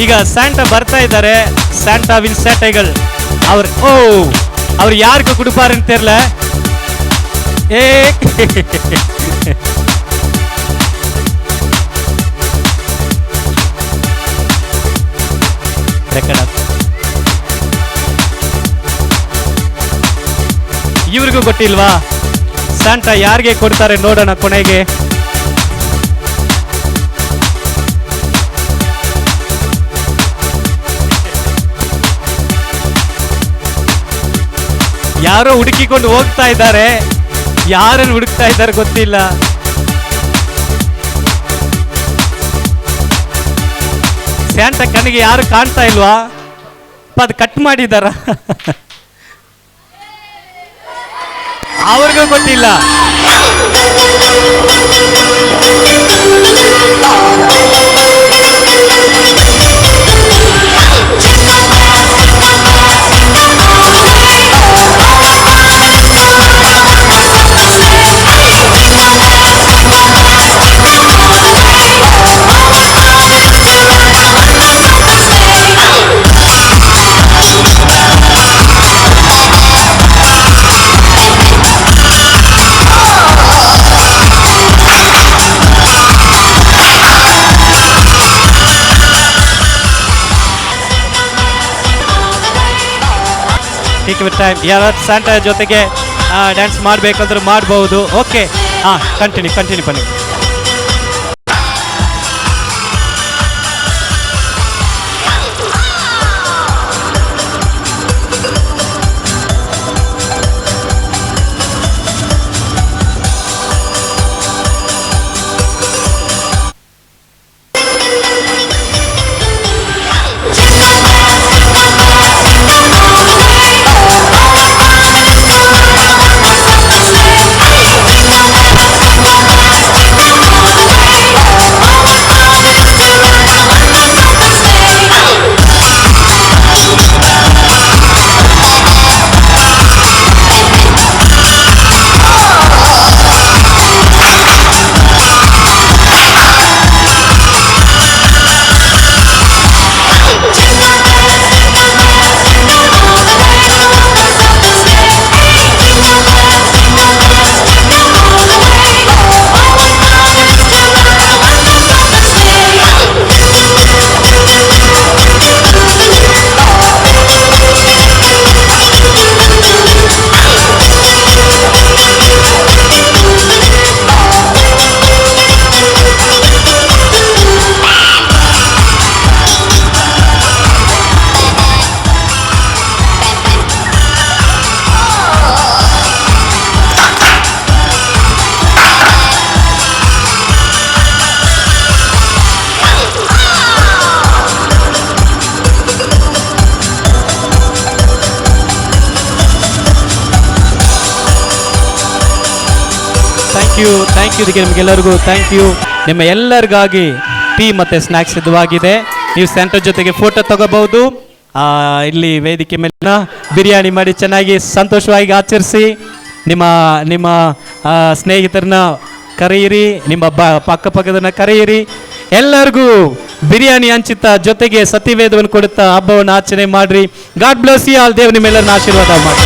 ಈಗ ಸ್ಯಾಂಟಾ ಬರ್ತಾ ಇದ್ದಾರೆ. ಸ್ಯಾಂಟಾವಿನ್ சேட்டைகள் அவர் யாருக்கு கொடுப்பாருன்னு தெரியல. ஏ ಇವ್ರಿಗೂ ಗೊತ್ತಿಲ್ವಾ? ಸ್ಯಾಂಟಾ ಯಾರಿಗೆ ಕೊಡ್ತಾರೆ ನೋಡೋಣ ಕೊನೆಗೆ. ಯಾರೋ ಹುಡುಕಿಕೊಂಡು ಹೋಗ್ತಾ ಇದ್ದಾರೆ. ಯಾರನ್ನು ಹುಡುಕ್ತಾ ಇದ್ದಾರೆ ಗೊತ್ತಿಲ್ಲ. ಸ್ಯಾಂಟ ಕಣ್ಣಿಗೆ ಯಾರು ಕಾಣ್ತಾ ಇಲ್ವಾ? ಅದು ಕಟ್ ಮಾಡಿದಾರ? ಅವ್ರಿಗೂ ಗೊತ್ತಿಲ್ಲ. Take with time. ಯಾರು ಸ್ಯಾಂಟಾ ಜೊತೆಗೆ ಡ್ಯಾನ್ಸ್ ಮಾಡಬೇಕಂದ್ರೆ ಮಾಡಬಹುದು. ಓಕೆ, ಕಂಟಿನ್ಯೂ ಬನ್ನಿ. ಥ್ಯಾಂಕ್ ಯು ನಿಮಗೆಲ್ಲರಿಗೂ ಥ್ಯಾಂಕ್ ಯು. ನಿಮ್ಮ ಎಲ್ಲರಿಗಾಗಿ ಟೀ ಮತ್ತು ಸ್ನ್ಯಾಕ್ಸ್ ಸಿದ್ಧವಾಗಿದೆ. ನೀವು ಸೆಂಟರ್ ಜೊತೆಗೆ ಫೋಟೋ ತಗೋಬಹುದು. ಇಲ್ಲಿ ವೇದಿಕೆ ಮೇಲೆ ಬಿರಿಯಾನಿ ಮಾಡಿ ಚೆನ್ನಾಗಿ ಸಂತೋಷವಾಗಿ ಆಚರಿಸಿ. ನಿಮ್ಮ ಸ್ನೇಹಿತರನ್ನ ಕರೆಯಿರಿ, ನಿಮ್ಮ ಪಕ್ಕದನ್ನ ಕರೆಯಿರಿ. ಎಲ್ಲರಿಗೂ ಬಿರಿಯಾನಿ ಹಂಚುತ್ತಾ ಜೊತೆಗೆ ಸತಿವೇದವನ್ನು ಕೊಡುತ್ತಾ ಹಬ್ಬವನ್ನು ಆಚರಣೆ ಮಾಡ್ರಿ. God bless you all. ದೇವರು ನಿಮ್ಮೆಲ್ಲರನ್ನ ಆಶೀರ್ವಾದ ಮಾಡಿ.